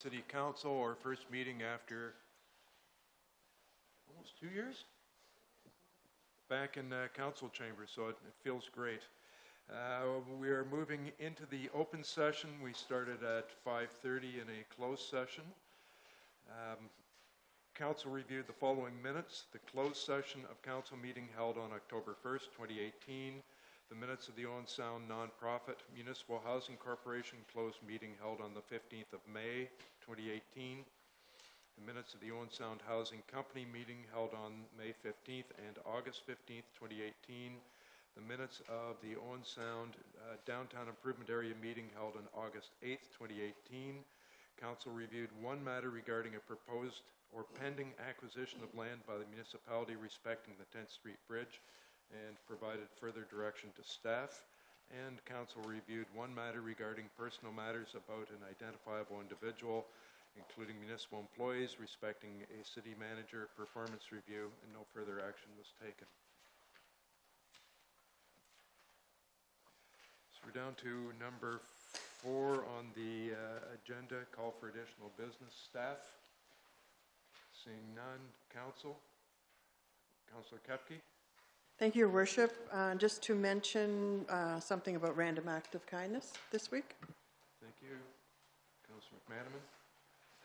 City Council, our first meeting after almost 2 years back in council chambers, so it feels great. We are moving into the open session. We started at 5:30 in a closed session. Council reviewed the following minutes: the closed session of council meeting held on October 1st, 2018, the minutes of the Owen Sound Nonprofit Municipal Housing Corporation closed meeting held on the 15th of May, 2018, the minutes of the Owen Sound Housing Company meeting held on May 15th and August 15th, 2018, the minutes of the Owen Sound Downtown Improvement Area meeting held on August 8th, 2018. Council reviewed one matter regarding a proposed or pending acquisition of land by the municipality respecting the 10th Street Bridge and provided further direction to staff. And council reviewed one matter regarding personal matters about an identifiable individual, including municipal employees, respecting a city manager performance review, and no further action was taken. So we're down to number 4 on the agenda, call for additional business. Staff? Seeing none. Council? Councillor Koepke? Thank you, Your Worship. Just to mention something about Random Act of Kindness this week. Thank you. Councillor McManaman?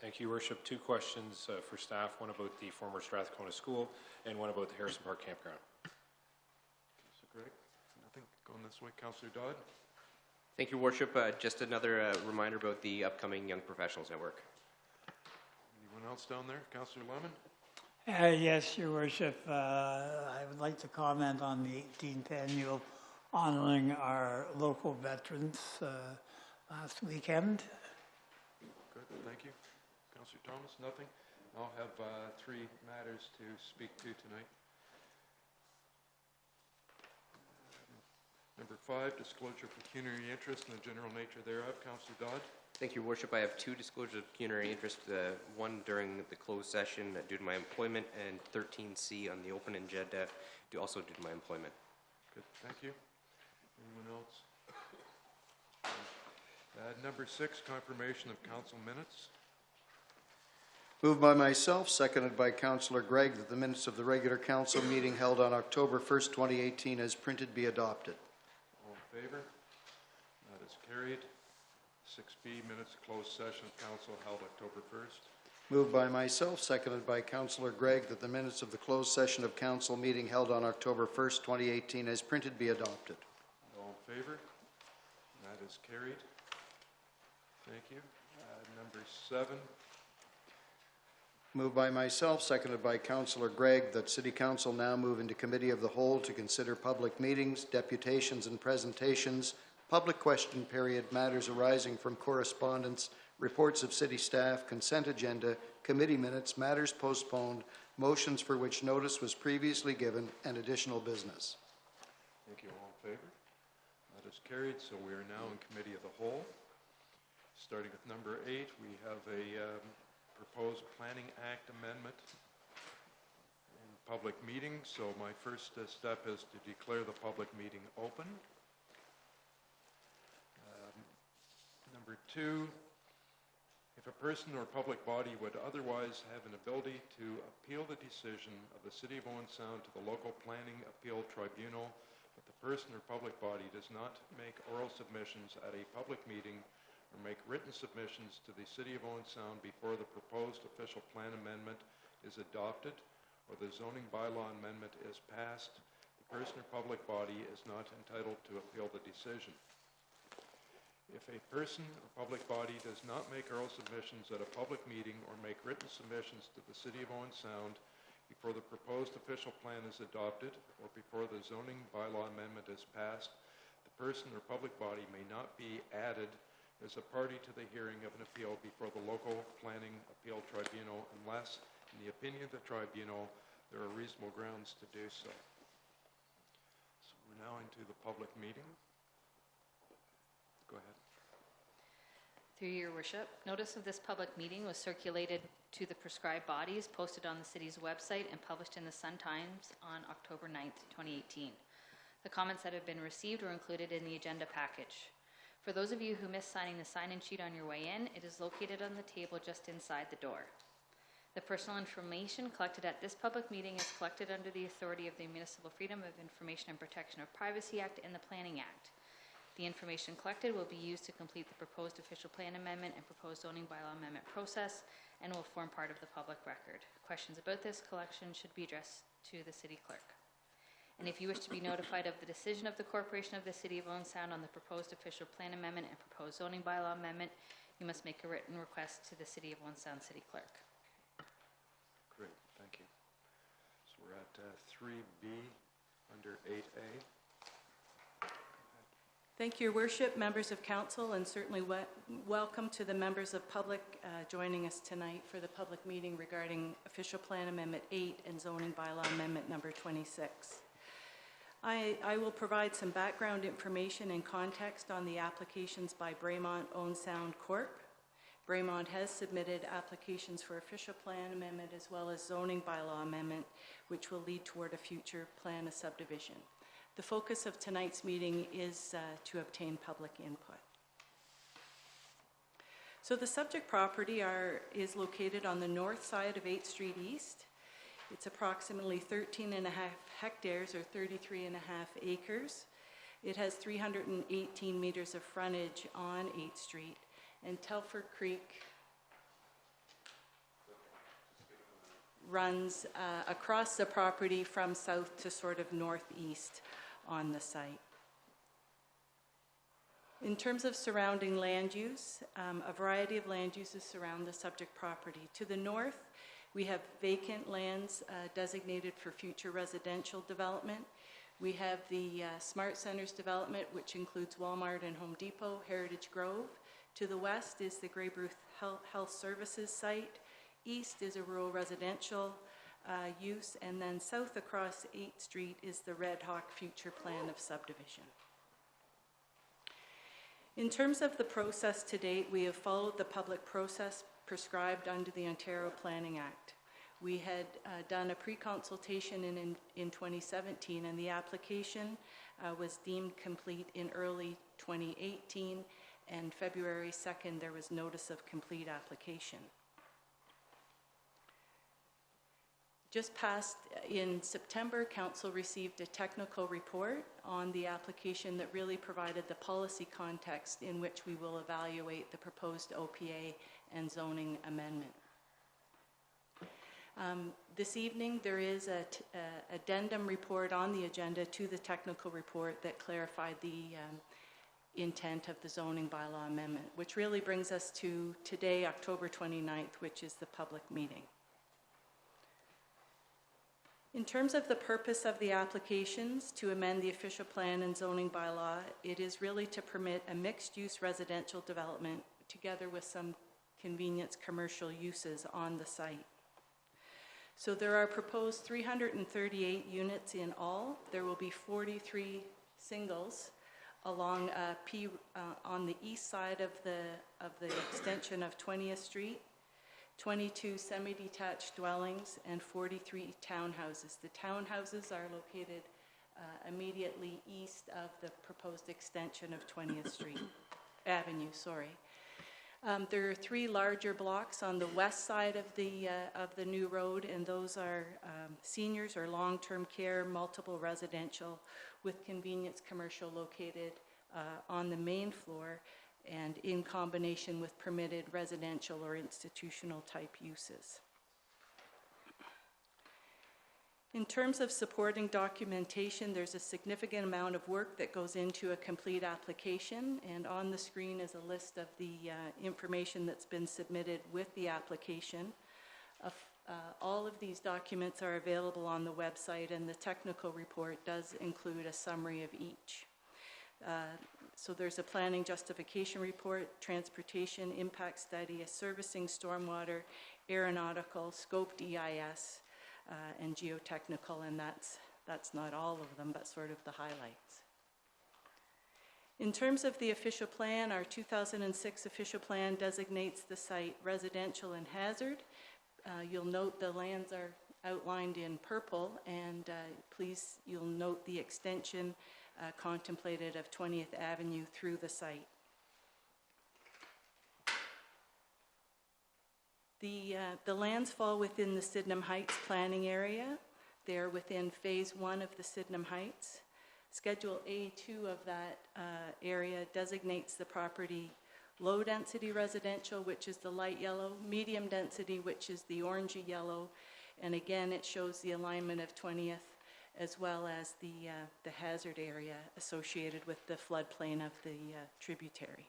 Thank you, Your Worship. 2 questions for staff, one about the former Strathcona School and one about the Harrison Park Campground. Councillor Gregg? Nothing. Going this way. Councillor Dodd? Thank you, Worship. Just another reminder about the upcoming Young Professionals Network. Anyone else down there? Councillor Lemon? Yes, Your Worship. I would like to comment on the 18th annual honoring our local veterans last weekend. Good, thank you. Councillor Thomas, nothing? I'll have 3 matters to speak to tonight. Number 5, disclosure of pecuniary interest and the general nature thereof. Councillor Dodd? Thank you, Your Worship. I have 2 disclosures of pecuniary interest, one during the closed session due to my employment, and 13C on the open agenda also due to my employment. Good, thank you. Anyone else? Number 6, confirmation of council minutes. Moved by myself, seconded by Councillor Gregg, that the minutes of the regular council meeting held on October 1st, 2018 as printed be adopted. All in favor? That is carried. 6B, minutes of closed session of council held October 1st. Moved by myself, seconded by Councillor Gregg, that the minutes of the closed session of council meeting held on October 1st, 2018 as printed be adopted. All in favor? That is carried. Thank you. Number 7. Moved by myself, seconded by Councillor Gregg, that City Council now move into Committee of the Whole to consider public meetings, deputations and presentations, public question period, matters arising from correspondence, reports of city staff, consent agenda, committee minutes, matters postponed, motions for which notice was previously given, and additional business. Thank you. All in favor? That is carried. So we are now in Committee of the Whole. Starting with number 8, we have a proposed Planning Act amendment in public meeting. So my first step is to declare the public meeting open. Number 2, if a person or public body would otherwise have an ability to appeal the decision of the City of Owen Sound to the local planning appeal tribunal, but the person or public body does not make oral submissions at a public meeting or make written submissions to the City of Owen Sound before the proposed official plan amendment is adopted or the zoning bylaw amendment is passed, the person or public body is not entitled to appeal the decision. If a person or public body does not make oral submissions at a public meeting or make written submissions to the City of Owen Sound before the proposed official plan is adopted or before the zoning bylaw amendment is passed, the person or public body may not be added as a party to the hearing of an appeal before the local planning appeal tribunal unless, in the opinion of the tribunal, there are reasonable grounds to do so. So we're now into the public meeting. Go ahead. Through Your Worship, notice of this public meeting was circulated to the prescribed bodies, posted on the city's website, and published in the Sun-Times on October 9th, 2018. The comments that have been received were included in the agenda package. For those of you who missed signing the sign-in sheet on your way in, it is located on the table just inside the door. The personal information collected at this public meeting is collected under the authority of the Municipal Freedom of Information and Protection of Privacy Act and the Planning Act. The information collected will be used to complete the proposed official plan amendment and proposed zoning bylaw amendment process and will form part of the public record. Questions about this collection should be addressed to the city clerk. And if you wish to be notified of the decision of the Corporation of the City of Owen Sound on the proposed official plan amendment and proposed zoning bylaw amendment, you must make a written request to the City of Owen Sound City Clerk. Great, thank you. So we're at 3B under 8A. Thank you, Your Worship, members of council, and certainly welcome to the members of public joining us tonight for the public meeting regarding Official Plan Amendment 8 and Zoning Bylaw Amendment number 26. I will provide some background information and context on the applications by Braemont Owen Sound Corp. Braemont has submitted applications for official plan amendment as well as zoning bylaw amendment, which will lead toward a future plan of subdivision. The focus of tonight's meeting is to obtain public input. So the subject property is located on the north side of 8th Street East. It's approximately 13.5 hectares or 33.5 acres. It has 318 meters of frontage on 8th Street, and Telford Creek runs across the property from south to sort of northeast on the site. In terms of surrounding land use, a variety of land uses surround the subject property. To the north, we have vacant lands designated for future residential development. We have the Smart Centers development, which includes Walmart and Home Depot, Heritage Grove. To the west is the Greybrooth Health Services site. East is a rural residential use, and then south across 8th Street is the Red Hawk Future Plan of Subdivision. In terms of the process to date, we have followed the public process prescribed under the Ontario Planning Act. We had done a pre-consultation in 2017, and the application was deemed complete in early 2018, and February 2nd there was notice of complete application. Just past in September, Council received a technical report on the application that really provided the policy context in which we will evaluate the proposed OPA and zoning amendment. This evening, there is an addendum report on the agenda to the technical report that clarified the intent of the zoning bylaw amendment, which really brings us to today, October 29th, which is the public meeting. In terms of the purpose of the applications to amend the official plan and zoning bylaw, it is really to permit a mixed-use residential development together with some convenience commercial uses on the site. So there are proposed 338 units in all. There will be 43 singles along on the east side of the extension of 20th Street, 22 semi-detached dwellings, and 43 townhouses. The townhouses are located immediately east of the proposed extension of 20th Street Avenue. There are 3 larger blocks on the west side of the new road, and those are seniors or long-term care, multiple residential, with convenience commercial located on the main floor, and in combination with permitted residential or institutional type uses. In terms of supporting documentation, there's a significant amount of work that goes into a complete application, and on the screen is a list of the information that's been submitted with the application. All of these documents are available on the website, and the technical report does include a summary of each. So there's a planning justification report, transportation impact study, a servicing stormwater, aeronautical, scoped EIS, and geotechnical, and that's not all of them, but sort of the highlights. In terms of the official plan, our 2006 official plan designates the site residential and hazard. You'll note the lands are outlined in purple, and you'll note the extension contemplated of 20th Avenue through the site. The lands fall within the Sydenham Heights planning area. They're within Phase 1 of the Sydenham Heights. Schedule A2 of that area designates the property low-density residential, which is the light yellow, medium density, which is the orangey yellow, and again, it shows the alignment of 20th as well as the hazard area associated with the floodplain of the tributary.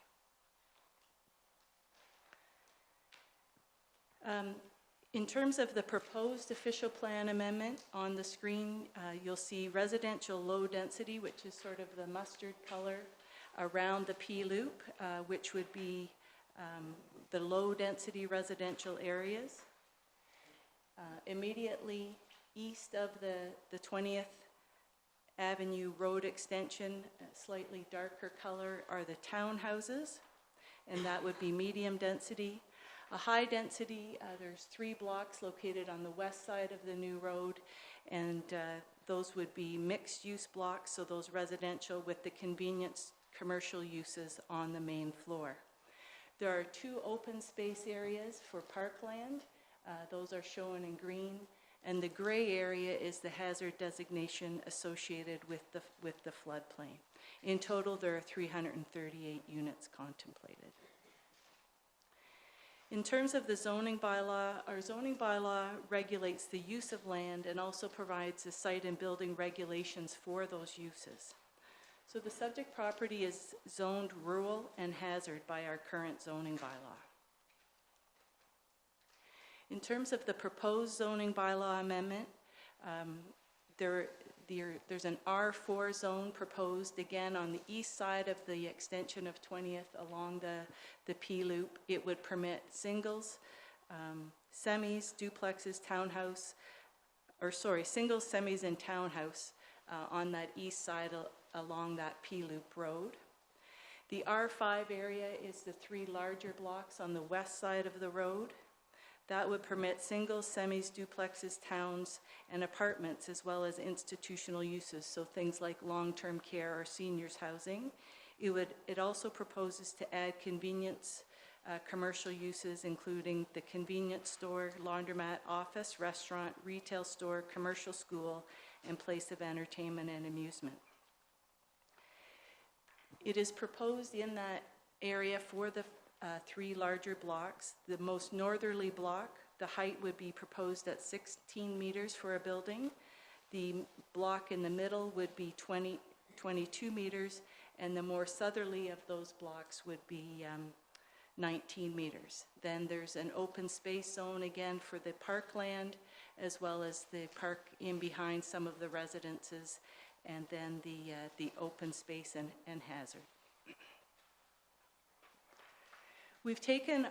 In terms of the proposed official plan amendment, on the screen you'll see residential low density, which is sort of the mustard color, around the P-loop, which would be the low density residential areas. Immediately east of the 20th Avenue Road extension, a slightly darker color, are the townhouses, and that would be medium density. A high density, there's 3 blocks located on the west side of the new road, and those would be mixed use blocks, so those residential with the convenience commercial uses on the main floor. There are 2 open space areas for parkland. Those are shown in green, and the gray area is the hazard designation associated with the floodplain. In total, there are 338 units contemplated. In terms of the zoning bylaw, our zoning bylaw regulates the use of land and also provides the site and building regulations for those uses. So the subject property is zoned rural and hazard by our current zoning bylaw. In terms of the proposed zoning bylaw amendment, there's an R4 zone proposed again on the east side of the extension of 20th along the P-loop. It would permit singles, semis, duplexes, singles, semis, and townhouse on that east side along that P-loop road. The R5 area is the 3 larger blocks on the west side of the road. That would permit singles, semis, duplexes, towns, and apartments, as well as institutional uses, so things like long-term care or seniors housing. It also proposes to add convenience commercial uses, including the convenience store, laundromat, office, restaurant, retail store, commercial school, and place of entertainment and amusement. It is proposed in that area for the 3 larger blocks. The most northerly block, the height would be proposed at 16 meters for a building. The block in the middle would be 22 meters, and the more southerly of those blocks would be 19 meters. Then there's an open space zone again for the parkland, as well as the park in behind some of the residences, and then the open space and hazard. We've taken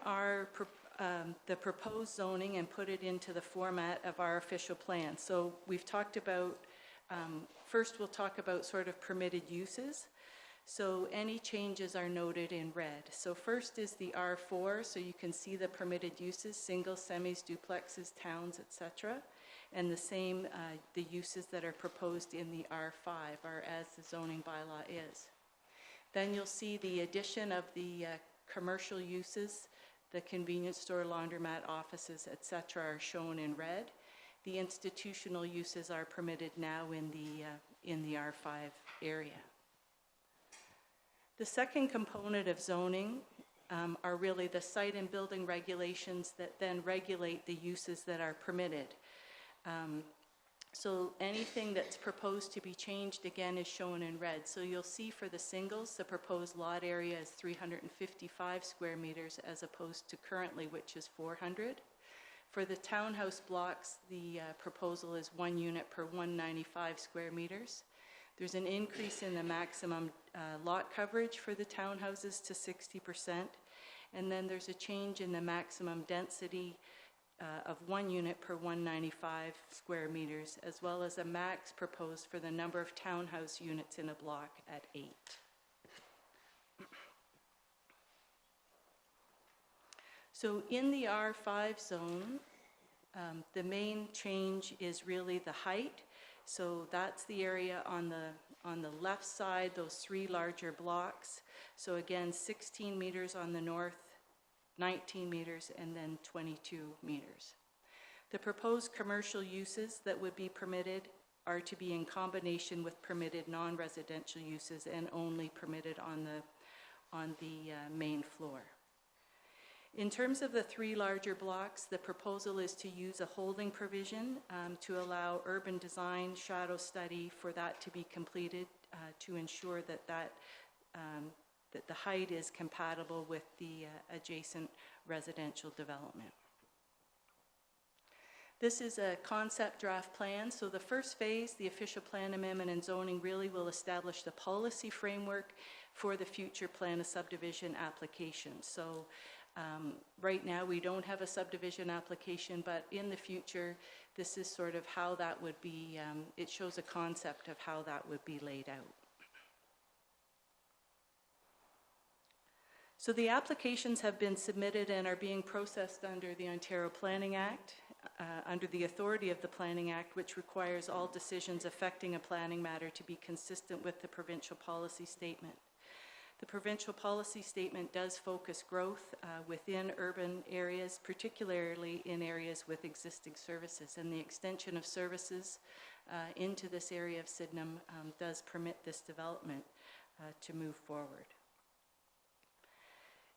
the proposed zoning and put it into the format of our official plan. So we've talked about, first we'll talk about sort of permitted uses. So any changes are noted in red. So first is the R4, so you can see the permitted uses, singles, semis, duplexes, towns, etc. And the same, the uses that are proposed in the R5 are as the zoning bylaw is. Then you'll see the addition of the commercial uses, the convenience store, laundromat, offices, etc. are shown in red. The institutional uses are permitted now in the R5 area. The second component of zoning are really the site and building regulations that then regulate the uses that are permitted. So anything that's proposed to be changed again is shown in red. So you'll see for the singles, the proposed lot area is 355 square meters as opposed to currently, which is 400. For the townhouse blocks, the proposal is 1 unit per 195 square meters. There's an increase in the maximum lot coverage for the townhouses to 60%. And then there's a change in the maximum density of 1 unit per 195 square meters, as well as a max proposed for the number of townhouse units in a block at 8. So in the R5 zone, the main change is really the height. So that's the area on the left side, those 3 larger blocks. So again, 16 meters on the north 19 meters, and then 22 meters. The proposed commercial uses that would be permitted are to be in combination with permitted non-residential uses and only permitted on the main floor. In terms of the 3 larger blocks, the proposal is to use a holding provision to allow urban design shadow study for that to be completed to ensure that the height is compatible with the adjacent residential development. This is a concept draft plan. So the first phase, the official plan amendment and zoning, really will establish the policy framework for the future plan of subdivision applications. So right now we don't have a subdivision application, but in the future this is sort of how that would be, it shows a concept of how that would be laid out. So the applications have been submitted and are being processed under the Ontario Planning Act, under the authority of the Planning Act, which requires all decisions affecting a planning matter to be consistent with the provincial policy statement. The provincial policy statement does focus growth within urban areas, particularly in areas with existing services, and the extension of services into this area of Sydenham does permit this development to move forward.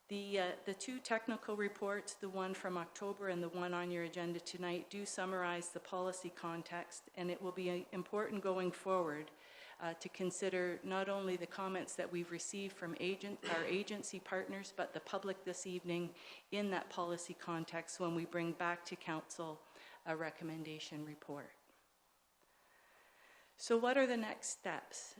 The 2 technical reports, the one from October and the one on your agenda tonight, do summarize the policy context, and it will be important going forward to consider not only the comments that we've received from our agency partners, but the public this evening in that policy context when we bring back to Council a recommendation report. So what are the next steps?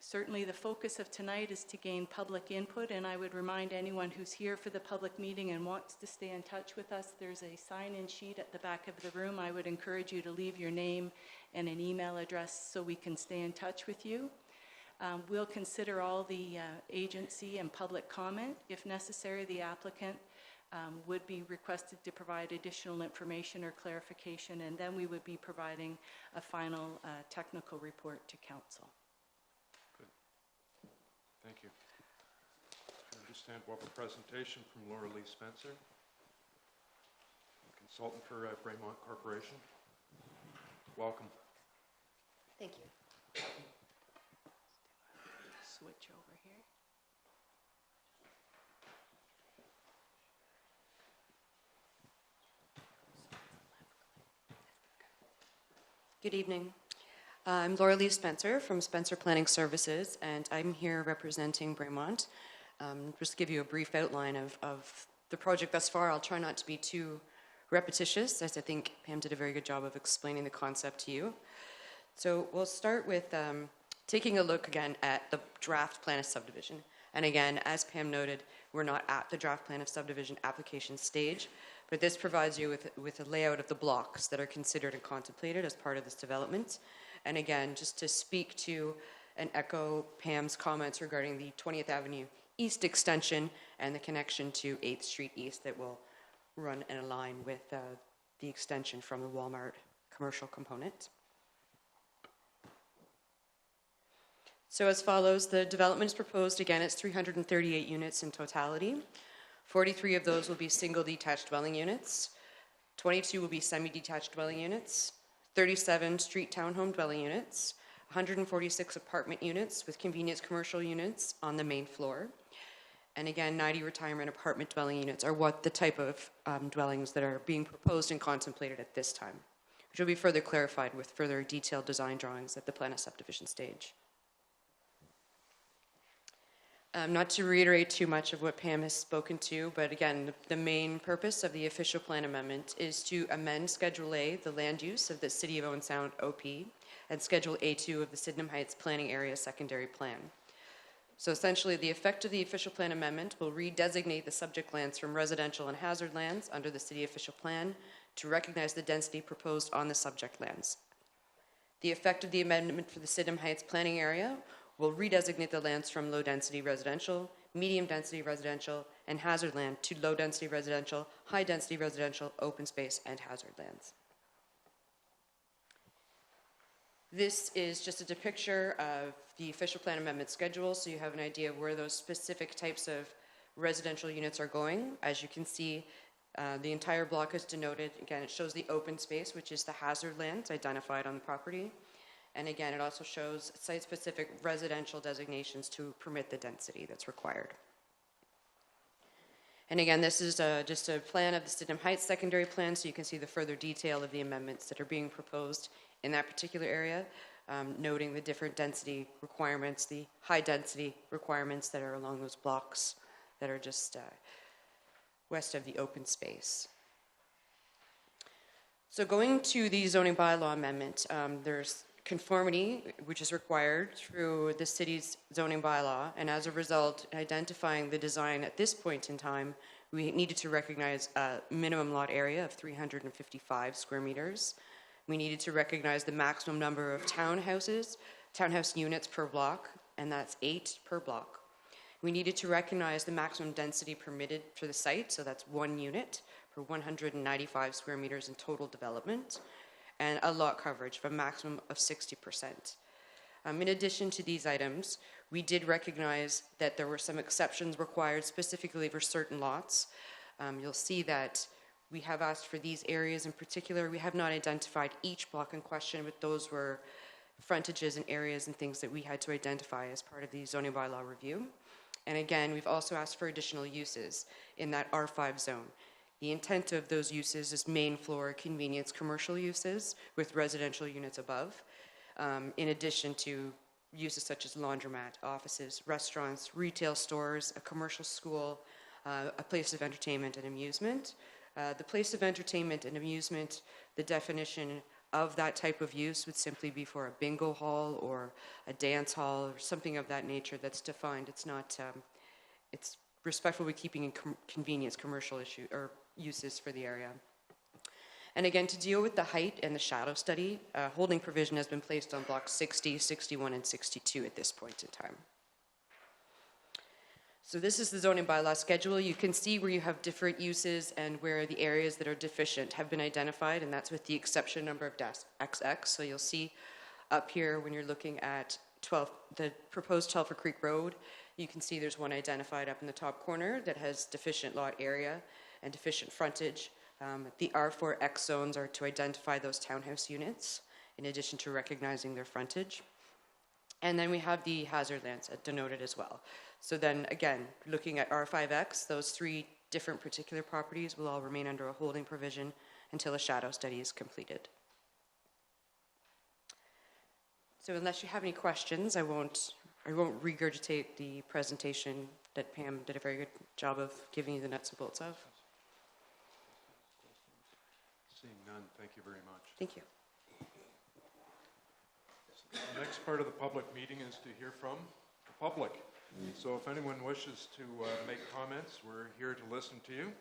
Certainly the focus of tonight is to gain public input, and I would remind anyone who's here for the public meeting and wants to stay in touch with us, there's a sign-in sheet at the back of the room. I would encourage you to leave your name and an email address so we can stay in touch with you. We'll consider all the agency and public comment. If necessary, the applicant would be requested to provide additional information or clarification, and then we would be providing a final technical report to Council. Thank you. I understand we'll have a presentation from Laura Lee Spencer, consultant for Braemont Corporation. Welcome. Thank you. Switch over here. Good evening. I'm Laura Lee Spencer from Spencer Planning Services, and I'm here representing Braemont. Just to give you a brief outline of the project thus far. I'll try not to be too repetitious, as I think Pam did a very good job of explaining the concept to you. So we'll start with taking a look again at the draft plan of subdivision. And again, as Pam noted, we're not at the draft plan of subdivision application stage, but this provides you with a layout of the blocks that are considered and contemplated as part of this development. And again, just to speak to and echo Pam's comments regarding the 20th Avenue East extension and the connection to 8th Street East that will run and align with the extension from the Walmart commercial component. So as follows, the development is proposed, again, it's 338 units in totality. 43 of those will be single detached dwelling units. 22 will be semi-detached dwelling units. 37 street townhome dwelling units, 146 apartment units with convenience commercial units on the main floor. And again, 90 retirement apartment dwelling units are what the type of dwellings that are being proposed and contemplated at this time, which will be further clarified with further detailed design drawings at the plan of subdivision stage. Not to reiterate too much of what Pam has spoken to, but again, the main purpose of the official plan amendment is to amend Schedule A, the land use of the City of Owen Sound OP, and Schedule A2 of the Sydenham Heights Planning Area Secondary Plan. So essentially, the effect of the official plan amendment will redesignate the subject lands from residential and hazard lands under the City official plan to recognize the density proposed on the subject lands. The effect of the amendment for the Sydenham Heights Planning Area will redesignate the lands from low-density residential, medium-density residential, and hazard land to low-density residential, high-density residential, open space, and hazard lands. This is just a picture of the official plan amendment schedule, so you have an idea of where those specific types of residential units are going. As you can see, the entire block is denoted. Again, it shows the open space, which is the hazard lands identified on the property. And again, it also shows site-specific residential designations to permit the density that's required. And again, this is just a plan of the Sydenham Heights secondary plan, so you can see the further detail of the amendments that are being proposed in that particular area, noting the different density requirements, the high density requirements that are along those blocks that are just west of the open space. So going to the zoning bylaw amendment, there's conformity, which is required through the city's zoning bylaw, and as a result, identifying the design at this point in time, we needed to recognize a minimum lot area of 355 square meters. We needed to recognize the maximum number of townhouse units per block, and that's 8 per block. We needed to recognize the maximum density permitted for the site, so that's 1 unit per 195 square meters in total development, and a lot coverage of a maximum of 60%. In addition to these items, we did recognize that there were some exceptions required specifically for certain lots. You'll see that we have asked for these areas in particular. We have not identified each block in question, but those were frontages and areas and things that we had to identify as part of the zoning bylaw review. And again, we've also asked for additional uses in that R5 zone. The intent of those uses is main floor convenience commercial uses with residential units above, in addition to uses such as laundromat, offices, restaurants, retail stores, a commercial school, a place of entertainment and amusement. The place of entertainment and amusement, the definition of that type of use would simply be for a bingo hall or a dance hall or something of that nature that's defined. It's not, it's respectful with keeping in convenience commercial issue or uses for the area. And again, to deal with the height and the shadow study, holding provision has been placed on blocks 60, 61, and 62 at this point in time. So this is the zoning bylaw schedule. You can see where you have different uses and where the areas that are deficient have been identified, and that's with the exception number of XX. So you'll see up here when you're looking at the proposed Telford Creek Road, you can see there's one identified up in the top corner that has deficient lot area and deficient frontage. The R4X zones are to identify those townhouse units in addition to recognizing their frontage. And then we have the hazard lands denoted as well. So then again, looking at R5X, those 3 different particular properties will all remain under a holding provision until a shadow study is completed. So unless you have any questions, I won't regurgitate the presentation that Pam did a very good job of giving you the nuts and bolts of. Seeing none, thank you very much. Thank you. The next part of the public meeting is to hear from the public. So if anyone wishes to make comments, we're here to listen to you.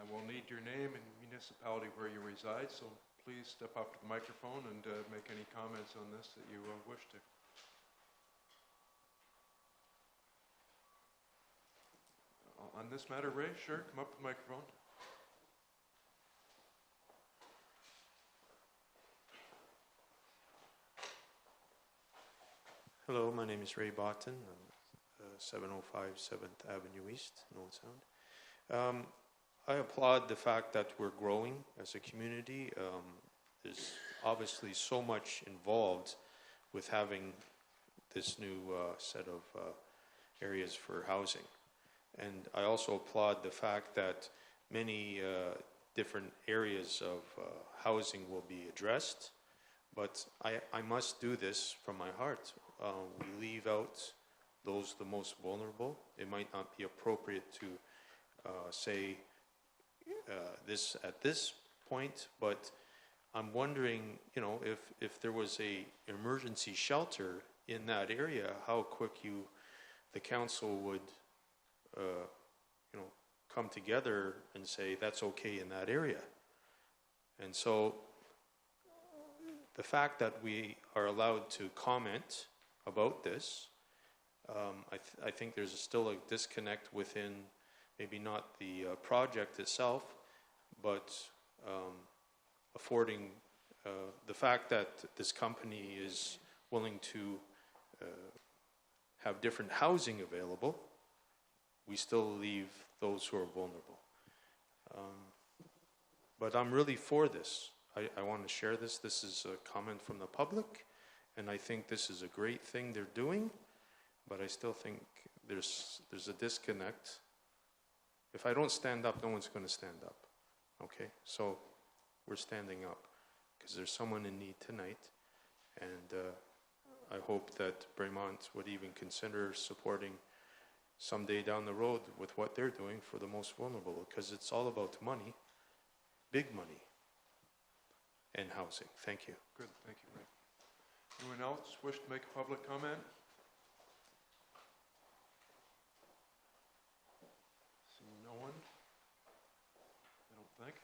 We'll need your name and municipality where you reside, so please step up to the microphone and make any comments on this that you wish to. On this matter, Ray, sure, come up to the microphone. Hello, my name is Ray Botton. I'm 705 7th Avenue East, Owen Sound. I applaud the fact that we're growing as a community. There's obviously so much involved with having this new set of areas for housing. And I also applaud the fact that many different areas of housing will be addressed, but I must do this from my heart. We leave out those the most vulnerable. It might not be appropriate to say this at this point, but I'm wondering, you know, if there was a emergency shelter in that area, how quick the council would, you know, come together and say that's okay in that area. And so the fact that we are allowed to comment about this, I think there's still a disconnect within maybe not the project itself, but affording the fact that this company is willing to have different housing available. we still leave those who are vulnerable. But I'm really for this. I want to share this. This is a comment from the public, and I think this is a great thing they're doing, but I still think there's a disconnect. If I don't stand up, no one's going to stand up. Okay? So we're standing up because there's someone in need tonight, and I hope that Bremont would even consider supporting someday down the road with what they're doing for the most vulnerable, because it's all about money, big money, and housing. Thank you. Good, thank you, Ray. Anyone else wish to make a public comment? Seeing no one? I don't think.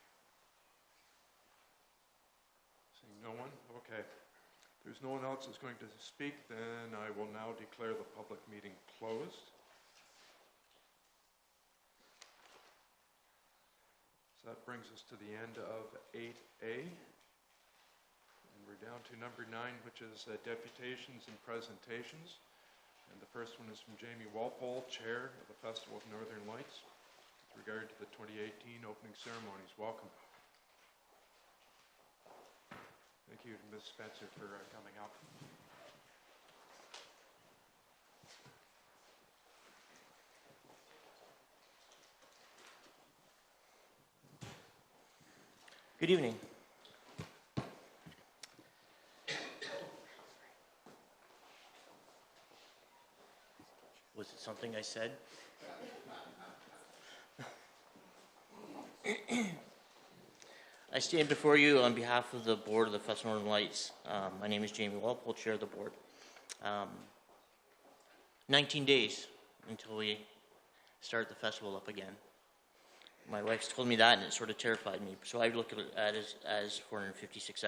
Seeing no one? Okay. If there's no one else that's going to speak, then I will now declare the public meeting closed. So that brings us to the end of 8A. And we're down to number 9, which is deputations and presentations. And the first one is from Jamie Walpole, Chair of the Festival of Northern Lights, with regard to the 2018 opening ceremonies. Welcome. Thank you to Ms. Spencer for coming up. Good evening. Was it something I said? I stand before you on behalf of the board of the Festival of Northern Lights. My name is Jamie Walpole, Chair of the board. 19 days until we start the festival up again. My wife's told me that, and it sort of terrified me. So I look at it as 456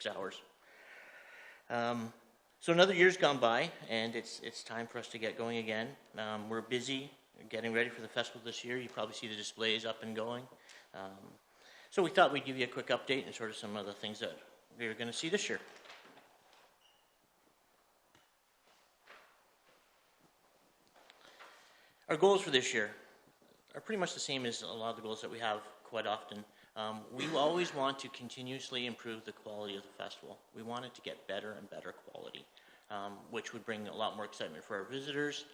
hours. So another year's gone by, and it's time for us to get going again. We're busy getting ready for the festival this year. You probably see the displays up and going. So we thought we'd give you a quick update and sort of some of the things that we're going to see this year. Our goals for this year are pretty much the same as a lot of the goals that we have quite often. We always want to continuously improve the quality of the festival. We want it to get better and better quality, which would bring a lot more excitement for our visitors.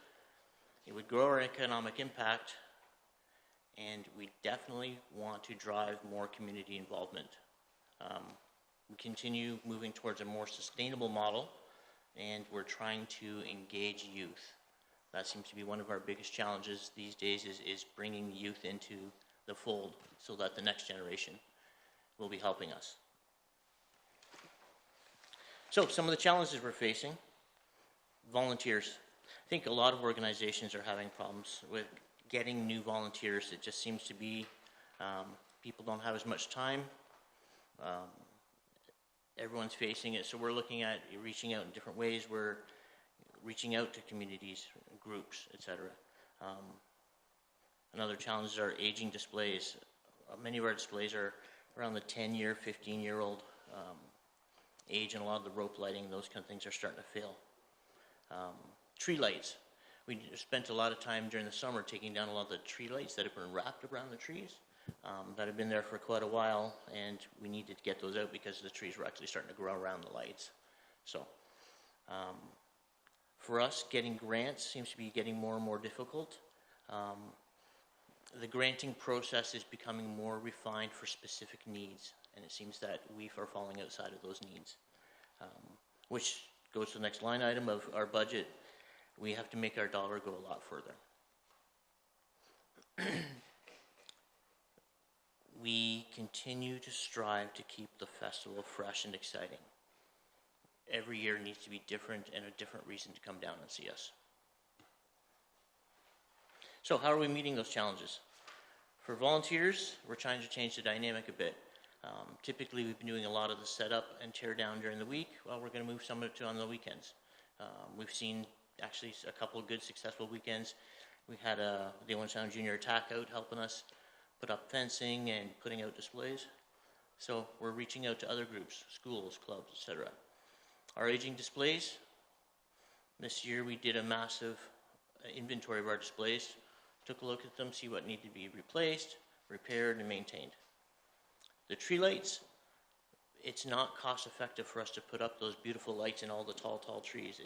It would grow our economic impact, and we definitely want to drive more community involvement. We continue moving towards a more sustainable model, and we're trying to engage youth. That seems to be one of our biggest challenges these days is bringing youth into the fold so that the next generation will be helping us. So some of the challenges we're facing: volunteers. I think a lot of organizations are having problems with getting new volunteers. It just seems to be people don't have as much time. Everyone's facing it, so we're looking at reaching out in different ways. We're reaching out to communities, groups, etc. Another challenge is our aging displays. Many of our displays are around the 10-year, 15-year-old age, and a lot of the rope lighting, those kind of things are starting to fail. Tree lights. We spent a lot of time during the summer taking down a lot of the tree lights that have been wrapped around the trees that have been there for quite a while, and we needed to get those out because the trees were actually starting to grow around the lights. So for us, getting grants seems to be getting more and more difficult. The granting process is becoming more refined for specific needs, and it seems that we are falling outside of those needs, which goes to the next line item of our budget. We have to make our dollar go a lot further. We continue to strive to keep the festival fresh and exciting. Every year needs to be different and a different reason to come down and see us. So how are we meeting those challenges? For volunteers, we're trying to change the dynamic a bit. Typically, we've been doing a lot of the setup and tear down during the week. Well, we're going to move some of it to on the weekends. We've seen actually a couple of good successful weekends. We had the Owen Sound Junior Attack out helping us put up fencing and putting out displays. So we're reaching out to other groups, schools, clubs, etc. Our aging displays. This year we did a massive inventory of our displays. took a look at them, see what needed to be replaced, repaired, and maintained. The tree lights, it's not cost effective for us to put up those beautiful lights in all the tall, tall trees.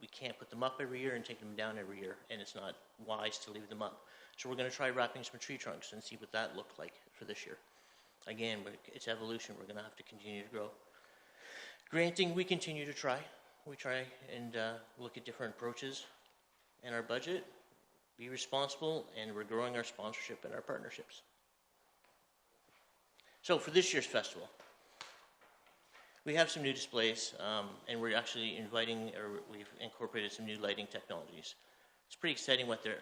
We can't put them up every year and take them down every year, and it's not wise to leave them up. So we're going to try wrapping some tree trunks and see what that looked like for this year. Again, it's evolution. We're going to have to continue to grow. Granting, we continue to try. We try and look at different approaches in our budget, be responsible, and we're growing our sponsorship and our partnerships. So for this year's festival, we have some new displays, and we're actually we've incorporated some new lighting technologies. It's pretty exciting what they're,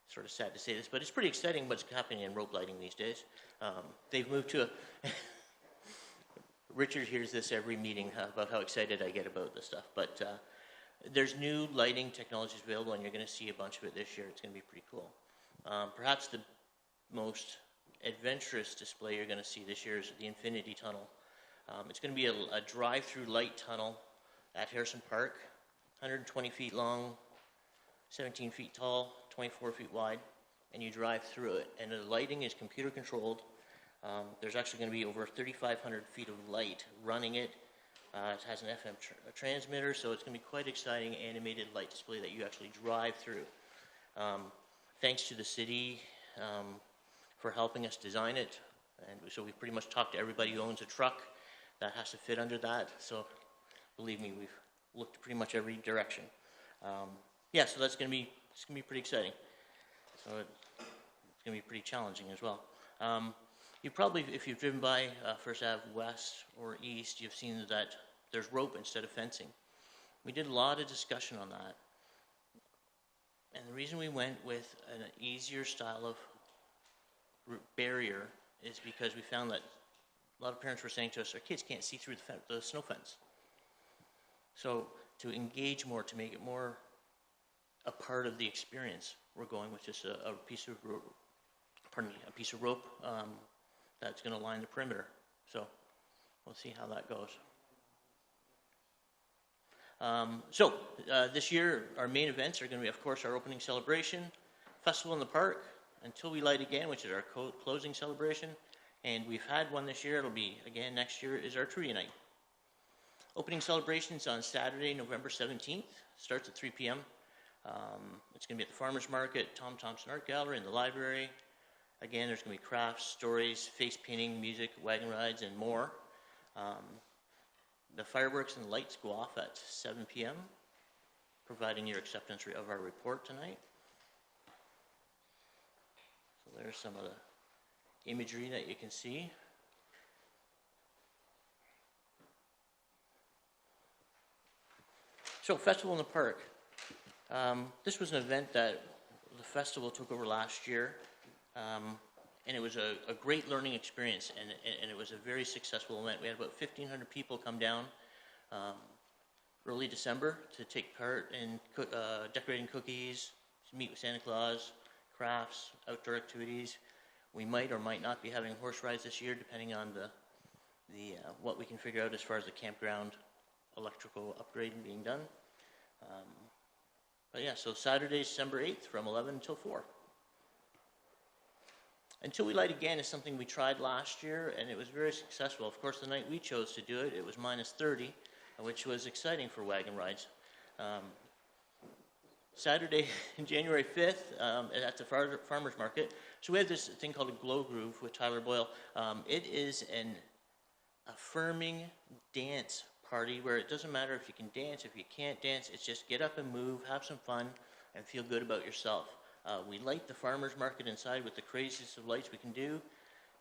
sort of sad to say this, but it's pretty exciting what's happening in rope lighting these days. They've moved to Richard hears this every meeting about how excited I get about this stuff, but there's new lighting technologies available, and you're going to see a bunch of it this year. It's going to be pretty cool. Perhaps the most adventurous display you're going to see this year is the Infinity Tunnel. It's going to be a drive-through light tunnel at Harrison Park, 120 feet long, 17 feet tall, 24 feet wide, and you drive through it. And the lighting is computer controlled. There's actually going to be over 3,500 feet of light running it. It has an FM transmitter, so it's going to be quite exciting animated light display that you actually drive through. Thanks to the city for helping us design it. And so we've pretty much talked to everybody who owns a truck that has to fit under that. So believe me, we've looked pretty much every direction. Yeah, so it's going to be pretty exciting. So it's going to be pretty challenging as well. You probably, if you've driven by First Ave West or East, you've seen that there's rope instead of fencing. We did a lot of discussion on that. And the reason we went with an easier style of barrier is because we found that a lot of parents were saying to us, our kids can't see through the snow fence. So to engage more, to make it more a part of the experience, we're going with just a piece of rope, a piece of rope that's going to line the perimeter. So we'll see how that goes. This year, our main events are going to be, of course, our opening celebration, Festival in the Park, Until We Light Again, which is our closing celebration. And we've had one this year. It'll be, again, next year is our Trivia Night. Opening celebrations on Saturday, November 17th. Starts at 3 p.m. It's going to be at the Farmers Market, Tom Thompson Art Gallery, and the library. Again, there's going to be crafts, stories, face painting, music, wagon rides, and more. The fireworks and lights go off at 7 p.m., providing your acceptance of our report tonight. So there's some of the imagery that you can see. So, Festival in the Park. This was an event that the festival took over last year, and it was a great learning experience, and it was a very successful event. We had about 1,500 people come down early December to take part in decorating cookies, to meet with Santa Claus, crafts, outdoor activities. We might or might not be having horse rides this year, depending on what we can figure out as far as the campground electrical upgrading being done. But yeah, so Saturday, December 8th from 11 until 4. Until We Light Again is something we tried last year, and it was very successful. Of course, the night we chose to do it, it was minus 30, which was exciting for wagon rides. Saturday, January 5th, at the Farmers Market. So we have this thing called a Glow Groove with Tyler Boyle. It is an affirming dance party where it doesn't matter if you can dance, if you can't dance. It's just get up and move, have some fun, and feel good about yourself. We light the Farmers Market inside with the craziest of lights we can do,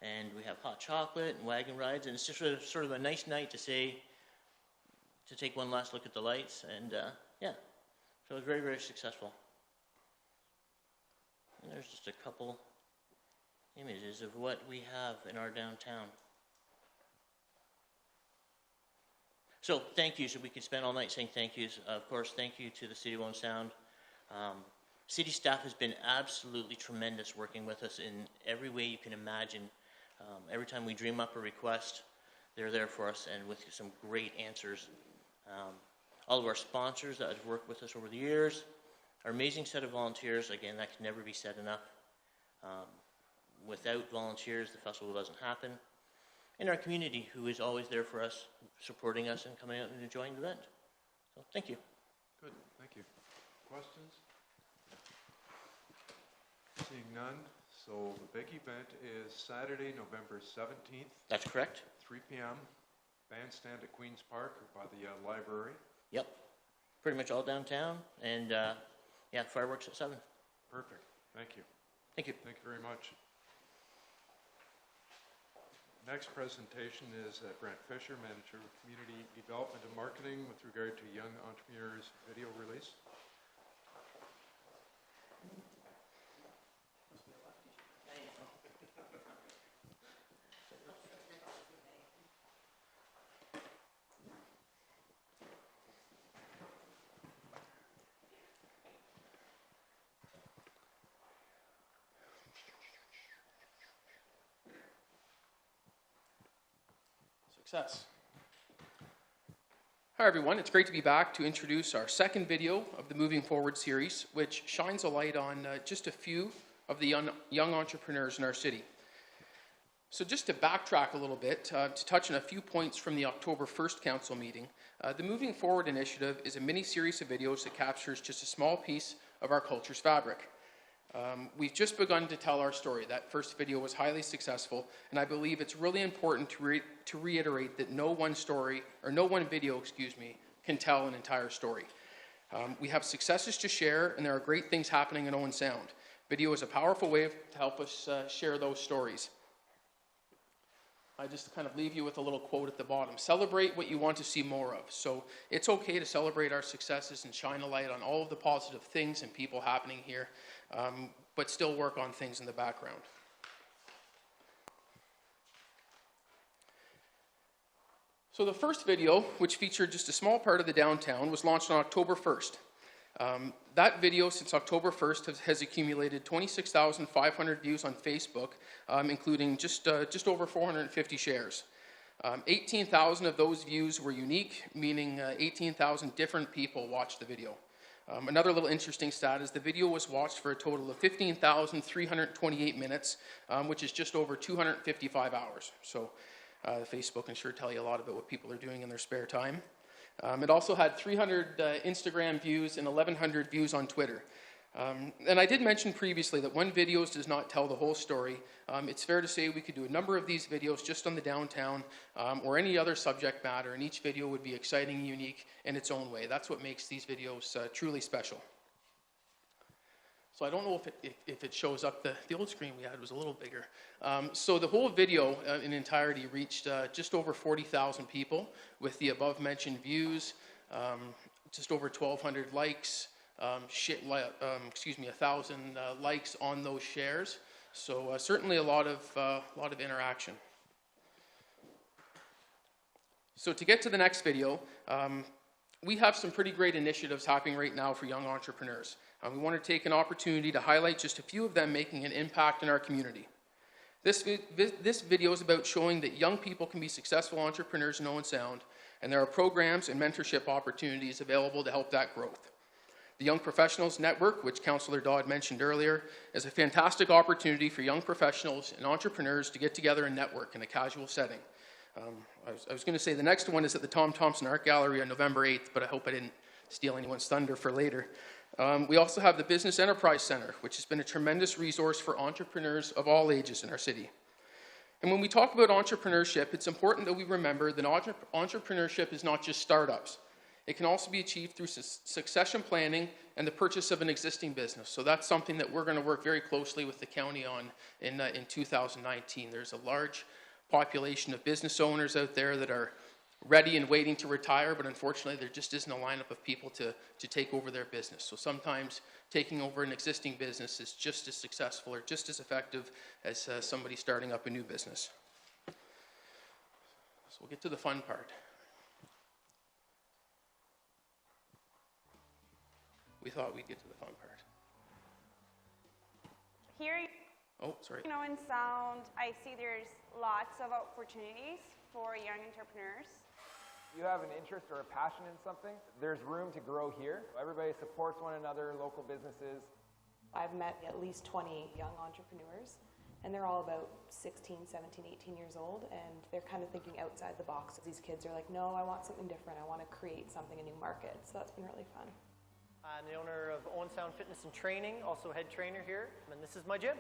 and we have hot chocolate and wagon rides, and it's just sort of a nice night to take one last look at the lights, and yeah. So it was very, very successful. And there's just a couple images of what we have in our downtown. So thank you. So we could spend all night saying thank yous. Of course, thank you to the City of Owen Sound. City staff has been absolutely tremendous working with us in every way you can imagine. Every time we dream up a request, they're there for us and with some great answers. All of our sponsors that have worked with us over the years, our amazing set of volunteers. Again, that can never be said enough. Without volunteers, the festival doesn't happen. And our community, who is always there for us, supporting us and coming out and enjoying the event. So thank you. Good, thank you. Questions? Seeing none, so the big event is Saturday, November 17th, That's correct. 3 p.m., bandstand at Queen's Park or by the library. Yep. Pretty much all downtown, and yeah, fireworks at 7. Perfect, thank you. Thank you. Thank you very much. Next presentation is Brent Fisher, Manager of Community Development and Marketing with regard to Young Entrepreneurs video release. Success. Hi everyone, it's great to be back to introduce our second video of the Moving Forward series, which shines a light on just a few of the young entrepreneurs in our city. So just to backtrack a little bit, to touch on a few points from the October 1st council meeting, the Moving Forward initiative is a mini-series of videos that captures just a small piece of our culture's fabric. We've just begun to tell our story. That first video was highly successful, and I believe it's really important to reiterate that no one story, or no one video, can tell an entire story. We have successes to share, and there are great things happening in Owen Sound. Video is a powerful way to help us share those stories. I just kind of leave you with a little quote at the bottom. Celebrate what you want to see more of. So it's okay to celebrate our successes and shine a light on all of the positive things and people happening here, but still work on things in the background. So the first video, which featured just a small part of the downtown, was launched on October 1st. That video, since October 1st, has accumulated 26,500 views on Facebook, including just over 450 shares. 18,000 of those views were unique, meaning 18,000 different people watched the video. Another little interesting stat is the video was watched for a total of 15,328 minutes, which is just over 255 hours. So Facebook can sure tell you a lot about what people are doing in their spare time. It also had 300 Instagram views and 1,100 views on Twitter. And I did mention previously that one video does not tell the whole story. It's fair to say we could do a number of these videos just on the downtown or any other subject matter, and each video would be exciting and unique in its own way. That's what makes these videos truly special. So I don't know if it shows up. The old screen we had was a little bigger. So the whole video in entirety reached just over 40,000 people with the above mentioned views, just over 1,200 likes, 1,000 likes on those shares. So certainly a lot of interaction. So to get to the next video, we have some pretty great initiatives happening right now for young entrepreneurs. We want to take an opportunity to highlight just a few of them making an impact in our community. This video is about showing that young people can be successful entrepreneurs in Owen Sound, and there are programs and mentorship opportunities available to help that growth. The Young Professionals Network, which Councillor Dodd mentioned earlier, is a fantastic opportunity for young professionals and entrepreneurs to get together and network in a casual setting. I was going to say the next one is at the Tom Thompson Art Gallery on November 8th, but I hope I didn't steal anyone's thunder for later. We also have the Business Enterprise Center, which has been a tremendous resource for entrepreneurs of all ages in our city. And when we talk about entrepreneurship, it's important that we remember that entrepreneurship is not just startups. It can also be achieved through succession planning and the purchase of an existing business. So that's something that we're going to work very closely with the county on in 2019. There's a large population of business owners out there that are ready and waiting to retire, but unfortunately there just isn't a lineup of people to take over their business. So sometimes taking over an existing business is just as successful or just as effective as somebody starting up a new business. So we'll get to the fun part. We thought we'd get to the fun part. Here in Owen Sound, I see there's lots of opportunities for young entrepreneurs. you have an interest or a passion in something, there's room to grow here. Everybody supports one another, local businesses. I've met at least 20 young entrepreneurs, and they're all about 16, 17, 18 years old, and they're kind of thinking outside the box. These kids are like, no, I want something different. I want to create something, a new market. So that's been really fun. I'm the owner of Owen Sound Fitness and Training, also head trainer here, and this is my gym.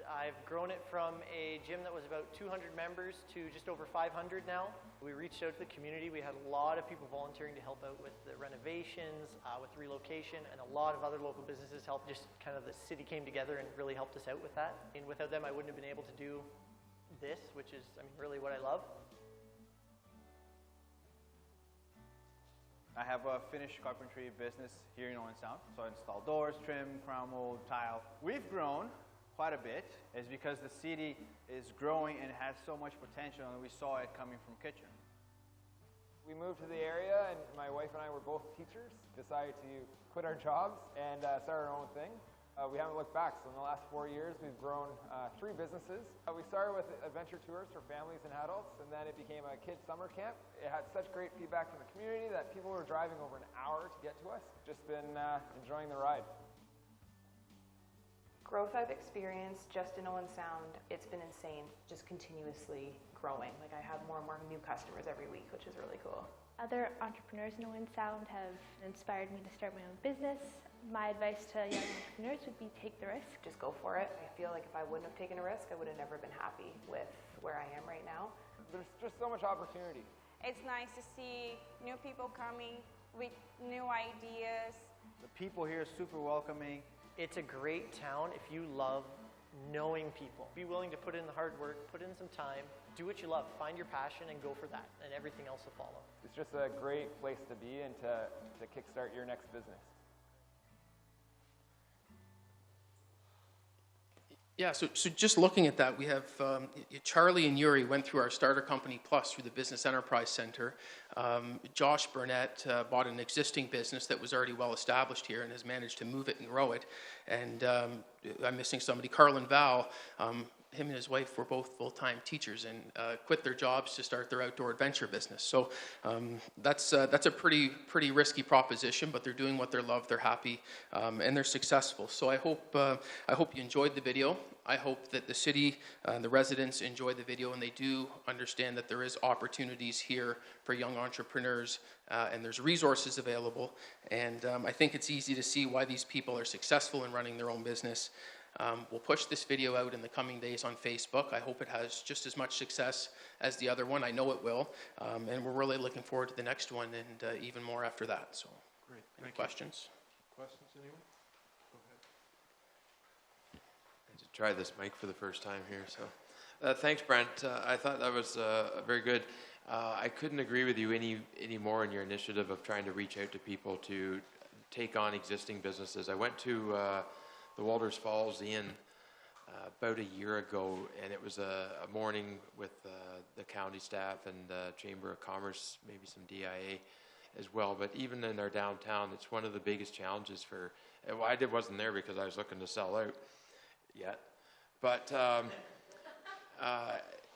I've grown it from a gym that was about 200 members to just over 500 now. We reached out to the community. We had a lot of people volunteering to help out with the renovations, with relocation, and a lot of other local businesses helped. Just kind of the city came together and really helped us out with that. And without them, I wouldn't have been able to do this, which is, I mean, really what I love. I have a finished carpentry business here in Owen Sound. So I install doors, trim, crown mold, tile. We've grown quite a bit is because the city is growing and has so much potential, and we saw it coming from Kitchener. We moved to the area, and my wife and I were both teachers, decided to quit our jobs and start our own thing. We haven't looked back, so in the last 4 years we've grown 3 businesses. We started with adventure tours for families and adults, and then it became a kids summer camp. It had such great feedback from the community that people were driving over an hour to get to us. Just been enjoying the ride. Growth I've experienced just in Owen Sound, it's been insane, just continuously growing. Like I have more and more new customers every week, which is really cool. Other entrepreneurs in Owen Sound have inspired me to start my own business. My advice to young entrepreneurs would be take the risk. Just go for it. I feel like if I wouldn't have taken a risk, I would have never been happy with where I am right now. There's just so much opportunity. It's nice to see new people coming with new ideas. The people here are super welcoming. It's a great town if you love knowing people. Be willing to put in the hard work, put in some time, do what you love, find your passion and go for that, and everything else will follow. It's just a great place to be and to kickstart your next business. Yeah, so just looking at that, we have Charlie and Yuri went through our Starter Company Plus through the Business Enterprise Center. Josh Burnett bought an existing business that was already well established here and has managed to move it and grow it. And I'm missing somebody, Carlin Val. Him and his wife were both full-time teachers and quit their jobs to start their outdoor adventure business. So that's a pretty risky proposition, but they're doing what they love, they're happy, and they're successful. So I hope you enjoyed the video. I hope that the city, the residents enjoy the video and they do understand that there is opportunities here for young entrepreneurs and there's resources available. And I think it's easy to see why these people are successful in running their own business. We'll push this video out in the coming days on Facebook. I hope it has just as much success as the other one. I know it will. And we're really looking forward to the next one and even more after that. So, great. Any questions? Questions, anyone? Go ahead. I just tried this mic for the first time here, so thanks, Brent. I thought that was very good. I couldn't agree with you any more in your initiative of trying to reach out to people to take on existing businesses. I went to the Walters Falls Inn about a year ago, and it was a morning with the county staff and the Chamber of Commerce, maybe some DIA as well. But even in our downtown, it's one of the biggest challenges for, well, I wasn't there because I was looking to sell out yet, but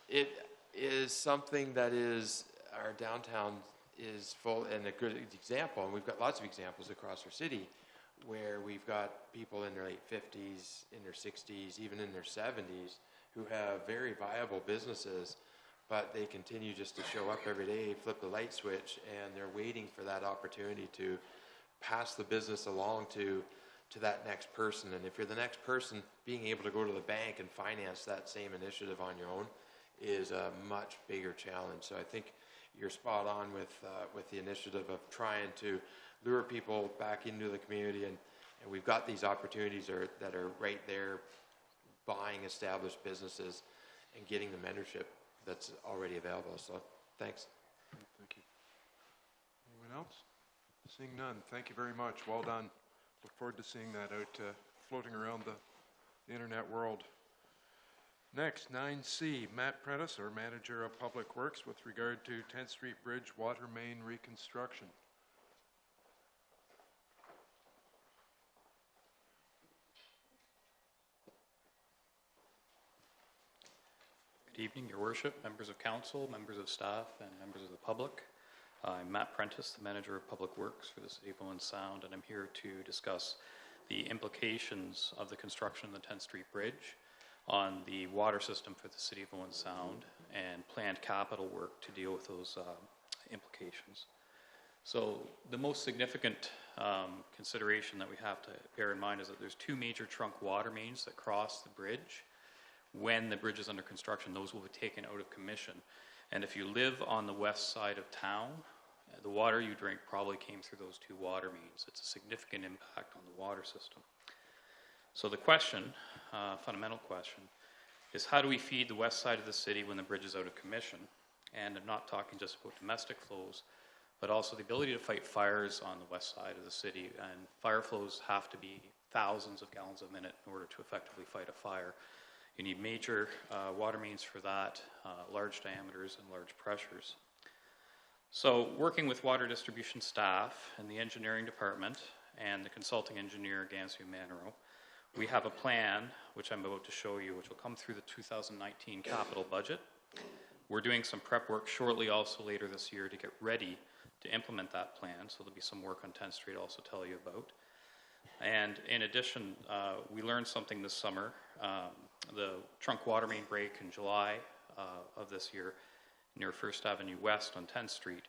it is something that is, our downtown is full, and a good example, and we've got lots of examples across our city, where we've got people in their late 50s, in their 60s, even in their 70s, who have very viable businesses, but they continue just to show up every day, flip the light switch, and they're waiting for that opportunity to pass the business along to that next person. And if you're the next person, being able to go to the bank and finance that same initiative on your own is a much bigger challenge. So I think you're spot on with the initiative of trying to lure people back into the community, and we've got these opportunities that are right there, buying established businesses and getting the mentorship that's already available. So thanks. Thank you. Anyone else? Seeing none, thank you very much. Well done. Look forward to seeing that out floating around the internet world. Next, 9C, Matt Prentice, our Manager of Public Works, with regard to 10th Street Bridge water main reconstruction. Good evening, Your Worship, members of council, members of staff, and members of the public. I'm Matt Prentice, the Manager of Public Works for the City of Owen Sound, and I'm here to discuss the implications of the construction of the 10th Street Bridge on the water system for the City of Owen Sound and planned capital work to deal with those implications. So the most significant consideration that we have to bear in mind is that there's two major trunk water mains that cross the bridge. When the bridge is under construction, those will be taken out of commission. And if you live on the west side of town, the water you drink probably came through those two water mains. It's a significant impact on the water system. So the question, fundamental question, is how do we feed the west side of the city when the bridge is out of commission? And I'm not talking just about domestic flows, but also the ability to fight fires on the west side of the city. And fire flows have to be thousands of gallons a minute in order to effectively fight a fire. You need major water mains for that, large diameters and large pressures. So working with water distribution staff and the engineering department and the consulting engineer, Gansu Manero, we have a plan, which I'm about to show you, which will come through the 2019 capital budget. We're doing some prep work shortly also later this year to get ready to implement that plan, so there'll be some work on 10th Street I'll also tell you about. And in addition, we learned something this summer. The trunk water main break in July of this year near First Avenue West on 10th Street,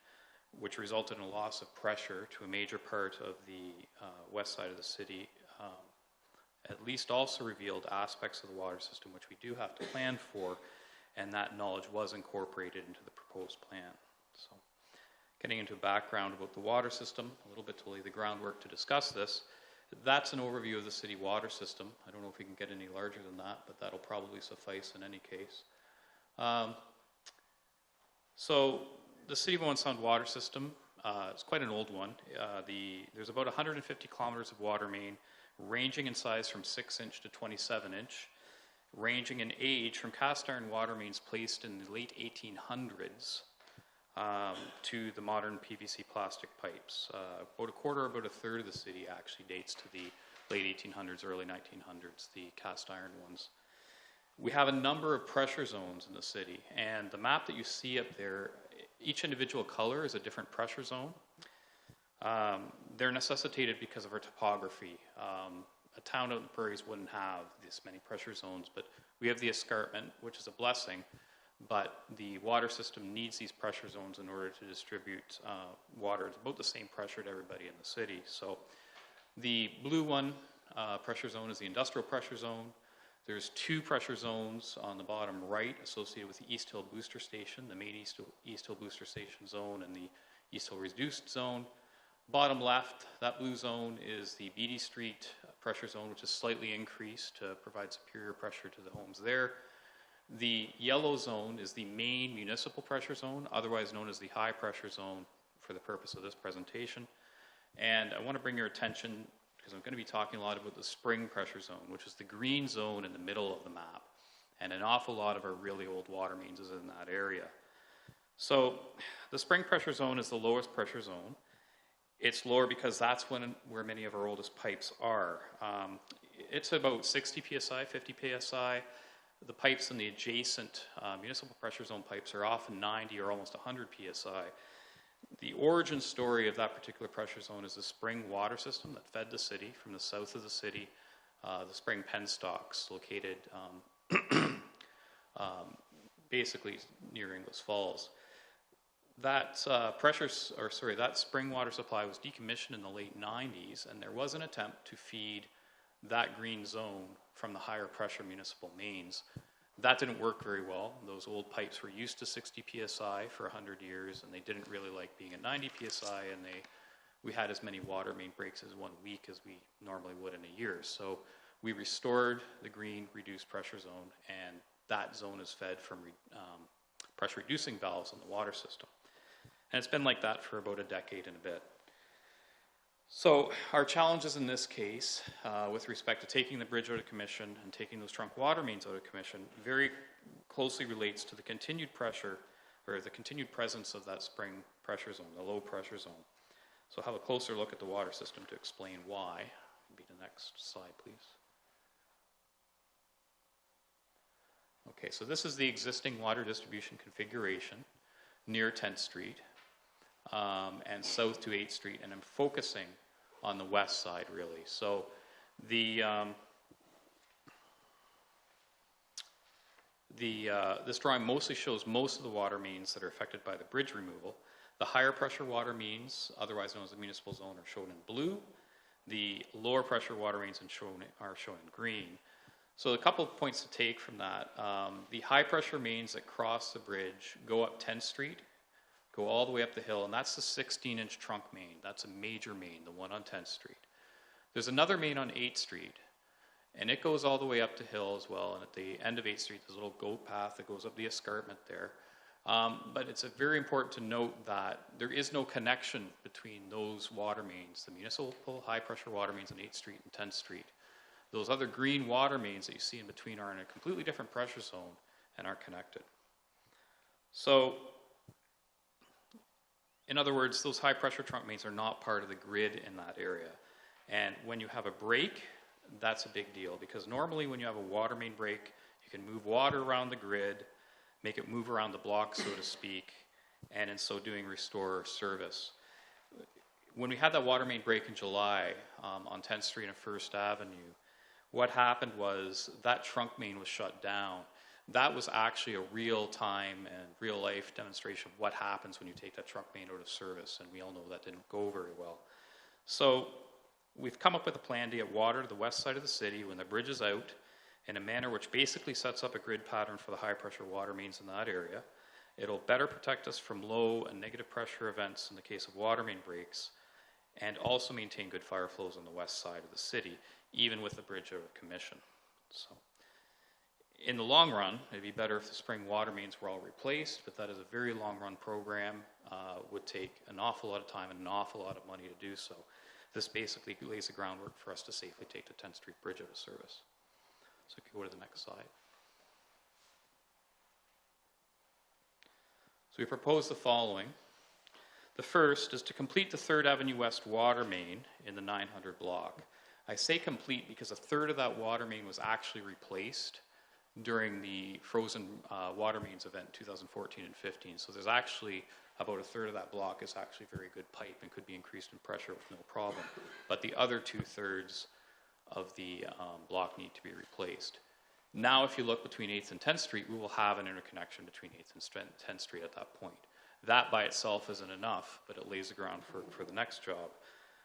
which resulted in a loss of pressure to a major part of the west side of the city, at least also revealed aspects of the water system which we do have to plan for, and that knowledge was incorporated into the proposed plan. So, getting into a background about the water system, a little bit to lay the groundwork to discuss this. That's an overview of the city water system. I don't know if we can get any larger than that, but that'll probably suffice in any case. So the City of Owen Sound water system is quite an old one. There's about 150 kilometers of water main, ranging in size from 6-inch to 27-inch, ranging in age from cast iron water mains placed in the late 1800s to the modern PVC plastic pipes. About a quarter, about a third of the city actually dates to the late 1800s, early 1900s, the cast iron ones. We have a number of pressure zones in the city, and the map that you see up there, each individual color is a different pressure zone. They're necessitated because of our topography. A town out in the prairies wouldn't have this many pressure zones, but we have the escarpment, which is a blessing, but the water system needs these pressure zones in order to distribute water. It's about the same pressure to everybody in the city. So the blue one, pressure zone, is the industrial pressure zone. There's two pressure zones on the bottom right associated with the East Hill Booster Station, the main East Hill Booster Station zone and the East Hill Reduced Zone. Bottom left, that blue zone is the Beatty Street pressure zone, which is slightly increased to provide superior pressure to the homes there. The yellow zone is the main municipal pressure zone, otherwise known as the high pressure zone for the purpose of this presentation. And I want to bring your attention, because I'm going to be talking a lot about the spring pressure zone, which is the green zone in the middle of the map. And an awful lot of our really old water mains is in that area. So the spring pressure zone is the lowest pressure zone. It's lower because that's where many of our oldest pipes are. It's about 60 psi, 50 psi. The pipes in the adjacent municipal pressure zone pipes are often 90 or almost 100 psi. The origin story of that particular pressure zone is the spring water system that fed the city from the south of the city, the spring penstocks located basically near Inglis Falls. That that spring water supply was decommissioned in the late 90s, and there was an attempt to feed that green zone from the higher pressure municipal mains. That didn't work very well. Those old pipes were used to 60 psi for 100 years, and they didn't really like being at 90 psi, and we had as many water main breaks as 1 week as we normally would in a year. So we restored the green reduced pressure zone, and that zone is fed from pressure reducing valves in the water system. And it's been like that for about a decade and a bit. So our challenges in this case, with respect to taking the bridge out of commission and taking those trunk water mains out of commission, very closely relates to the continued pressure, or the continued presence of that spring pressure zone, the low pressure zone. So have a closer look at the water system to explain why. Be the next slide, please. Okay, so this is the existing water distribution configuration near 10th Street. and south to 8th Street, and I'm focusing on the west side really. So this drawing mostly shows most of the water mains that are affected by the bridge removal. The higher pressure water mains, otherwise known as the municipal zone, are shown in blue. The lower pressure water mains are shown in green. So a couple of points to take from that. The high pressure mains that cross the bridge go up 10th Street, go all the way up the hill, and that's the 16-inch trunk main. That's a major main, the one on 10th Street. There's another main on 8th Street, and it goes all the way up the hill as well. And at the end of 8th Street, there's a little goat path that goes up the escarpment there. But it's very important to note that there is no connection between those water mains, the municipal high-pressure water mains on 8th Street and 10th Street. Those other green water mains that you see in between are in a completely different pressure zone and are connected. So, in other words, those high-pressure trunk mains are not part of the grid in that area. And when you have a break, that's a big deal, because normally when you have a water main break, you can move water around the grid, make it move around the block, so to speak, and in so doing restore service. When we had that water main break in July on 10th Street and 1st Avenue, what happened was that trunk main was shut down. That was actually a real-time and real-life demonstration of what happens when you take that trunk main out of service, and we all know that didn't go very well. So we've come up with a plan to get water to the west side of the city when the bridge is out, in a manner which basically sets up a grid pattern for the high pressure water mains in that area. It'll better protect us from low and negative pressure events in the case of water main breaks, and also maintain good fire flows on the west side of the city, even with the bridge out of commission. So, in the long run, it'd be better if the spring water mains were all replaced, but that is a very long run program, would take an awful lot of time and an awful lot of money to do so. This basically lays the groundwork for us to safely take the 10th Street Bridge out of service. So if you go to the next slide. So we propose the following. The first is to complete the 3rd Avenue West water main in the 900 block. I say complete because a third of that water main was actually replaced during the frozen water mains event 2014 and 15. So there's actually about a third of that block is actually very good pipe and could be increased in pressure with no problem. But the other 2/3 of the block need to be replaced. Now, if you look between 8th and 10th Street, we will have an interconnection between 8th and 10th Street at that point. That by itself isn't enough, but it lays the ground for the next job,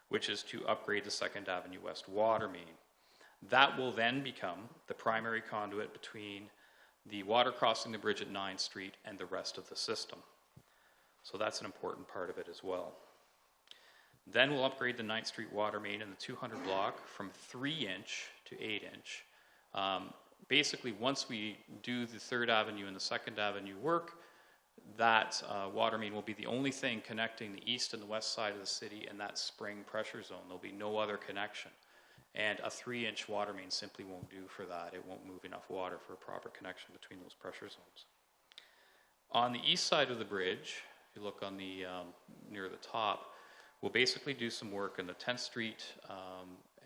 which is to upgrade the 2nd Avenue West water main. That will then become the primary conduit between the water crossing the bridge at 9th Street and the rest of the system. So that's an important part of it as well. Then we'll upgrade the 9th Street water main in the 200 block from 3-inch to 8-inch. Basically, once we do the 3rd Avenue and the 2nd Avenue work, that water main will be the only thing connecting the east and the west side of the city in that spring pressure zone. There'll be no other connection. And a 3-inch water main simply won't do for that. It won't move enough water for a proper connection between those pressure zones. On the east side of the bridge, if you look on the near the top, we'll basically do some work in the 10th Street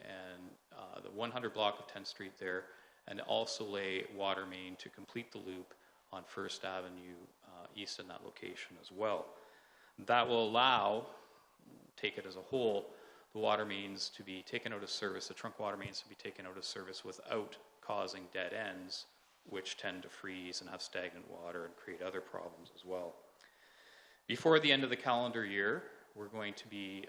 and the 100 block of 10th Street there, and also lay water main to complete the loop on 1st Avenue East in that location as well. That will allow, take it as a whole, the water mains to be taken out of service, the trunk water mains to be taken out of service without causing dead ends, which tend to freeze and have stagnant water and create other problems as well. Before the end of the calendar year, we're going to be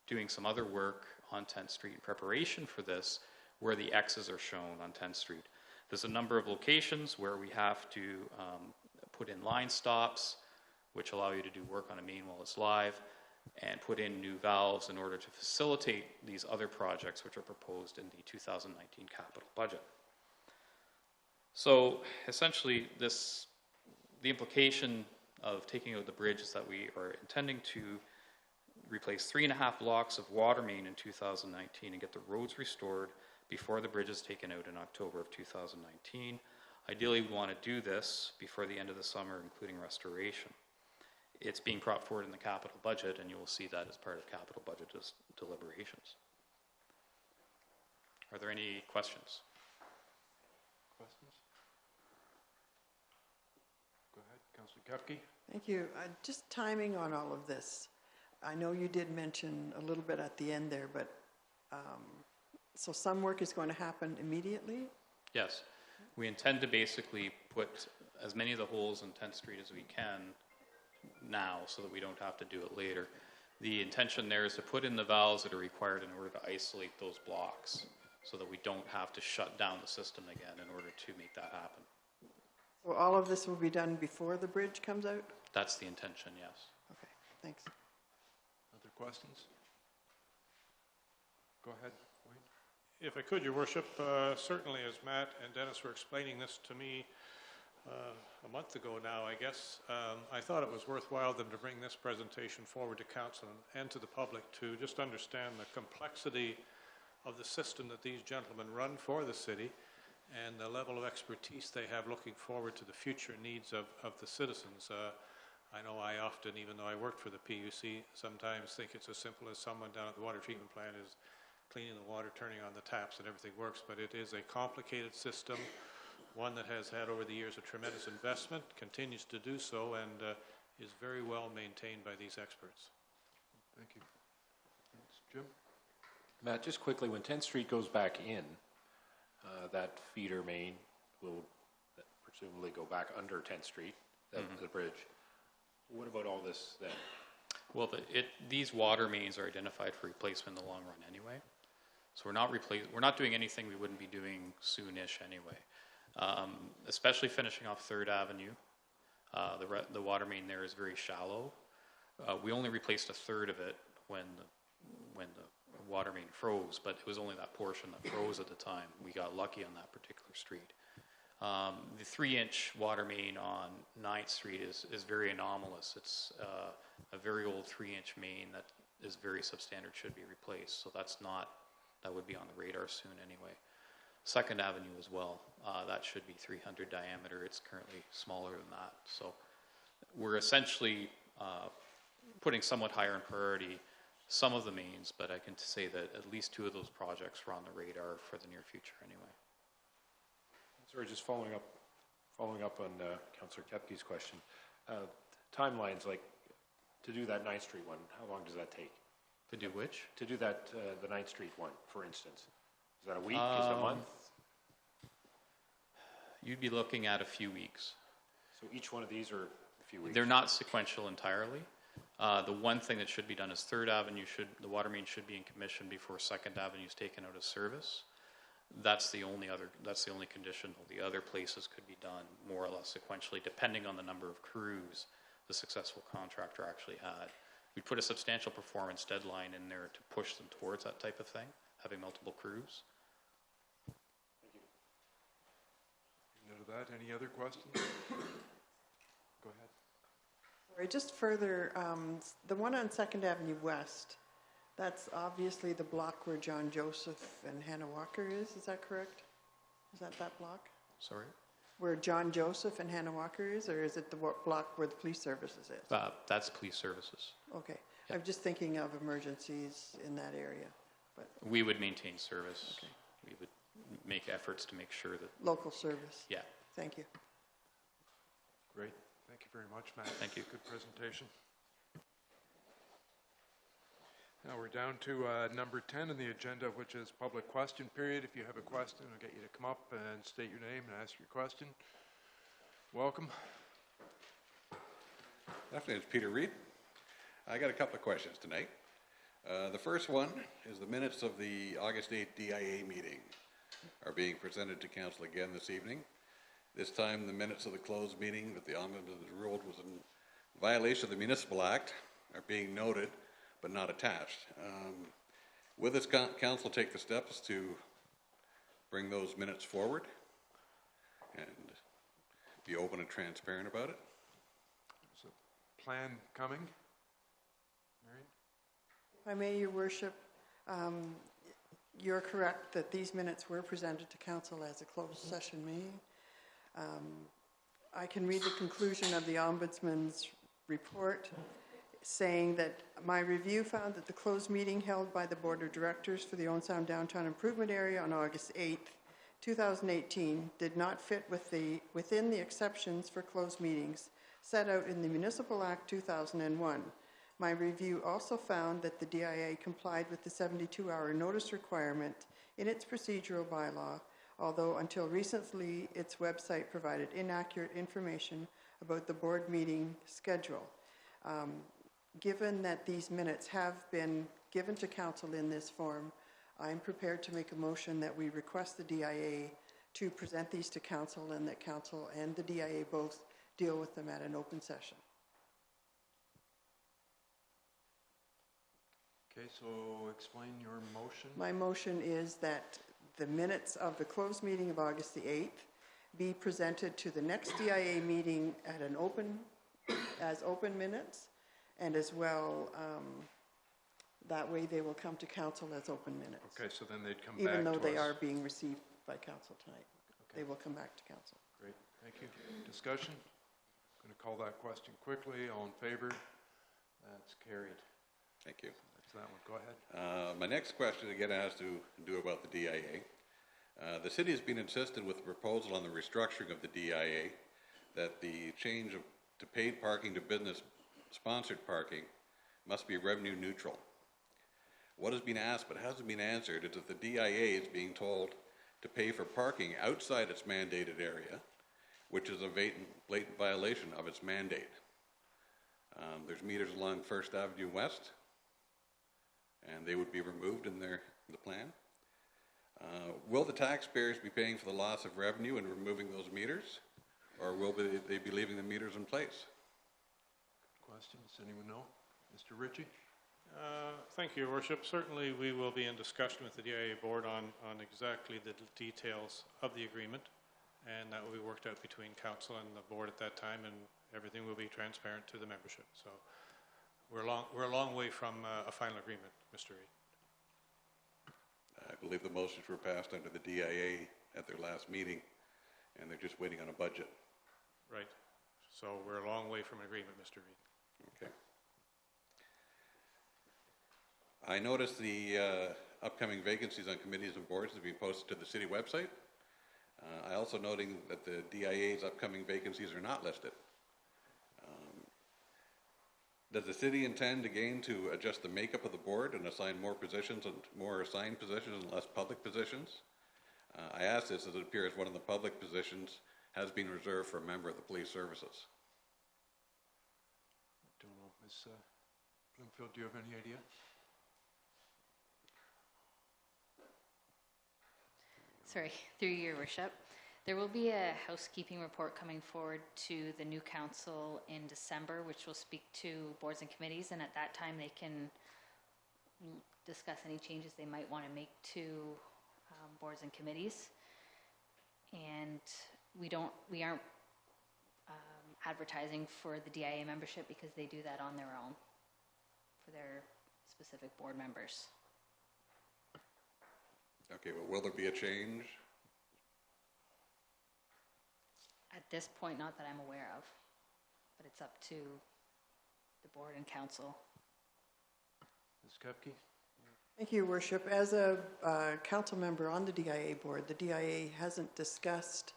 doing some other work on 10th Street in preparation for this, where the X's are shown on 10th Street. There's a number of locations where we have to put in line stops, which allow you to do work on a main while it's live, and put in new valves in order to facilitate these other projects which are proposed in the 2019 capital budget. So essentially, the implication of taking out the bridge is that we are intending to replace 3.5 blocks of water main in 2019 and get the roads restored before the bridge is taken out in October of 2019. Ideally, we want to do this before the end of the summer, including restoration. It's being brought forward in the capital budget, and you will see that as part of capital budget deliberations. Are there any questions? Questions? Go ahead, Councillor Kupke? Thank you. Just timing on all of this. I know you did mention a little bit at the end there, but so some work is going to happen immediately? Yes. We intend to basically put as many of the holes in 10th Street as we can now so that we don't have to do it later. The intention there is to put in the valves that are required in order to isolate those blocks so that we don't have to shut down the system again in order to make that happen. So all of this will be done before the bridge comes out? That's the intention, yes. Okay, thanks. Other questions? Go ahead, Wayne. If I could, Your Worship, certainly as Matt and Dennis were explaining this to me a month ago now, I guess, I thought it was worthwhile them to bring this presentation forward to Council and to the public to just understand the complexity of the system that these gentlemen run for the city and the level of expertise they have looking forward to the future needs of the citizens. I know I often, even though I worked for the PUC, sometimes think it's as simple as someone down at the water treatment plant is cleaning the water, turning on the taps, and everything works. But it is a complicated system, one that has had over the years a tremendous investment, continues to do so, and is very well maintained by these experts. Thank you. Thanks. Jim? Matt, just quickly, when 10th Street goes back in, that feeder main will presumably go back under 10th Street, the bridge. What about all this then? Well, these water mains are identified for replacement in the long run anyway. So we're not doing anything we wouldn't be doing soonish anyway. Especially finishing off 3rd Avenue. The water main there is very shallow. We only replaced a third of it when the water main froze, but it was only that portion that froze at the time. We got lucky on that particular street. The 3-inch water main on 9th Street is very anomalous. It's a very old 3-inch main that is very substandard, should be replaced. So that would be on the radar soon anyway. 2nd Avenue as well. That should be 300 diameter. It's currently smaller than that. So we're essentially putting somewhat higher in priority some of the mains, but I can say that at least 2 of those projects were on the radar for the near future anyway. Sorry, just following up on Councillor Kepke's question. Timelines, like to do that 9th Street one, how long does that take? To do which? To do that, the 9th Street one, for instance. Is that a week? Is it a month? You'd be looking at a few weeks. So each one of these are a few weeks? They're not sequential entirely. The one thing that should be done is 3rd Avenue the water main should be in commission before 2nd Avenue is taken out of service. That's the only condition. The other places could be done more or less sequentially, depending on the number of crews the successful contractor actually had. We put a substantial performance deadline in there to push them towards that type of thing, having multiple crews. Thank you. Note that. Any other questions? Go ahead. Sorry, just further, the one on 2nd Avenue West, that's obviously the block where John Joseph and Hannah Walker is that correct? Is that block? Sorry? Where John Joseph and Hannah Walker is, or is it the block where the police services is? That's police services. Okay. I'm just thinking of emergencies in that area. But we would maintain service. Okay. We would make efforts to make sure that... Local service. Yeah. Thank you. Great. Thank you very much, Matt. Thank you. Good presentation. Now we're down to number 10 in the agenda, which is public question period. If you have a question, I'll get you to come up and state your name and ask your question. Welcome. Definitely, it's Peter Reed. I got a couple of questions tonight. The first one is the minutes of the August 8th DIA meeting are being presented to Council again this evening. This time the minutes of the closed meeting that the Ombudsman ruled was in violation of the Municipal Act are being noted but not attached. Will this council take the steps to bring those minutes forward and be open and transparent about it? Is a plan coming? Marion? If I may, Your Worship, you're correct that these minutes were presented to Council as a closed session meeting. I can read the conclusion of the Ombudsman's report saying that my review found that the closed meeting held by the Board of Directors for the Owen Sound Downtown Improvement Area on August 8th, 2018 did not fit within the exceptions for closed meetings set out in the Municipal Act 2001. My review also found that the DIA complied with the 72-hour notice requirement in its procedural bylaw, although until recently its website provided inaccurate information about the board meeting schedule. Given that these minutes have been given to council in this form, I'm prepared to make a motion that we request the DIA to present these to council and that council and the DIA both deal with them at an open session. Okay, so explain your motion. My motion is that the minutes of the closed meeting of August the 8th be presented to the next DIA meeting at an as open minutes, and as well, that way they will come to council as open minutes. Okay, so then they'd come back Even to though they us. are being received by council tonight. Okay. They will come back to council. Great, thank you. Discussion? Going to call that question quickly. All in favor? That's carried. Thank you. That's that one. Go ahead. My next question again has to do about the DIA. The city has been insistent with the proposal on the restructuring of the DIA that the change to paid parking to business-sponsored parking must be revenue neutral. What has been asked but hasn't been answered is that the DIA is being told to pay for parking outside its mandated area, which is a blatant violation of its mandate. There's meters along First Avenue West, and they would be removed in the plan. Will the taxpayers be paying for the loss of revenue and removing those meters, or will they be leaving the meters in place? Questions? Anyone know? Mr. Ritchie? Thank you, Your Worship. Certainly we will be in discussion with the DIA board on exactly the details of the agreement, and that will be worked out between council and the board at that time, and everything will be transparent to the membership. So we're a long way from a final agreement, Mr. Reid. I believe the motions were passed under the DIA at their last meeting, and they're just waiting on a budget. Right. So we're a long way from an agreement, Mr. Reid. Okay. I noticed the upcoming vacancies on committees and boards have been posted to the city website. I also noting that the DIA's upcoming vacancies are not listed. Does the city intend again to adjust the makeup of the board and assign more positions and more assigned positions and less public positions? I ask this as it appears one of the public positions has been reserved for a member of the police services. Don't know. Ms. Bloomfield, do you have any idea? Sorry, through your worship. There will be a housekeeping report coming forward to the new council in December, which will speak to boards and committees, and at that time they can discuss any changes they might want to make to boards and committees. And we aren't advertising for the DIA membership because they do that on their own for their specific board members. Okay, well, will there be a change? At this point, not that I'm aware of, but it's up to the board and council. Ms. Kupke? Thank you, Your Worship. As a council member on the DIA board, the DIA hasn't discussed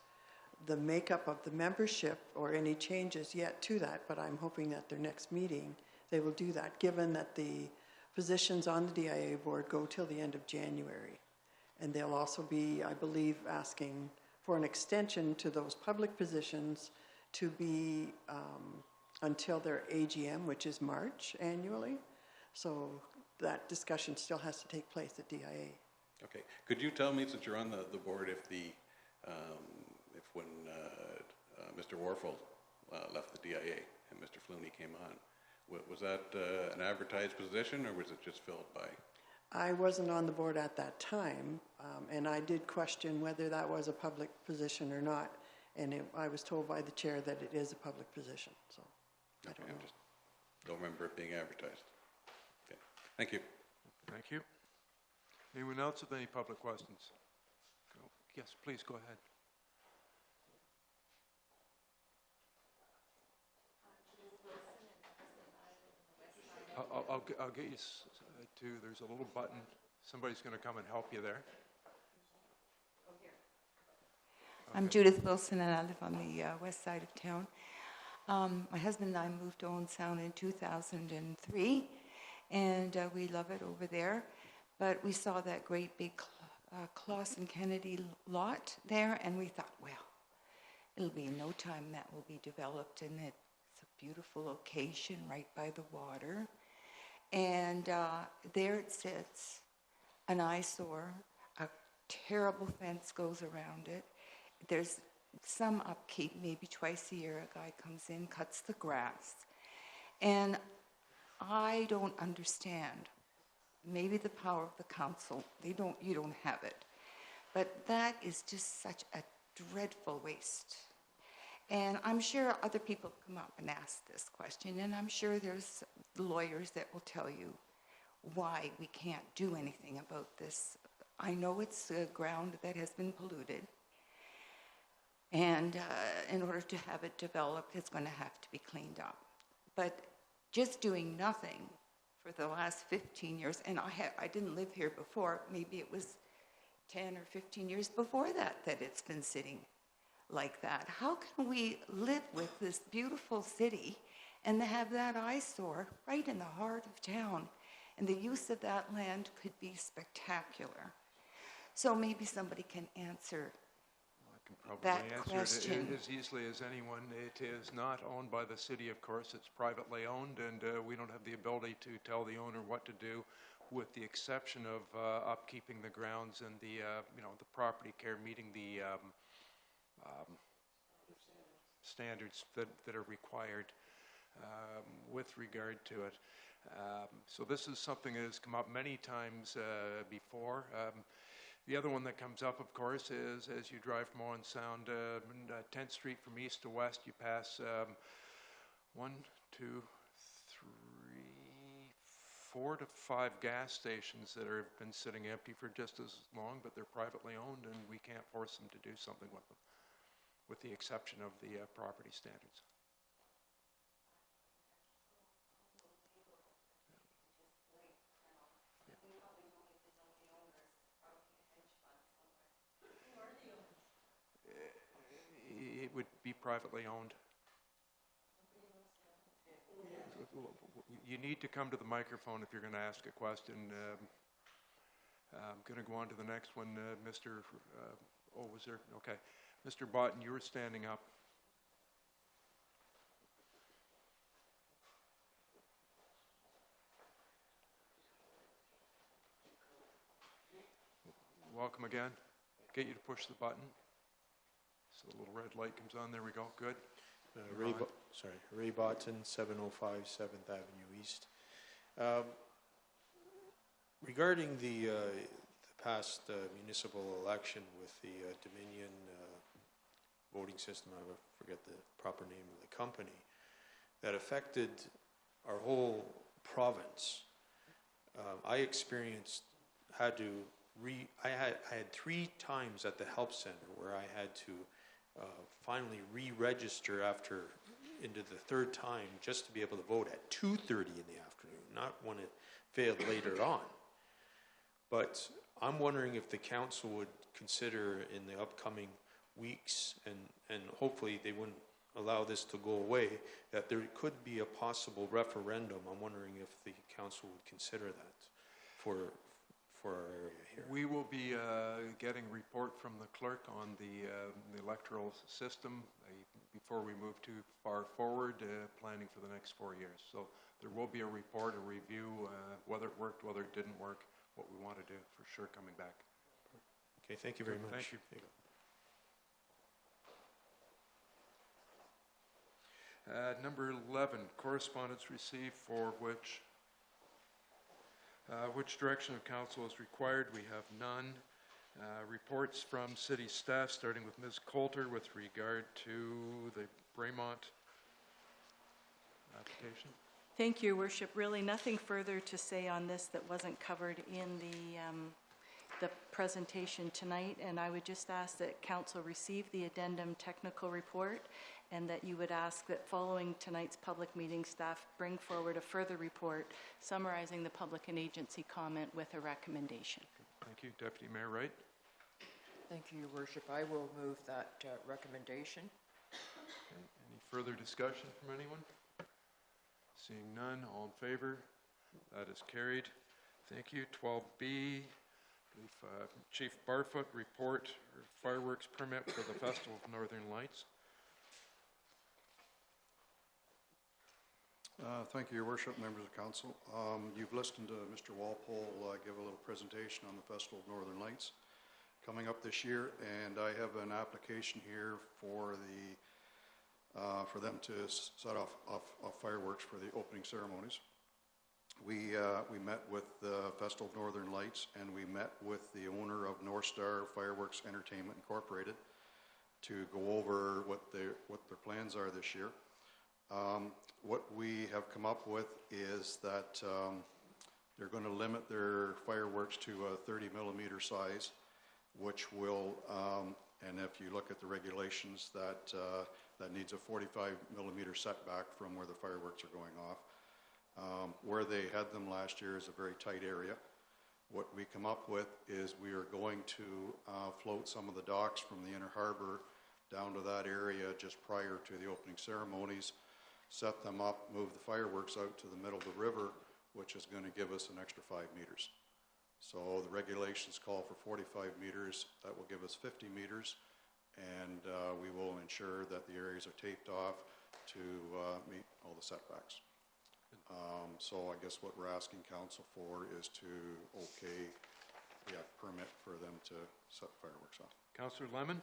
the makeup of the membership or any changes yet to that, but I'm hoping that their next meeting they will do that, given that the positions on the DIA board go till the end of January. And they'll also be, I believe, asking for an extension to those public positions to be until their AGM, which is March annually. So that discussion still has to take place at DIA. Okay. Could you tell me, since you're on the board, if when Mr. Warfel left the DIA and Mr. Flooney came on, was that an advertised position, or was it just filled by? I wasn't on the board at that time, and I did question whether that was a public position or not, and I was told by the chair that it is a public position, so I don't know. I just don't remember it being advertised. Okay, thank you. Thank you. Anyone else with any public questions? Yes, please go ahead. I'll get you to, there's a little button. Somebody's going to come and help you there. I'm Judith Wilson, and I live on the west side of town. My husband and I moved to Owen Sound in 2003, and we love it over there. But we saw that great big Clausen Kennedy lot there, and we thought, well, it'll be in no time that will be developed, and it's a beautiful location right by the water. And there it sits, an eyesore. A terrible fence goes around it. There's some upkeep, maybe twice a year a guy comes in, cuts the grass. And I don't understand. Maybe the power of the council, you don't have it. But that is just such a dreadful waste. And I'm sure other people come up and ask this question, and I'm sure there's lawyers that will tell you why we can't do anything about this. I know it's ground that has been polluted, and in order to have it developed, it's going to have to be cleaned up. But just doing nothing for the last 15 years, and I didn't live here before, maybe it was 10 or 15 years before that it's been sitting like that. How can we live with this beautiful city and have that eyesore right in the heart of town? And the use of that land could be spectacular. So maybe somebody can answer that question. It as easily as anyone. It is not owned by the city, of course. It's privately owned, and we don't have the ability to tell the owner what to do, with the exception of upkeeping the grounds and the property care, meeting the standards that are required with regard to it. So this is something that has come up many times before. The other one that comes up, of course, is as you drive from Owen Sound, 10th Street from east to west, you pass 1, 2, 3, 4 to 5 gas stations that have been sitting empty for just as long, but they're privately owned, and we can't force them to do something with them, with the exception of the property standards. It would be privately owned. You need to come to the microphone if you're going to ask a question. I'm going to go on to the next one. Mr. Was there? Okay. Mr. Botten, you were standing up. Welcome again. Get you to push the button. So the little red light comes on. There we go. Good. Ray Botten, 705 7th Avenue East. Regarding the past municipal election with the Dominion voting system, I forget the proper name of the company, that affected our whole province. I had 3 times at the help center where I had to finally re-register into the 3rd time just to be able to vote at 2:30 in the afternoon, not when it failed later on. But I'm wondering if the council would consider in the upcoming weeks, and hopefully they wouldn't allow this to go away, that there could be a possible referendum. I'm wondering if the council would consider that for our area here. We will be getting a report from the clerk on the electoral system before we move too far forward, planning for the next 4 years. So there will be a report, a review, whether it worked, whether it didn't work, what we want to do, for sure, coming back. Okay, thank you very much. Thank you. Number 11, correspondence received for which direction of council is required. We have none. Reports from city staff, starting with Ms. Coulter with regard to the Braemont application. Thank you, Your Worship. Really nothing further to say on this that wasn't covered in the presentation tonight, and I would just ask that council receive the addendum technical report, and that you would ask that following tonight's public meeting, staff bring forward a further report summarizing the public and agency comment with a recommendation. Thank you. Deputy Mayor Wright. Thank you, Your Worship. I will move that recommendation. Okay. Any further discussion from anyone? Seeing none, all in favor? That is carried. Thank you. 12B, Chief Barfoot, report fireworks permit for the Festival of Northern Lights. Thank you, Your Worship, members of council. You've listened to Mr. Walpole give a little presentation on the Festival of Northern Lights coming up this year, and I have an application here for them to set off fireworks for the opening ceremonies. We met with the Festival of Northern Lights, and we met with the owner of North Star Fireworks Entertainment Incorporated to go over what their plans are this year. What we have come up with is that they're going to limit their fireworks to a 30 millimeter size, which will, and if you look at the regulations, that needs a 45 millimeter setback from where the fireworks are going off. Where they had them last year is a very tight area. What we come up with is we are going to float some of the docks from the inner harbor down to that area just prior to the opening ceremonies, set them up, move the fireworks out to the middle of the river, which is going to give us an extra 5 meters. So the regulations call for 45 meters. That will give us 50 meters, and we will ensure that the areas are taped off to meet all the setbacks. So I guess what we're asking council for is to okay the permit for them to set fireworks off. Councillor Lemon?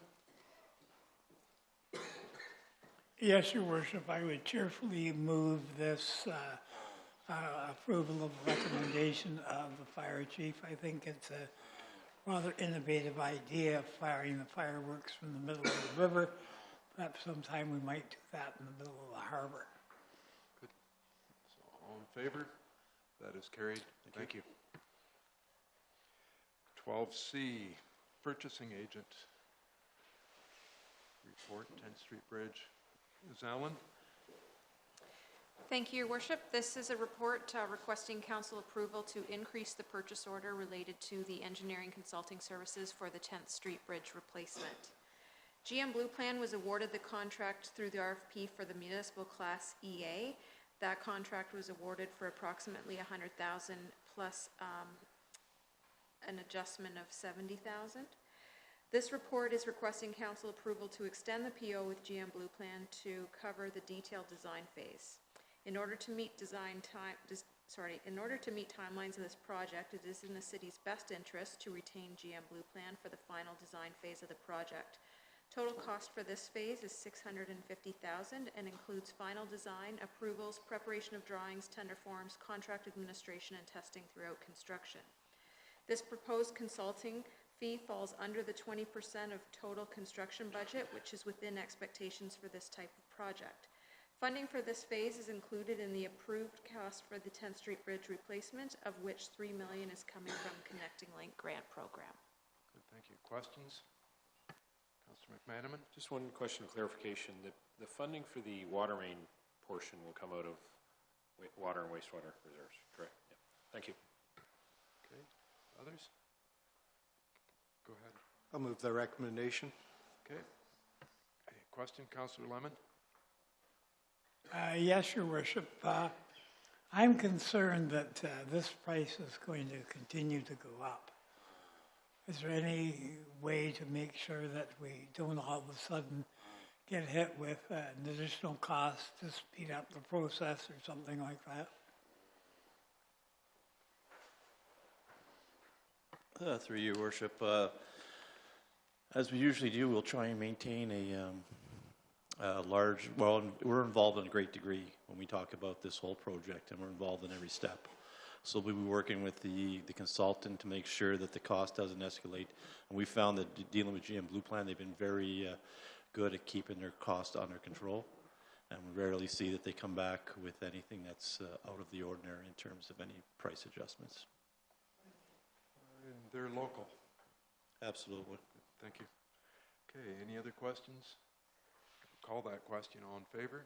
Yes, Your Worship, I would cheerfully move this approval of recommendation of the fire chief. I think it's a rather innovative idea of firing the fireworks from the middle of the river. Perhaps sometime we might do that in the middle of the harbor. Good. So all in favor? That is carried. Thank you. 12C, purchasing agent report, 10th Street Bridge. Ms. Allen? Thank you, Your Worship. This is a report requesting council approval to increase the purchase order related to the engineering consulting services for the 10th Street Bridge replacement. GM Blue Plan was awarded the contract through the RFP for the municipal class EA. That contract was awarded for approximately $100,000 plus an adjustment of $70,000. This report is requesting council approval to extend the PO with GM Blue Plan to cover the detailed design phase. In order to meet timelines of this project, it is in the city's best interest to retain GM Blue Plan for the final design phase of the project. Total cost for this phase is $650,000 and includes final design, approvals, preparation of drawings, tender forms, contract administration, and testing throughout construction. This proposed consulting fee falls under the 20% of total construction budget, which is within expectations for this type of project. Funding for this phase is included in the approved cost for the 10th Street Bridge replacement, of which $3 million is coming from Connecting Link grant program. Good, thank you. Questions? Councillor McManaman? Just one question of clarification. The funding for the water main portion will come out of water and wastewater reserves, correct? Yeah. Thank you. Okay. Others? Go ahead. I'll move the recommendation. Okay. A question, Councillor Lemon? Yes, Your Worship. I'm concerned that this price is going to continue to go up. Is there any way to make sure that we don't all of a sudden get hit with an additional cost to speed up the process or something like that? Through you, Worship. As we usually do, we'll try and maintain a large, well, we're involved in a great degree when we talk about this whole project, and we're involved in every step. So we'll be working with the consultant to make sure that the cost doesn't escalate. And we found that dealing with GM Blue Plan, they've been very good at keeping their cost under control. And we rarely see that they come back with anything that's out of the ordinary in terms of any price adjustments. And they're local. Absolutely. Thank you. Okay, any other questions? Call that question. All in favor?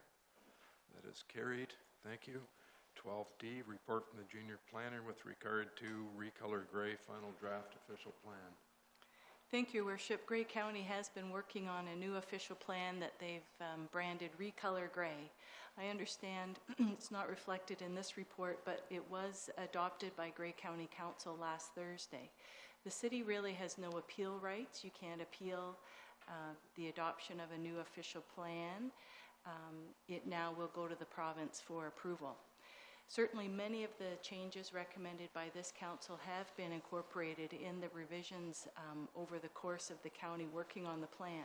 That is carried. Thank you. 12D, report from the junior planner with regard to recolor gray final draft official plan. Thank you, Worship. Grey County has been working on a new official plan that they've branded Recolor Grey. I understand it's not reflected in this report, but it was adopted by Grey County Council last Thursday. The city really has no appeal rights. You can't appeal the adoption of a new official plan. It now will go to the province for approval. Certainly, many of the changes recommended by this council have been incorporated in the revisions over the course of the county working on the plan.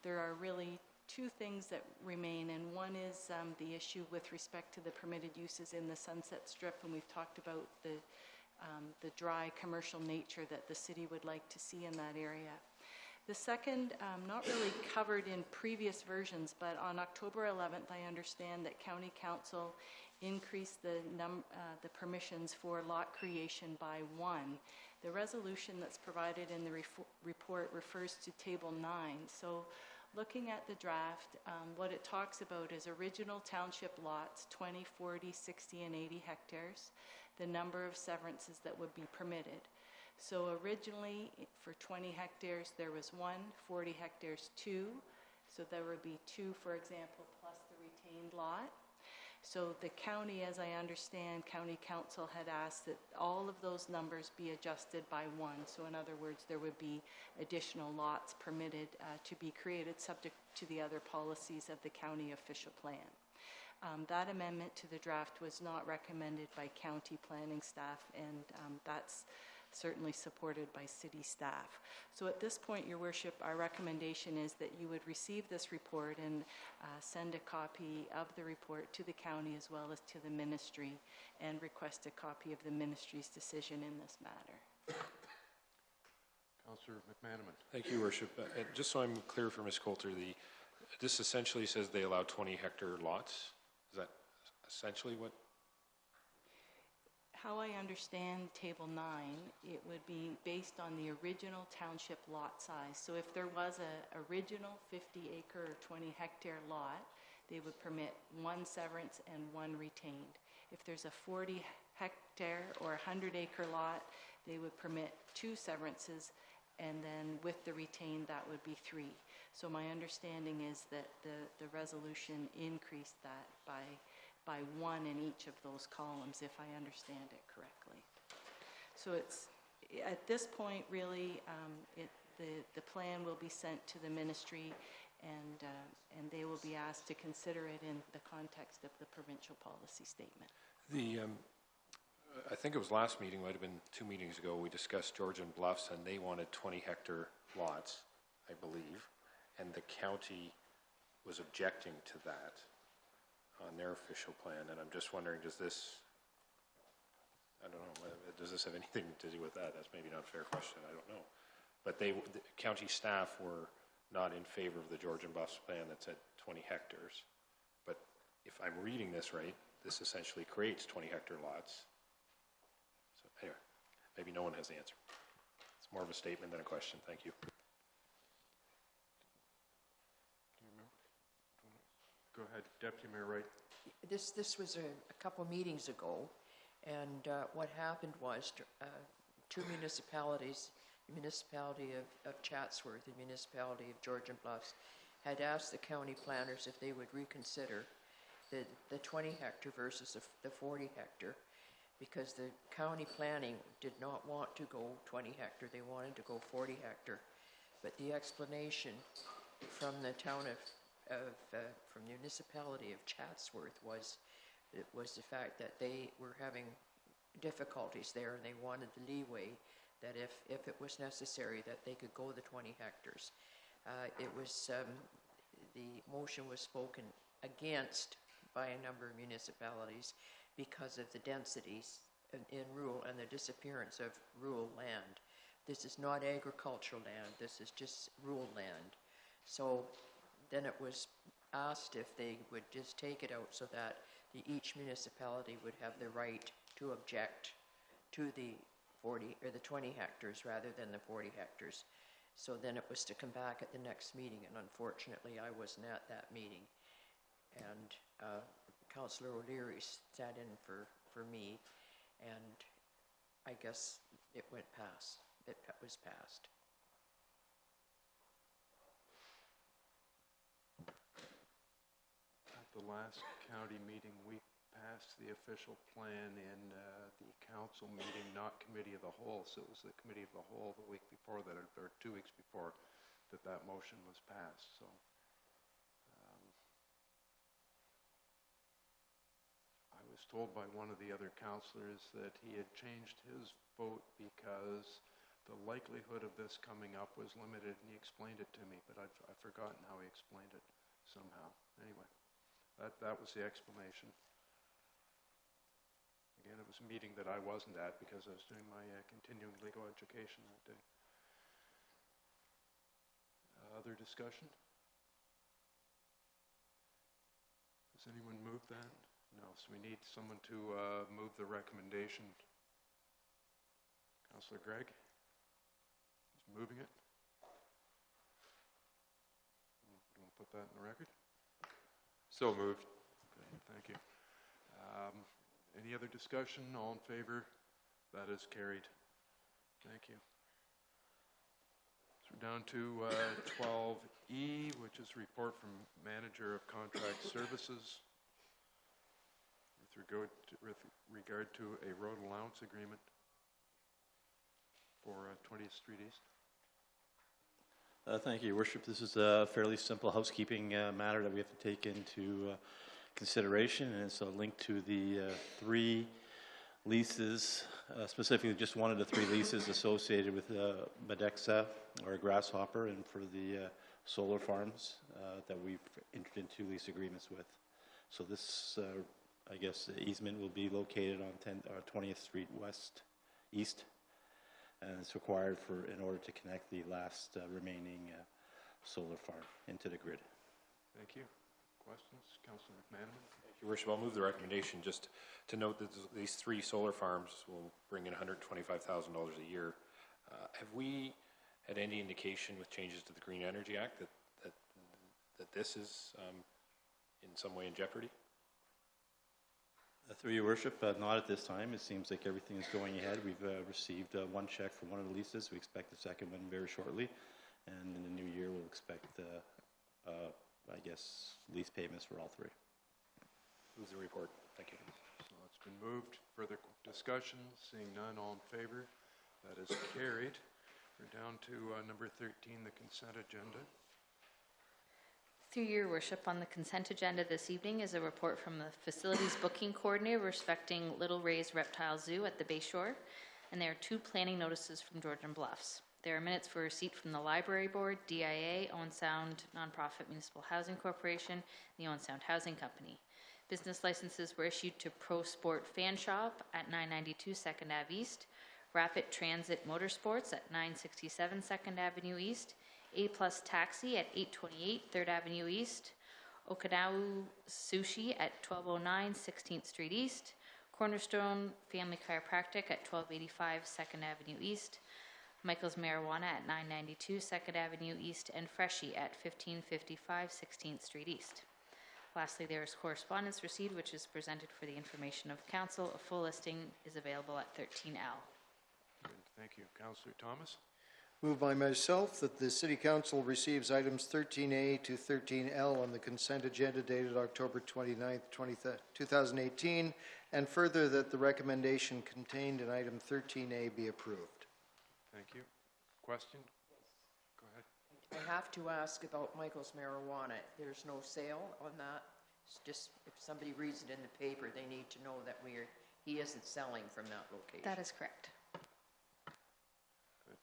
There are really two things that remain, and one is the issue with respect to the permitted uses in the Sunset Strip, and we've talked about the dry commercial nature that the city would like to see in that area. The second, not really covered in previous versions, but on October 11th, I understand that County Council increased the permissions for lot creation by 1. The resolution that's provided in the report refers to Table 9. So looking at the draft, what it talks about is original township lots, 20, 40, 60, and 80 hectares, the number of severances that would be permitted. So originally, for 20 hectares, there was 1, 40 hectares, 2. So there would be 2, for example, plus the retained lot. So the county, as I understand, County Council had asked that all of those numbers be adjusted by 1. So in other words, there would be additional lots permitted to be created subject to the other policies of the county official plan. That amendment to the draft was not recommended by county planning staff, and that's certainly supported by city staff. So at this point, Your Worship, our recommendation is that you would receive this report and send a copy of the report to the county as well as to the ministry, and request a copy of the ministry's decision in this matter. Councillor McManaman. Thank you, Worship. Just so I'm clear for Ms. Coulter, this essentially says they allow 20-hectare lots. Is that essentially what? How I understand Table 9, it would be based on the original township lot size. So if there was an original 50-acre or 20-hectare lot, they would permit 1 severance and 1 retained. If there's a 40-hectare or 100-acre lot, they would permit 2 severances, and then with the retained, that would be 3. So my understanding is that the resolution increased that by 1 in each of those columns, if I understand it correctly. So it's, at this point, really, the plan will be sent to the ministry, and they will be asked to consider it in the context of the provincial policy statement. I think it was last meeting, might have been 2 meetings ago, we discussed Georgian Bluffs, and they wanted 20-hectare lots, I believe, and the county was objecting to that on their official plan, and I'm just wondering, does this, I don't know, does this have anything to do with that? That's maybe not a fair question, I don't know. But the county staff were not in favor of the Georgian Bluffs plan that said 20 hectares. But if I'm reading this right, this essentially creates 20-hectare lots. So anyway, maybe no one has the answer. It's more of a statement than a question. Thank you. Go ahead, Deputy Mayor Wright. This was a couple meetings ago, and what happened was 2 municipalities, the municipality of Chatsworth and the municipality of Georgian Bluffs, had asked the county planners if they would reconsider the 20-hectare versus the 40-hectare, because the county planning did not want to go 20-hectare, they wanted to go 40-hectare. But the explanation from the town from the municipality of Chatsworth was the fact that they were having difficulties there, and they wanted the leeway that if it was necessary that they could go the 20 hectares. It was the motion was spoken against by a number of municipalities because of the densities in rural and the disappearance of rural land. This is not agricultural land, this is just rural land. So then it was asked if they would just take it out so that each municipality would have the right to object to the 40 or the 20 hectares rather than the 40 hectares. So then it was to come back at the next meeting, and unfortunately I wasn't at that meeting. And Councillor O'Leary sat in for me, and I guess it went past. It was passed. the last county meeting, we passed the official plan in the council meeting, not committee of the whole. So it was the committee of the whole the week before that, or 2 weeks before, that motion was passed. So I was told by one of the other councillors that he had changed his vote because the likelihood of this coming up was limited, and he explained it to me, but I've forgotten how he explained it somehow. Anyway, that was the explanation. Again, it was a meeting that I wasn't at because I was doing my continuing legal education that day. Other discussion? Does anyone move that? No, so we need someone to move the recommendation. Councillor Gregg is moving it. You want to put that in the record? So moved. Okay, thank you. Any other discussion? All in favor? That is carried. Thank you. So we're down to 12E, which is report from Manager of Contract Services with regard to a road allowance agreement for 20th Street East. Thank you, Your Worship. This is a fairly simple housekeeping matter that we have to take into consideration, and it's a link to the 3 leases, specifically just one of the 3 leases associated with Medexa or Grasshopper, and for the solar farms that we've entered into lease agreements with. So this, I guess, easement will be located on 20th Street East, and it's required in order to connect the last remaining solar farm into the grid. Thank you. Questions? Councillor McManaman? Thank you, Worship. I'll move the recommendation just to note that these 3 solar farms will bring in $125,000 a year. Have we had any indication with changes to the Green Energy Act that this is in some way in jeopardy? Through Your Worship, not at this time. It seems like everything is going ahead. We've received 1 check for one of the leases. We expect the second one very shortly, and in the new year we'll expect I guess, lease payments for all 3. Move the report. Thank you. So it's been moved. Further discussion? Seeing none, all in favor? That is carried. We're down to number 13, the consent agenda. Through Your Worship, on the consent agenda this evening is a report from the Facilities Booking Coordinator respecting Little Ray's Reptile Zoo at the Bayshore, and there are 2 planning notices from Georgian Bluffs. There are minutes for receipt from the Library Board, DIA, Owen Sound Nonprofit Municipal Housing Corporation, and the Owen Sound Housing Company. Business licenses were issued to Pro Sport Fan Shop at 992 2nd Ave East, Rapid Transit Motorsports at 967 2nd Avenue East, A Plus Taxi at 828 3rd Avenue East, Okinawa Sushi at 1209 16th Street East, Cornerstone Family Chiropractic at 1285 2nd Avenue East, Michael's Marijuana at 992 2nd Avenue East, and Freshie at 1555 16th Street East. Lastly, there is correspondence received, which is presented for the information of council. A full listing is available at 13L. Good. Thank you. Councillor Thomas? Moved by myself that the City Council receives items 13A to 13L on the consent agenda dated October 29th, 2018, and further that the recommendation contained in item 13A be approved. Thank you. Question? Go ahead. I have to ask about Michael's Marijuana. There's no sale on that? It's just, if somebody reads it in the paper, they need to know that he isn't selling from that location. That is correct. Good.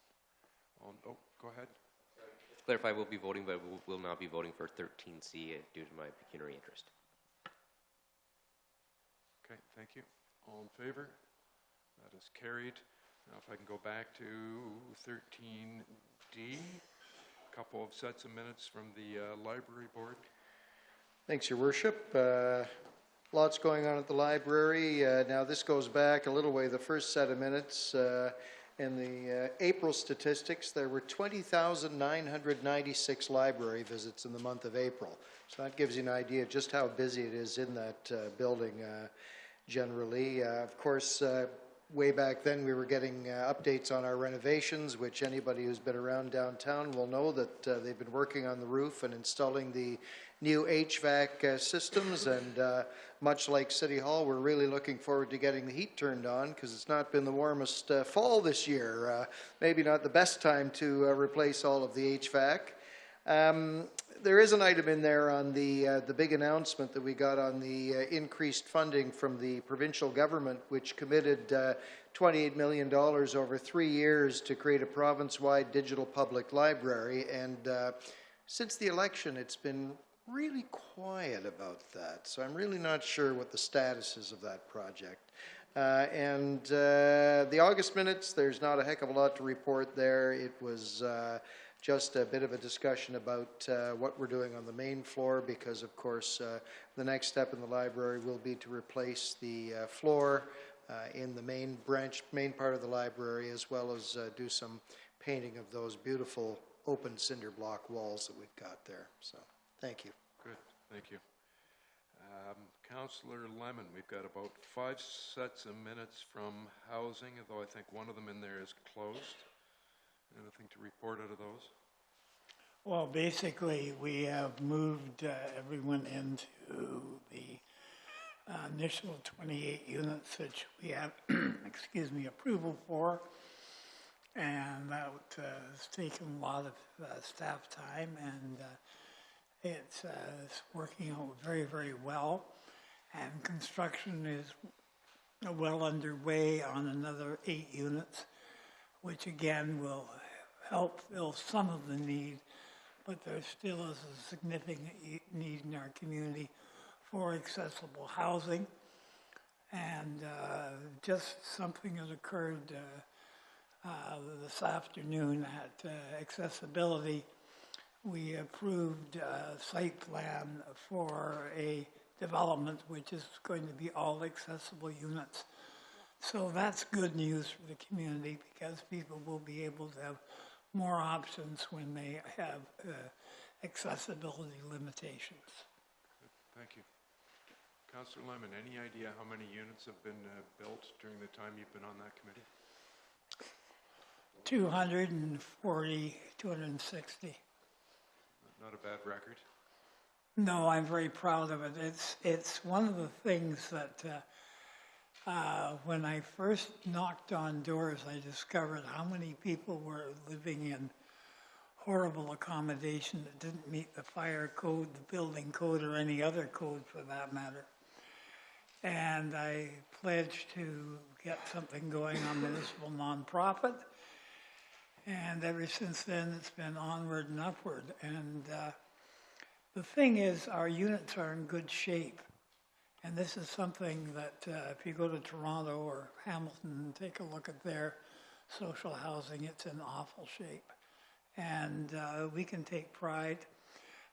Go ahead. To clarify, we'll be voting, but we'll not be voting for 13C due to my pecuniary interest. Okay, thank you. All in favor? That is carried. Now, if I can go back to 13D, a couple of sets of minutes from the Library Board. Thanks, Your Worship. Lots going on at the library. Now, this goes back a little way. The first set of minutes in the April statistics, there were 20,996 library visits in the month of April. So that gives you an idea just how busy it is in that building generally. Of course, way back then we were getting updates on our renovations, which anybody who's been around downtown will know that they've been working on the roof and installing the new HVAC systems, and much like City Hall, we're really looking forward to getting the heat turned on because it's not been the warmest fall this year. Maybe not the best time to replace all of the HVAC. There is an item in there on the big announcement that we got on the increased funding from the provincial government, which committed $28 million over 3 years to create a province-wide digital public library. And since the election, it's been really quiet about that. So I'm really not sure what the status is of that project. The August minutes, there's not a heck of a lot to report there. It was just a bit of a discussion about what we're doing on the main floor because, of course, the next step in the library will be to replace the floor in the main part of the library, as well as do some painting of those beautiful open cinder block walls that we've got there. So, thank you. Good, thank you. Councillor Lemon, we've got about 5 sets of minutes from housing, although I think one of them in there is closed. Anything to report out of those? Well, basically, we have moved everyone into the initial 28 units which we have, excuse me, approval for. And that has taken a lot of staff time, and it's working out very, very well. And construction is well underway on another 8 units, which again will help fill some of the need, but there still is a significant need in our community for accessible housing. And just something that occurred this afternoon at accessibility, we approved a site plan for a development which is going to be all accessible units. So that's good news for the community because people will be able to have more options when they have accessibility limitations. Good. Thank you. Councillor Lemon, any idea how many units have been built during the time you've been on that committee? 240, 260. Not a bad record. No, I'm very proud of it. It's one of the things that when I first knocked on doors, I discovered how many people were living in horrible accommodation that didn't meet the fire code, the building code, or any other code for that matter. And I pledged to get something going on municipal nonprofit. And ever since then, it's been onward and upward. And the thing is, our units are in good shape. And this is something that if you go to Toronto or Hamilton and take a look at their social housing, it's in awful shape. And we can take pride.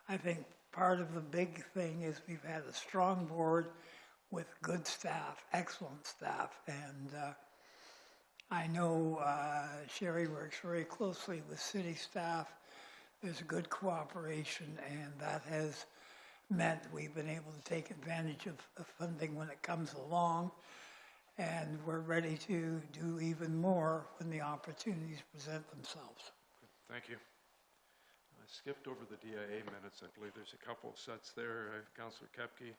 I think part of the big thing is we've had a strong board with good staff, excellent staff. And I know Sherry works very closely with city staff. There's a good cooperation, and that has meant we've been able to take advantage of funding when it comes along, and we're ready to do even more when the opportunities present themselves. Thank you. I skipped over the DIA minutes. I believe there's a couple of sets there. Councillor Kepke.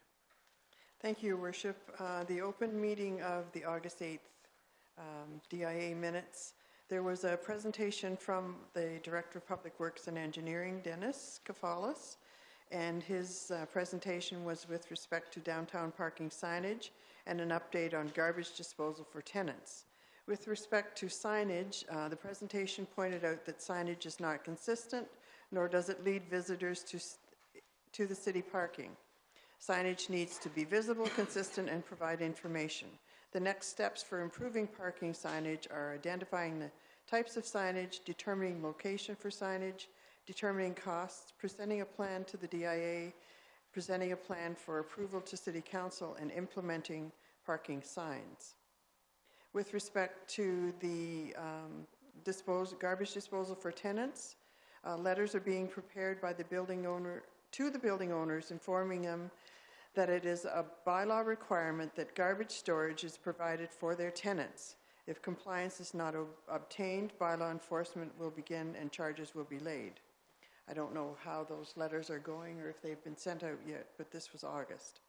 Thank you, Your Worship. The open meeting of the August 8th DIA minutes, there was a presentation from the Director of Public Works and Engineering, Dennis Kafalis, and his presentation was with respect to downtown parking signage and an update on garbage disposal for tenants. With respect to signage, the presentation pointed out that signage is not consistent, nor does it lead visitors to the city parking. Signage needs to be visible, consistent, and provide information. The next steps for improving parking signage are identifying the types of signage, determining location for signage, determining costs, presenting a plan to the DIA, presenting a plan for approval to City Council, and implementing parking signs. With respect to the garbage disposal for tenants, letters are being prepared by the building owner to the building owners, informing them that it is a bylaw requirement that garbage storage is provided for their tenants. If compliance is not obtained, bylaw enforcement will begin and charges will be laid. I don't know how those letters are going or if they've been sent out yet, but this was August.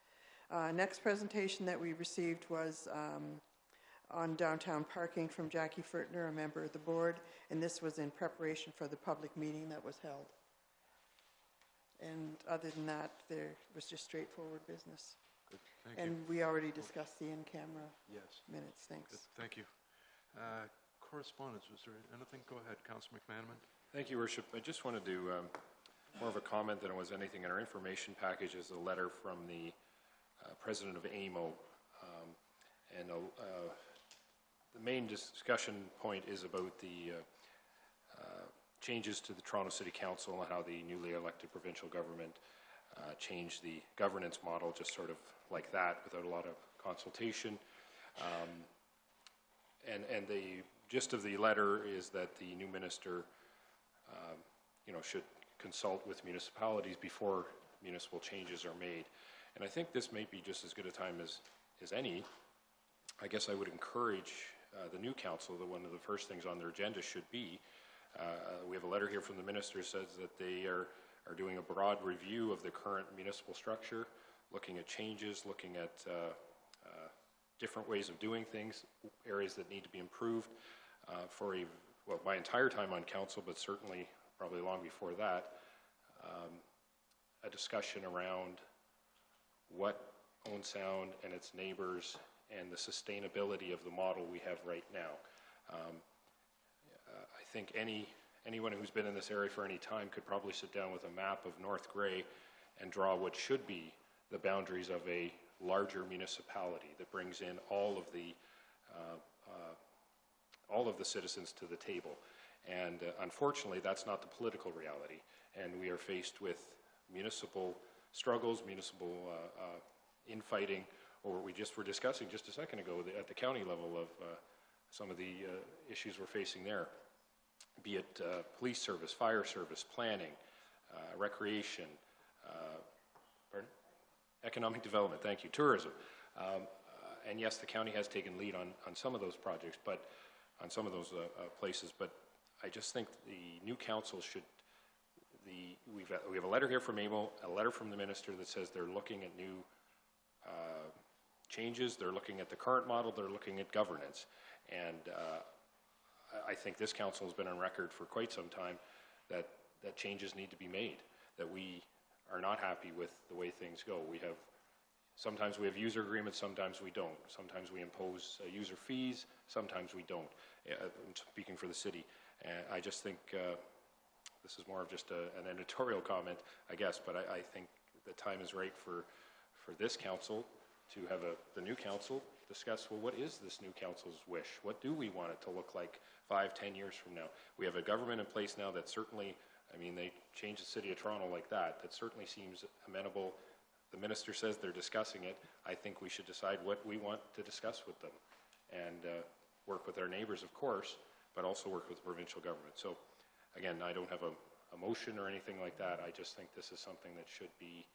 Next presentation that we received was on downtown parking from Jackie Furtner, a member of the board, and this was in preparation for the public meeting that was held. And other than that, there was just straightforward business. Good, thank you. And we already discussed the in-camera Yes. minutes. Thanks. Good, thank you. Correspondence, was there anything? Go ahead, Councillor McManaman. Thank you, Worship. I just want to do more of a comment than it was anything. In our information package is a letter from the president of AMO. And the main discussion point is about the changes to the Toronto City Council and how the newly elected provincial government changed the governance model just sort of like that without a lot of consultation. And the gist of the letter is that the new minister should consult with municipalities before municipal changes are made. And I think this may be just as good a time as any. I guess I would encourage the new council that one of the first things on their agenda should be, we have a letter here from the minister says that they are doing a broad review of the current municipal structure, looking at changes, looking at different ways of doing things, areas that need to be improved. For my entire time on council, but certainly probably long before that, a discussion around what Owen Sound and its neighbors and the sustainability of the model we have right now. I think anyone who's been in this area for any time could probably sit down with a map of North Grey and draw what should be the boundaries of a larger municipality that brings in all of the citizens to the table. And unfortunately, that's not the political reality. And we are faced with municipal struggles, municipal infighting, or what we just were discussing just a second ago at the county level of some of the issues we're facing there, be it police service, fire service, planning, recreation, economic development, thank you, tourism. And yes, the county has taken lead on some of those projects, but on some of those places, but I just think the new council should, we have a letter here from AMO, a letter from the minister that says they're looking at new changes, they're looking at the current model, they're looking at governance. And I think this council has been on record for quite some time that changes need to be made, that we are not happy with the way things go. Sometimes we have user agreements, sometimes we don't. Sometimes we impose user fees, sometimes we don't. I'm speaking for the city. And I just think this is more of just an editorial comment, I guess, but I think the time is right for this council to have the new council discuss, well, what is this new council's wish? What do we want it to look like 5-10 years from now? We have a government in place now that certainly, they changed the city of Toronto like that certainly seems amenable. The minister says they're discussing it. I think we should decide what we want to discuss with them and work with our neighbors, of course, but also work with the provincial government. So again, I don't have a motion or anything like that. I just think this is something that should be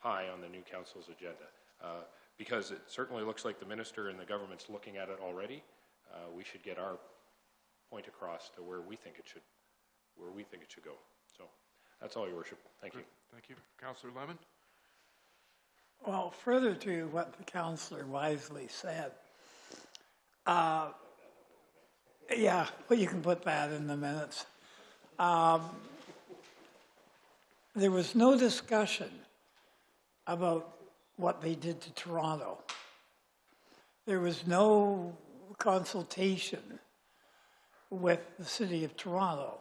high on the new council's agenda. Because it certainly looks like the minister and the government's looking at it already. We should get our point across to where we think it should go. So that's all, Your Worship. Thank you. Thank you. Councillor Lemon? Well, further to what the councillor wisely said, you can put that in the minutes. There was no discussion about what they did to Toronto. There was no consultation with the City of Toronto.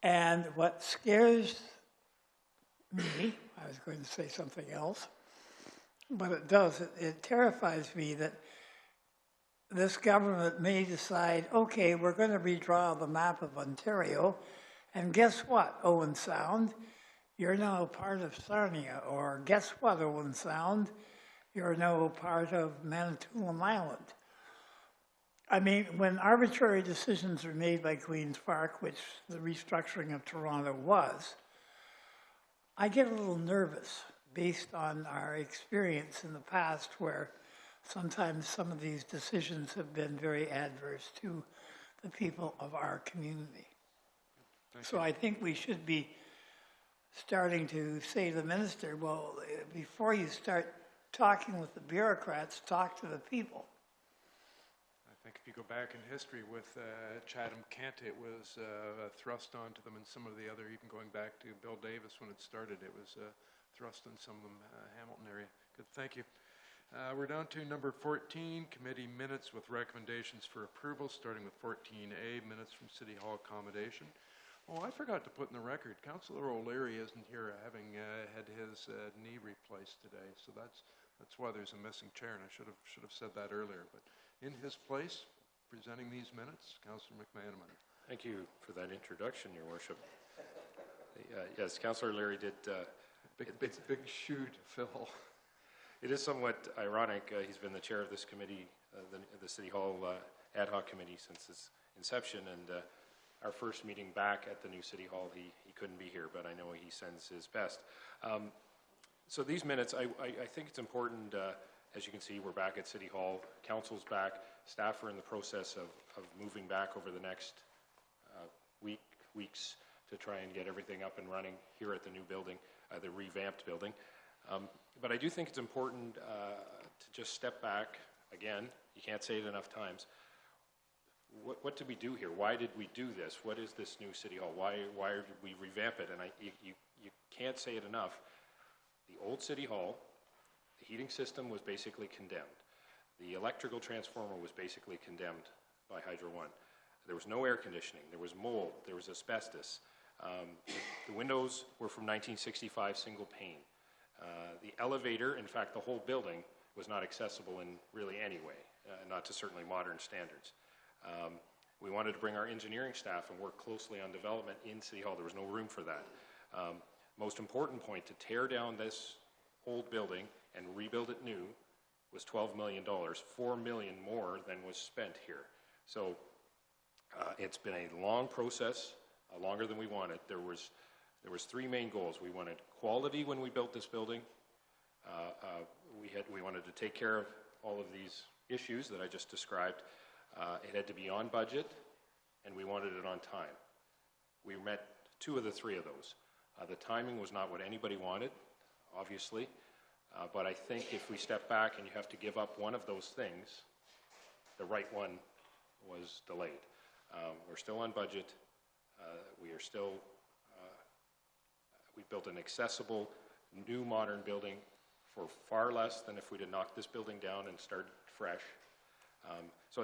And what scares me, I was going to say something else, but it terrifies me that this government may decide, okay, we're going to redraw the map of Ontario, and guess what, Owen Sound? You're now part of Sarnia, or guess what, Owen Sound? You're now part of Manitoulin Island. When arbitrary decisions are made by Queen's Park, which the restructuring of Toronto was, I get a little nervous based on our experience in the past where sometimes some of these decisions have been very adverse to the people of our community. So I think we should be starting to say to the minister, well, before you start talking with the bureaucrats, talk to the people. I think if you go back in history with Chatham Kent, it was thrust onto them, and some of the other, even going back to Bill Davis when it started, it was thrust on some of them, Hamilton area. Good, thank you. We're down to number 14, committee minutes with recommendations for approval, starting with 14A, minutes from City Hall accommodation. Oh, I forgot to put in the record, Councillor O'Leary isn't here, having had his knee replaced today, so that's why there's a missing chair, and I should have said that earlier. But in his place, presenting these minutes, Councillor McManaman. Thank you for that introduction, Your Worship. Yes, Councillor O'Leary did. Big shoe to fill. It is somewhat ironic. He's been the chair of this committee, the City Hall Ad Hoc Committee, since its inception, and our first meeting back at the new City Hall, he couldn't be here, but I know he sends his best. So these minutes, I think it's important, as you can see, we're back at City Hall, Council's back, staff are in the process of moving back over the next weeks to try and get everything up and running here at the new building, the revamped building. But I do think it's important to just step back. Again, you can't say it enough times. What did we do here? Why did we do this? What is this new City Hall? Why did we revamp it? And you can't say it enough. The old City Hall, the heating system was basically condemned. The electrical transformer was basically condemned by Hydro One. There was no air conditioning. There was mold. There was asbestos. The windows were from 1965, single pane. The elevator, in fact, the whole building was not accessible in really any way, not to certainly modern standards. We wanted to bring our engineering staff and work closely on development in City Hall. There was no room for that. Most important point, to tear down this old building and rebuild it new was $12 million, $4 million more than was spent here. So it's been a long process, longer than we wanted. There was three main goals. We wanted quality when we built this building. We wanted to take care of all of these issues that I just described. It had to be on budget, and we wanted it on time. We met two of the three of those. The timing was not what anybody wanted, obviously, but I think if we step back and you have to give up one of those things, the right one was delayed. We're still on budget. We built an accessible, new modern building for far less than if we'd have knocked this building down and started fresh. So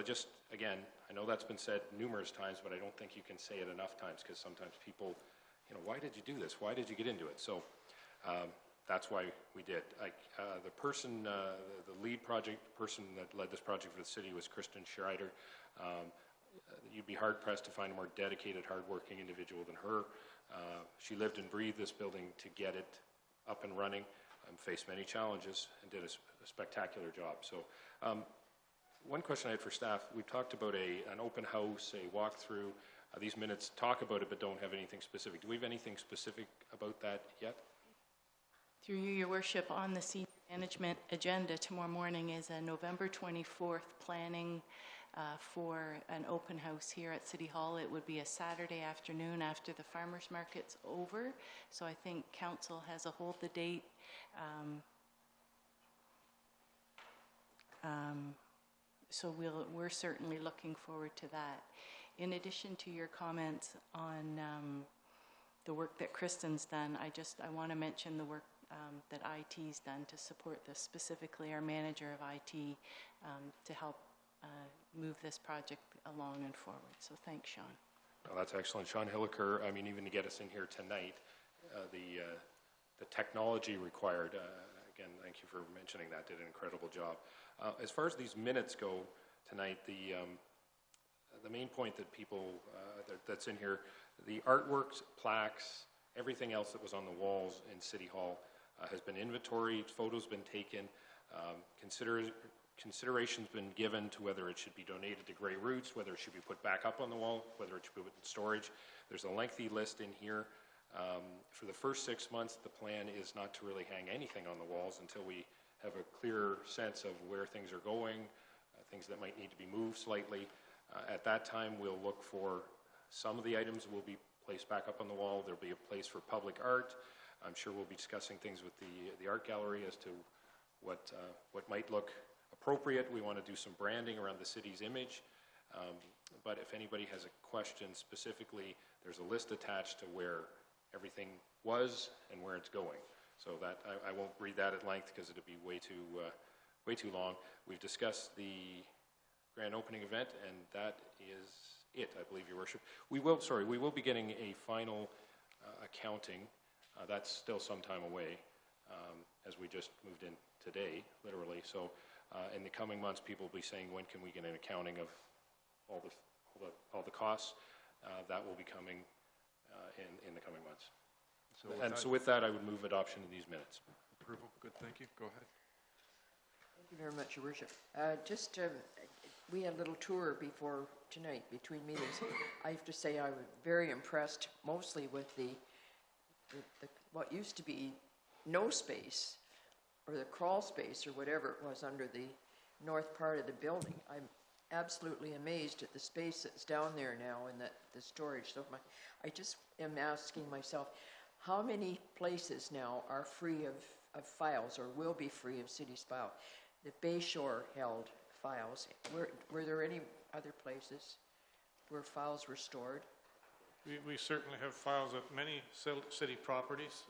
again, I know that's been said numerous times, but I don't think you can say it enough times, because sometimes people, why did you do this? Why did you get into it? So that's why we did. The lead project person that led this project for the city was Kristen Schreider. You'd be hard-pressed to find a more dedicated, hard-working individual than her. She lived and breathed this building to get it up and running, faced many challenges, and did a spectacular job. So one question I had for staff, we talked about an open house, a walkthrough. These minutes talk about it but don't have anything specific. Do we have anything specific about that yet? Through you, Your Worship, on the senior management agenda tomorrow morning is a November 24th planning for an open house here at City Hall. It would be a Saturday afternoon after the farmers market's over. So I think council has a hold the date. So we're certainly looking forward to that. In addition to your comments on the work that Kristen's done, I want to mention the work that IT's done to support this, specifically our manager of IT, to help move this project along and forward. So thanks, Sean. Well, that's excellent. Sean Hilliker, even to get us in here tonight, the technology required, again, thank you for mentioning that, did an incredible job. As far as these minutes go tonight, the main point that people, that's in here, the artworks, plaques, everything else that was on the walls in City Hall has been inventoried, photos been taken, consideration's been given to whether it should be donated to Grey Roots, whether it should be put back up on the wall, whether it should be put in storage. There's a lengthy list in here. For the first 6 months, the plan is not to really hang anything on the walls until we have a clearer sense of where things are going, things that might need to be moved slightly. At that time, we'll look for some of the items will be place back up on the wall. There'll be a place for public art. I'm sure we'll be discussing things with the art gallery as to what might look appropriate. We want to do some branding around the city's image. But if anybody has a question specifically, there's a list attached to where everything was and where it's going. So that I won't read that at length because it'd be way too long. We've discussed the grand opening event, and that is it, I believe, Your Worship. We will be getting a final accounting. That's still some time away, as we just moved in today, literally. So in the coming months, people will be saying, when can we get an accounting of all the costs? That will be coming in the coming months. So with that, I would move adoption of these minutes. Approval. Good, thank you. Go ahead. Thank you very much, Your Worship. We had a little tour before tonight, between meetings. I have to say I was very impressed, mostly with the what used to be no space, or the crawl space, or whatever it was under the north part of the building. I'm absolutely amazed at the space that's down there now and the storage. So I just am asking myself, how many places now are free of files, or will be free of city's file? The Bayshore held files. Were there any other places where files were stored? We certainly have files at many city properties.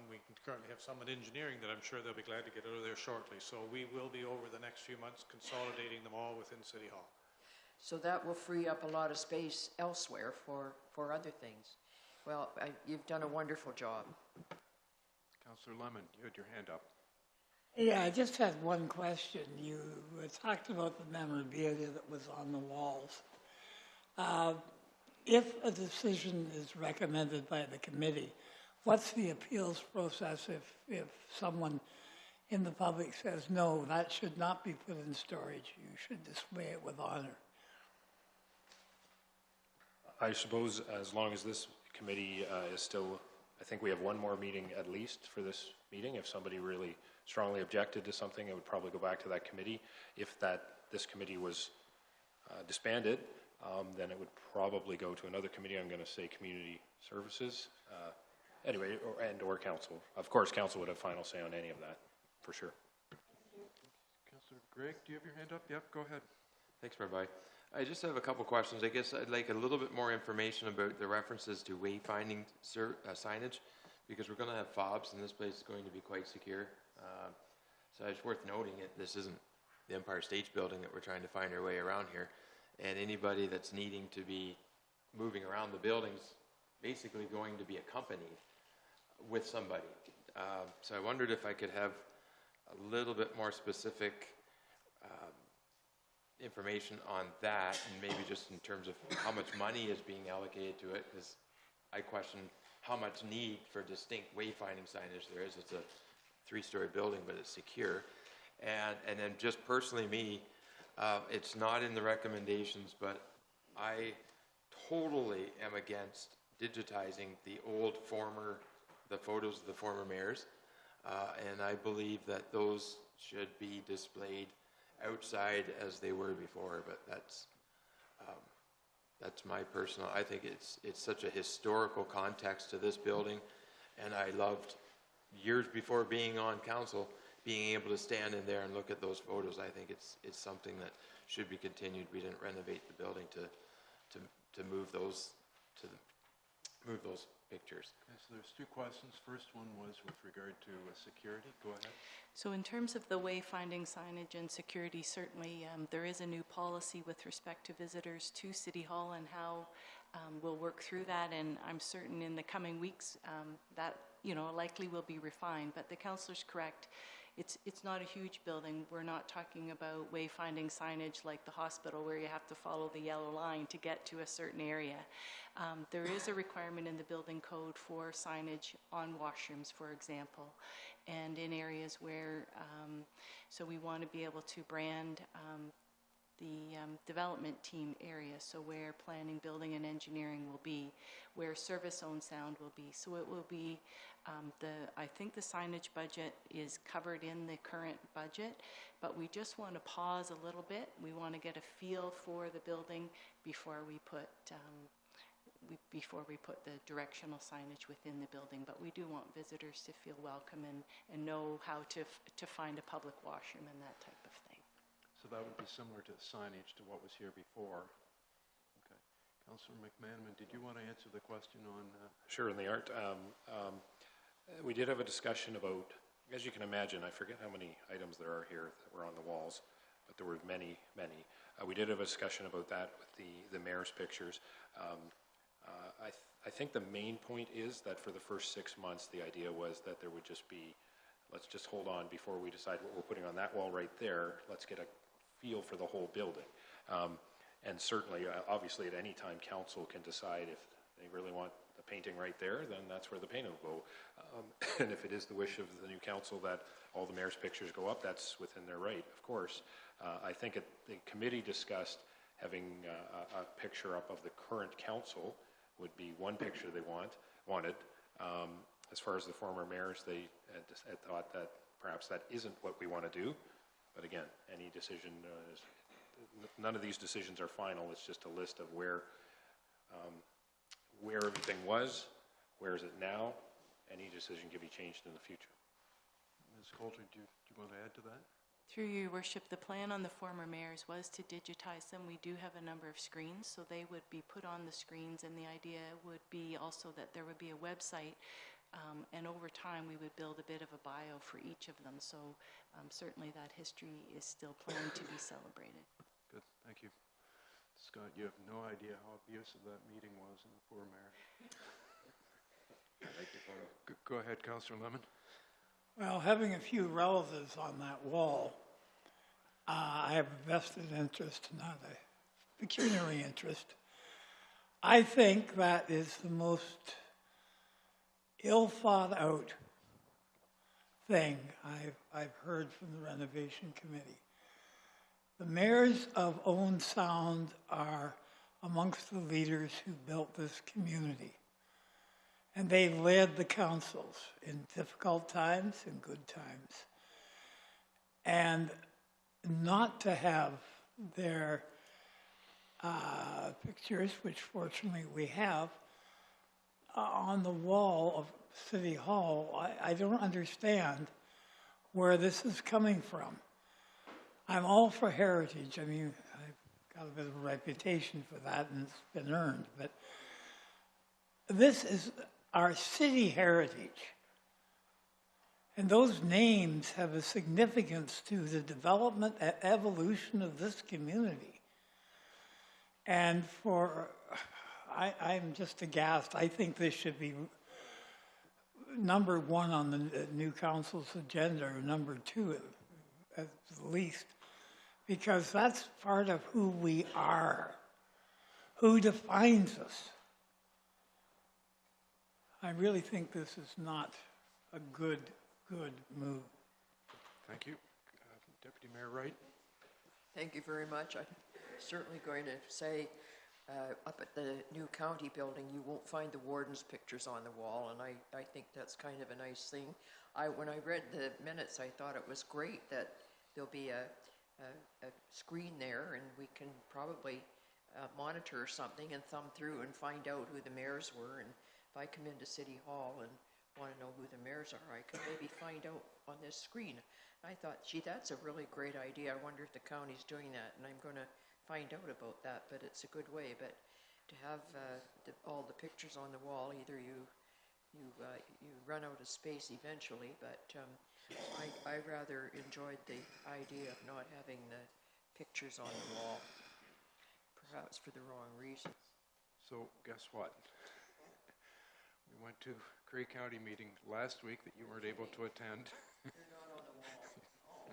We currently have some at engineering that I'm sure they'll be glad to get out of there shortly. So we will be, over the next few months, consolidating them all within City Hall. So that will free up a lot of space elsewhere for other things. Well, you've done a wonderful job. Councillor Lemon, you had your hand up. Yeah, I just had one question. You talked about the memorabilia that was on the walls. If a decision is recommended by the committee, what's the appeals process if someone in the public says, no, that should not be put in storage, you should display it with honor? I suppose as long as this committee is still, I think we have one more meeting at least for this meeting. If somebody really strongly objected to something, it would probably go back to that committee. If this committee was disbanded, then it would probably go to another committee. I'm going to say Community Services, anyway, or Council. Of course, Council would have final say on any of that, for sure. Councillor Gregg, do you have your hand up? Yep, go ahead. Thanks, Rabbi. I just have a couple questions. I guess I'd like a little bit more information about the references to wayfinding signage, because we're going to have fobs, and this place is going to be quite secure. So it's worth noting this isn't the Empire State Building that we're trying to find our way around here. And anybody that's needing to be moving around the building's basically going to be accompanied with somebody. So I wondered if I could have a little bit more specific information on that, and maybe just in terms of how much money is being allocated to it, because I question how much need for distinct wayfinding signage there is. It's a 3-story building, but it's secure. And then just personally me, it's not in the recommendations, but I totally am against digitizing the photos of the former mayors, and I believe that those should be displayed outside as they were before. But that's my personal. I think it's such a historical context to this building, and I loved years before being on council, being able to stand in there and look at those photos. I think it's something that should be continued. We didn't renovate the building to move those pictures. Okay, so there's two questions. First one was with regard to security. Go ahead. So in terms of the wayfinding signage and security, certainly there is a new policy with respect to visitors to City Hall and how we'll work through that. And I'm certain in the coming weeks that likely will be refined. But the councillor's correct. It's not a huge building. We're not talking about wayfinding signage like the hospital where you have to follow the yellow line to get to a certain area. There is a requirement in the building code for signage on washrooms, for example, and in areas where, so we want to be able to brand the development team area, so where planning, building, and engineering will be, where service-owned sound will be. So it will be, I think the signage budget is covered in the current budget, but we just want to pause a little bit. We want to get a feel for the building before we put before we put the directional signage within the building. But we do want visitors to feel welcome and know how to find a public washroom and that type of thing. So that would be similar to signage to what was here before. Okay. Councillor McManaman, did you want to answer the question on? Sure, in the art. We did have a discussion about, as you can imagine, I forget how many items there are here that were on the walls, but there were many, many. We did have a discussion about that with the mayor's pictures. I think the main point is that for the first 6 months, the idea was that there would just be, let's just hold on before we decide what we're putting on that wall right there. Let's get a feel for the whole building. And certainly, obviously, at any time, council can decide if they really want the painting right there, then that's where the painting will go. And if it is the wish of the new council that all the mayor's pictures go up, that's within their right, of course. I think the committee discussed having a picture up of the current council would be one picture they wanted. As far as the former mayors, they had thought that perhaps that isn't what we want to do. But again, any decision, none of these decisions are final. It's just a list of where everything was, where is it now. Any decision can be changed in the future. Ms. Coulter, do you want to add to that? Through your worship, the plan on the former mayors was to digitize them. We do have a number of screens, so they would be put on the screens, and the idea would be also that there would be a website, and over time we would build a bit of a bio for each of them. So certainly that history is still planned to be celebrated. Good, thank you. Scott, you have no idea how abusive that meeting was in the poor mayor. Go ahead, Councillor Lemon. Well, having a few relatives on that wall, I have a vested interest, not a pecuniary interest. I think that is the most ill thought out thing I've heard from the renovation committee. The mayors of Owen Sound are amongst the leaders who built this community. And they led the councils in difficult times and good times. And not to have their pictures, which fortunately we have, on the wall of City Hall, I don't understand where this is coming from. I'm all for heritage. I mean, I've got a bit of a reputation for that, and it's been earned. But this is our city heritage. And those names have a significance to the development and evolution of this community. And I'm just aghast. I think this should be number one on the new council's agenda, or number two at the least, because that's part of who we are, who defines us. I really think this is not a good move. Thank you. Deputy Mayor Wright. Thank you very much. I'm certainly going to say up at the new county building, you won't find the warden's pictures on the wall, and I think that's kind of a nice thing. When I read the minutes, I thought it was great that there'll be a screen there, and we can probably monitor something and thumb through and find out who the mayors were. And if I come into City Hall and want to know who the mayors are, I can maybe find out on this screen. I thought, gee, that's a really great idea. I wonder if the county's doing that, and I'm going to find out about that, but it's a good way. But to have all the pictures on the wall, either you run out of space eventually, but I rather enjoyed the idea of not having the pictures on the wall, perhaps for the wrong reasons. So guess what? We went to Cray County meeting last week that you weren't able to attend. They're not on the wall.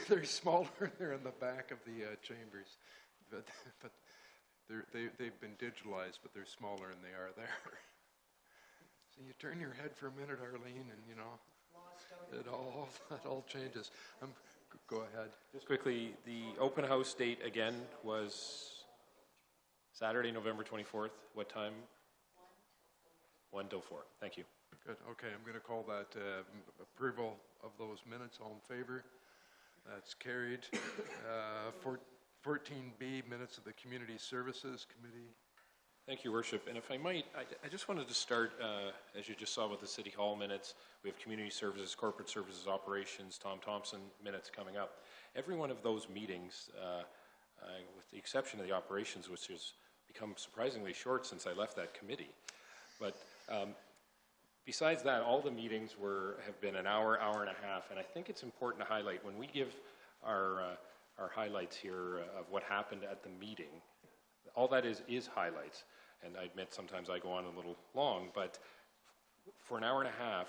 They're smaller. They're in the back of the chambers, but they've been digitalized, but they're smaller and they are there. So you turn your head for a minute, Arlene, and you know it all changes. Go ahead. Just quickly, the open house date again was Saturday, November 24th. What time? 1 till 4. Thank you. Good. Okay, I'm going to call that approval of those minutes. All in favor? That's carried. 14B, minutes of the Community Services Committee. Thank you, Worship. And if I might, I just wanted to start, as you just saw with the City Hall minutes, we have Community Services, Corporate Services, Operations, Tom Thompson minutes coming up. Every one of those meetings, with the exception of the Operations, which has become surprisingly short since I left that committee. But besides that, all the meetings have been an hour, hour and a half, and I think it's important to highlight, when we give our highlights here of what happened at the meeting, all that is highlights. And I admit sometimes I go on a little long, but for an hour and a half,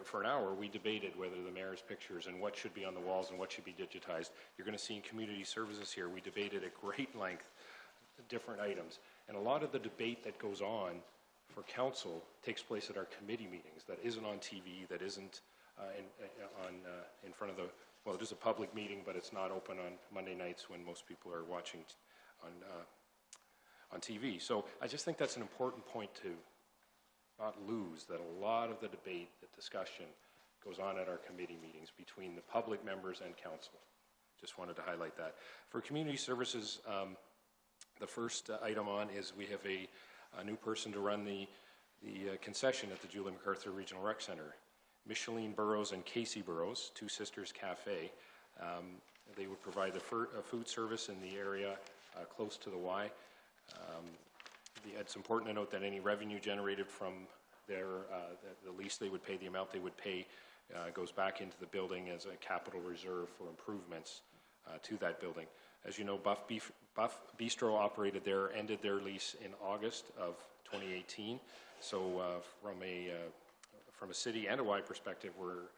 for an hour, we debated whether the mayor's pictures and what should be on the walls and what should be digitized. You're going to see in Community Services here, we debated at great length different items. And a lot of the debate that goes on for council takes place at our committee meetings. That isn't on TV, that isn't in front of the, well, it is a public meeting, but it's not open on Monday nights when most people are watching on TV. So I just think that's an important point to not lose, that a lot of the debate, the discussion goes on at our committee meetings between the public members and council. Just wanted to highlight that. For Community Services, the first item on is we have a new person to run the concession at the Julie MacArthur Regional Rec Center. Micheline Burrows and Casey Burrows, Two Sisters Cafe. They would provide the food service in the area close to the Y. It's important to note that any revenue generated from the lease they would pay, the amount they would pay, goes back into the building as a capital reserve for improvements to that building. As you know, Buff Bistro operated there, ended their lease in August of 2018. So from a city and a Y perspective, we're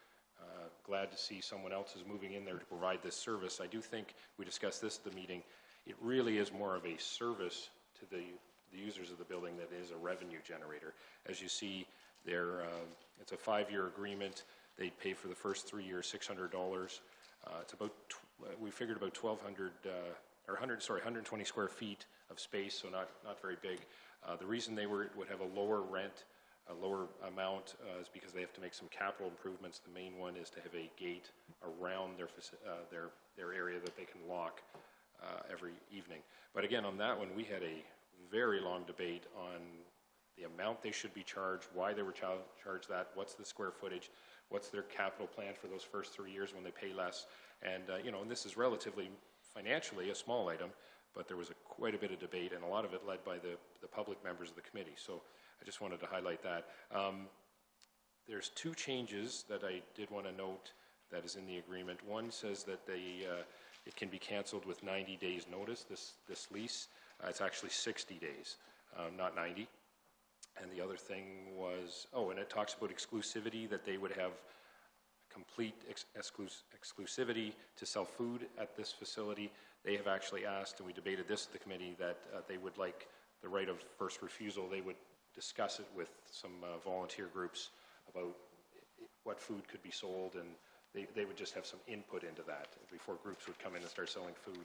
glad to see someone else is moving in there to provide this service. I do think, we discussed this at the meeting, it really is more of a service to the users of the building that is a revenue generator. As you see there, it's a 5-year agreement. They pay for the first 3 years $600. It's about, we figured about 120 square feet of space, so not very big. The reason they would have a lower rent, a lower amount, is because they have to make some capital improvements. The main one is to have a gate around their area that they can lock every evening. But again, on that one, we had a very long debate on the amount they should be charged, why they were charged that, what's the square footage, what's their capital plan for those first 3 years when they pay less. And, and this is relatively financially a small item, but there was quite a bit of debate, and a lot of it led by the public members of the committee. So I just wanted to highlight that. There's 2 changes that I did want to note that is in the agreement. One says that it can be canceled with 90 days notice, this lease. It's actually 60 days, not 90. And the other thing was, and it talks about exclusivity, that they would have complete exclusivity to sell food at this facility. They have actually asked, and we debated this at the committee, that they would like the right of first refusal. They would discuss it with some volunteer groups about what food could be sold, and they would just have some input into that before groups would come in and start selling food.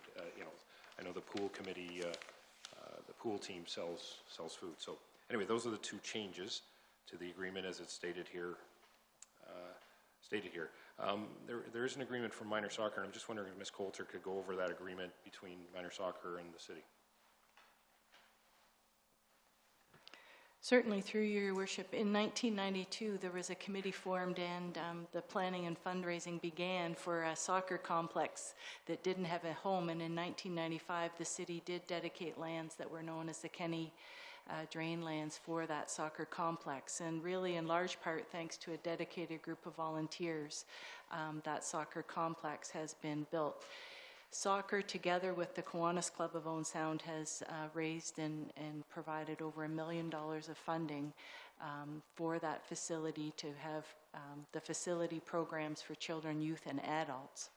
I know the pool committee, the pool team sells food. So anyway, those are the 2 changes to the agreement as it's stated here. There is an agreement for minor soccer, and I'm just wondering if Ms. Coulter could go over that agreement between minor soccer and the city. Certainly, through your worship. In 1992, there was a committee formed, and the planning and fundraising began for a soccer complex that didn't have a home. And in 1995, the city did dedicate lands that were known as the Kenny drain lands for that soccer complex. And really, in large part, thanks to a dedicated group of volunteers, that soccer complex has been built. Soccer, together with the Kiwanis Club of Owen Sound, has raised and provided over $1 million of funding for that facility to have the facility programs for children, youth, and adults.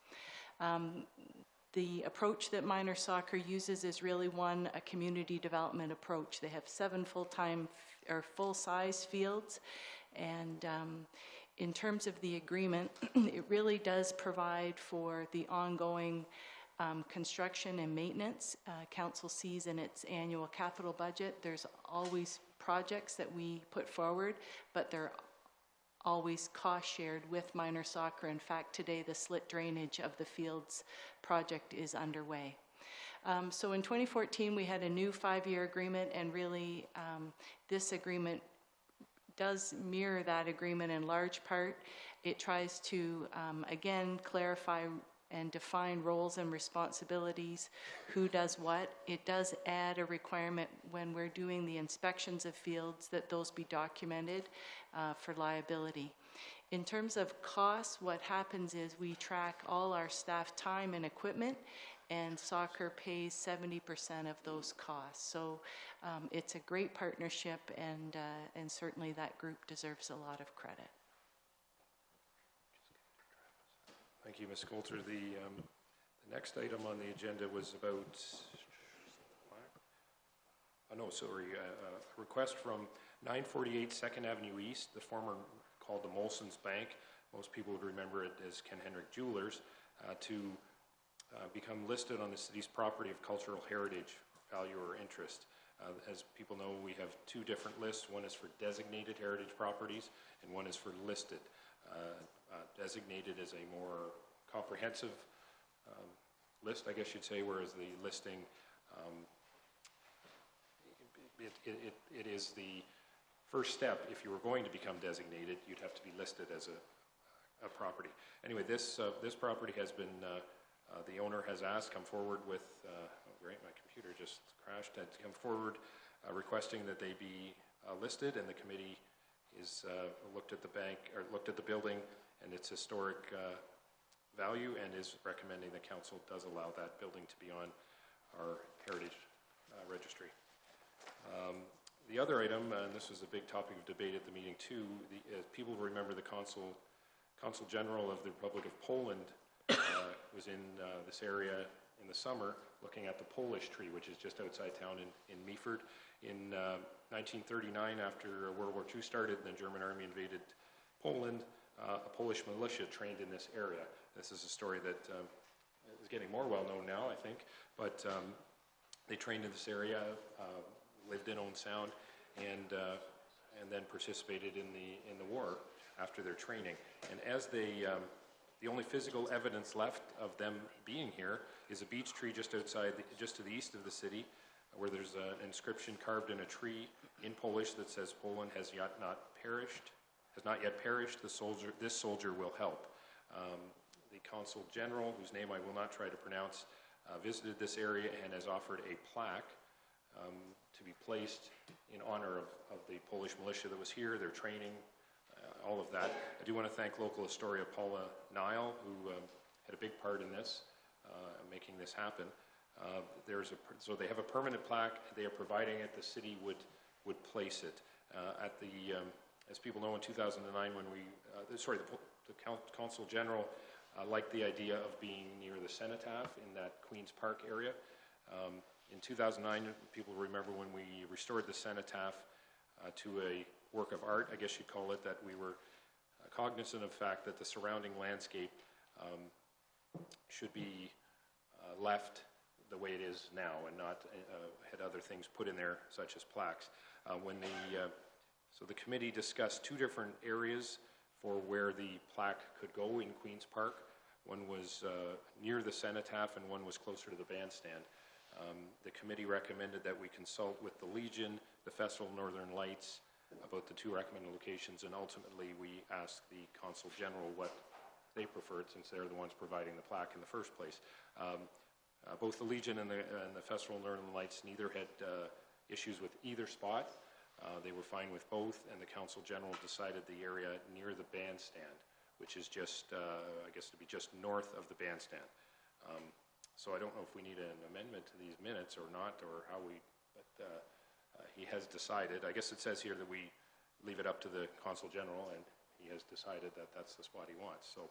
The approach that minor soccer uses is really a community development approach. They have 7 full-size fields, and in terms of the agreement, it really does provide for the ongoing construction and maintenance. Council sees in its annual capital budget, there's always projects that we put forward, but they're always cost shared with minor soccer. In fact, today the slit drainage of the fields project is underway. So in 2014, we had a new 5-year agreement, and really this agreement does mirror that agreement in large part. It tries to, again, clarify and define roles and responsibilities, who does what. It does add a requirement when we're doing the inspections of fields that those be documented for liability. In terms of costs, what happens is we track all our staff time and equipment, and soccer pays 70% of those costs. So it's a great partnership, and certainly that group deserves a lot of credit. Thank you, Ms. Coulter. The next item on the agenda was about, a request from 948 2nd Avenue East, the former called the Molson's Bank. Most people would remember it as Ken Hendrick Jewelers, to become listed on the city's property of cultural heritage, value, or interest. As people know, we have two different lists. One is for designated heritage properties, and one is for listed. Designated is a more comprehensive list, I guess you'd say, whereas the listing, it is the first step. If you were going to become designated, you'd have to be listed as a property. Anyway, this property has been, the owner has asked, come forward with, oh great, my computer just crashed, had to come forward requesting that they be listed, and the committee is looked at the building and its historic value, and is recommending the council does allow that building to be on our heritage registry. The other item, and this was a big topic of debate at the meeting too, people remember the Consul General of the Republic of Poland was in this area in the summer looking at the Polish tree, which is just outside town in Meaford. In 1939, after World War II started and the German army invaded Poland, a Polish militia trained in this area. This is a story that is getting more well known now, I think, but they trained in this area, lived in Owen Sound, and then participated in the war after their training. And as they, the only physical evidence left of them being here is a beech tree just outside, just to the east of the city, where there's an inscription carved in a tree in Polish that says, "Poland has not yet perished. This soldier will help." The Consul General, whose name I will not try to pronounce, visited this area and has offered a plaque to be placed in honor of the Polish militia that was here, their training, all of that. I do want to thank local historian Paula Nile, who had a big part in this, making this happen. So they have a permanent plaque. They are providing it. The city would place it at the. As people know, in 2009, when the Consul General liked the idea of being near the cenotaph in that Queen's Park area. In 2009, people remember when we restored the cenotaph to a work of art, I guess you'd call it, that we were cognizant of the fact that the surrounding landscape should be left the way it is now and not had other things put in there, such as plaques. So the committee discussed two different areas for where the plaque could go in Queen's Park. One was near the cenotaph and one was closer to the bandstand. The committee recommended that we consult with the Legion, the Festival of Northern Lights, about the two recommended locations, and ultimately we asked the Consul General what they preferred, since they're the ones providing the plaque in the first place. Both the Legion and the Festival of Northern Lights neither had issues with either spot. They were fine with both, and the Consul General decided the area near the bandstand, which is just, I guess, to be just north of the bandstand. So I don't know if we need an amendment to these minutes or not, or how but he has decided. I guess it says here that we leave it up to the Consul General, and he has decided that that's the spot he wants. So,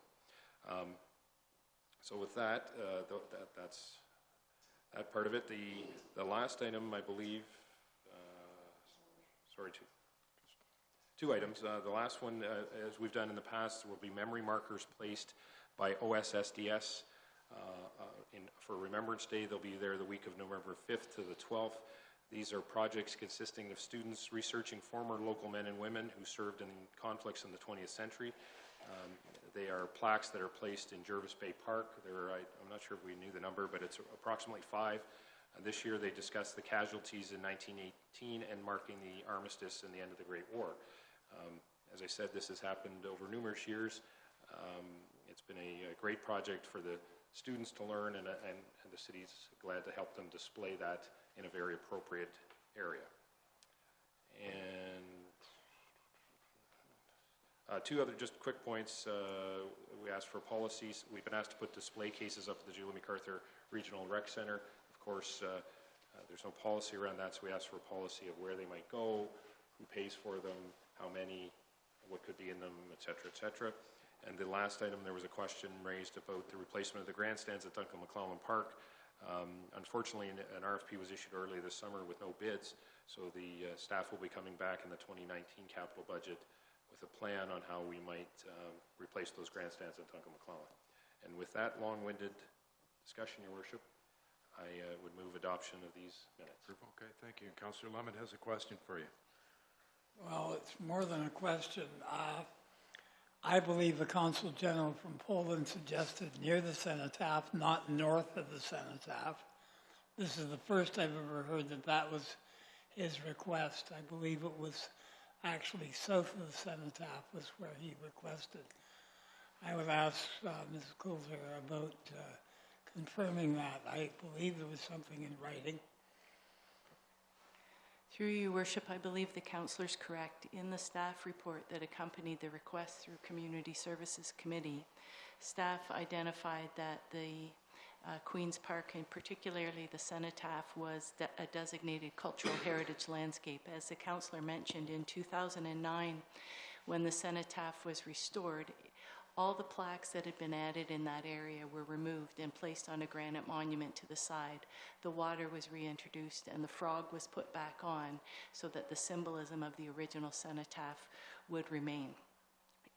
so with that, that's that part of it. The last item, I believe. Two items. The last one, as we've done in the past, will be memory markers placed by OSSDS for Remembrance Day. They'll be there the week of November 5th to the 12th. These are projects consisting of students researching former local men and women who served in conflicts in the 20th century. They are plaques that are placed in Jervis Bay Park. I'm not sure if we knew the number, but it's approximately 5. This year they discussed the casualties in 1918 and marking the armistice and the end of the Great War. As I said, this has happened over numerous years. It's been a great project for the students to learn, and the city's glad to help them display that in a very appropriate area. And two other just quick points. We asked for policies. We've been asked to put display cases up at the Julie MacArthur Regional Rec Center. Of course, there's no policy around that, so we asked for a policy of where they might go, who pays for them, how many, what could be in them, et cetera, et cetera. And the last item, there was a question raised about the replacement of the grandstands at Duncan McClellan Park. Unfortunately, an RFP was issued early this summer with no bids, so the staff will be coming back in the 2019 capital budget with a plan on how we might replace those grandstands at Duncan McClellan. And with that long-winded discussion, Your Worship, I would move adoption of these minutes. Okay, thank you. Councillor Lemon has a question for you. Well, it's more than a question. I believe the Consul General from Poland suggested near the cenotaph, not north of the cenotaph. This is the first I've ever heard that that was his request. I believe it was actually south of the cenotaph was where he requested. I would ask Mrs. Coulter about confirming that. I believe there was something in writing. Through Your Worship, I believe the councillor's correct. In the staff report that accompanied the request through Community Services Committee, staff identified that the Queen's Park, and particularly the cenotaph, was a designated cultural heritage landscape. As the councillor mentioned, in 2009, when the cenotaph was restored, all the plaques that had been added in that area were removed and placed on a granite monument to the side. The water was reintroduced and the frog was put back on so that the symbolism of the original cenotaph would remain.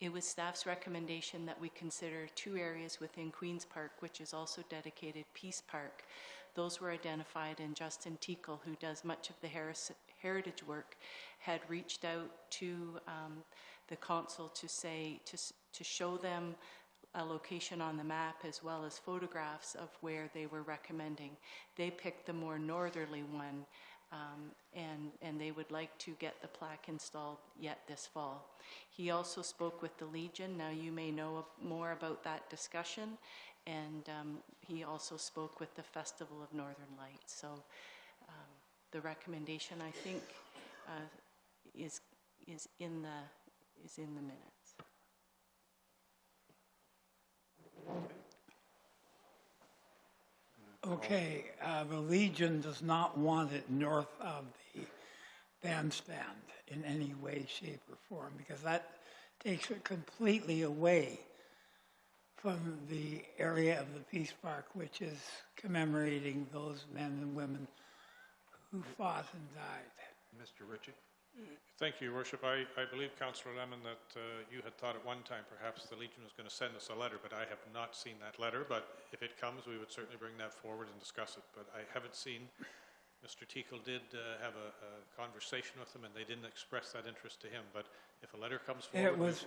It was staff's recommendation that we consider 2 areas within Queen's Park, which is also dedicated Peace Park. Those were identified, and Justin Teakle, who does much of the heritage work, had reached out to the council to show them a location on the map as well as photographs of where they were recommending. They picked the more northerly one, and they would like to get the plaque installed yet this fall. He also spoke with the Legion. Now you may know more about that discussion, and he also spoke with the Festival of Northern Lights. So the recommendation, I think, is in the minutes. Okay, the Legion does not want it north of the bandstand in any way, shape, or form, because that takes it completely away from the area of the Peace Park, which is commemorating those men and women who fought and died. Mr. Ritchie? Thank you, Your Worship. I believe, Councillor Lemon, that you had thought at one time perhaps the Legion was going to send us a letter, but I have not seen that letter. But if it comes, we would certainly bring that forward and discuss it. But I haven't seen. Mr. Teakle did have a conversation with them, and they didn't express that interest to him. But if a letter comes forward... It was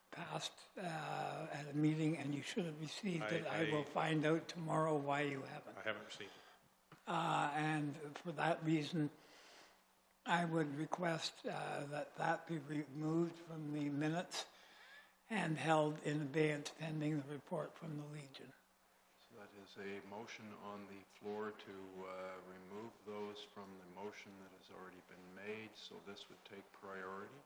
passed at a meeting, and you should have received it. I will find out tomorrow why you haven't. I haven't received it. And for that reason, I would request that be removed from the minutes and held in abeyance pending the report from the Legion. So that is a motion on the floor to remove those from the motion that has already been made, so this would take priority.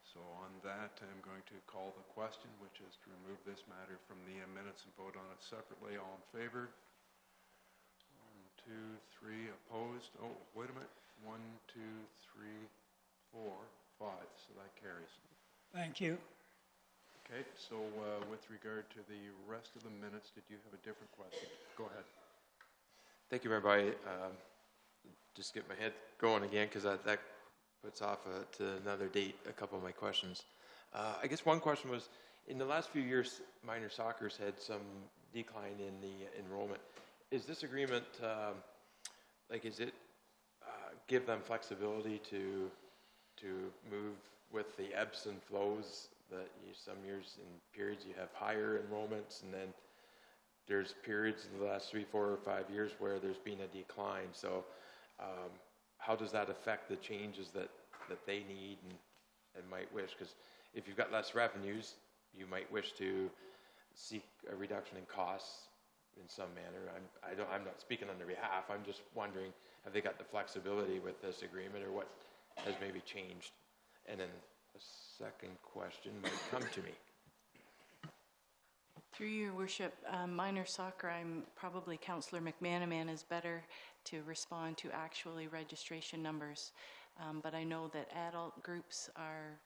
So on that, I'm going to call the question, which is to remove this matter from the minutes and vote on it separately. All in favor? 1, 2, 3 opposed. Oh, wait a minute. 1, 2, 3, 4, 5. So that carries. Thank you. Okay, so with regard to the rest of the minutes, did you have a different question? Go ahead. Thank you, everybody. Just get my head going again, because that puts off to another date a couple of my questions. I guess one question was, in the last few years, minor soccer's had some decline in the enrollment. Is this agreement, is it give them flexibility to move with the ebbs and flows that some years and periods you have higher enrollments, and then there's periods in the last 3, 4, or 5 years where there's been a decline. So how does that affect the changes that they need and might wish? Because if you've got less revenues, you might wish to seek a reduction in costs in some manner. I'm not speaking on their behalf. I'm just wondering, have they got the flexibility with this agreement, or what has maybe changed? And then a second question might come to me. Through your worship, minor soccer, probably Councillor McManaman is better to respond to actually registration numbers. But I know that adult groups are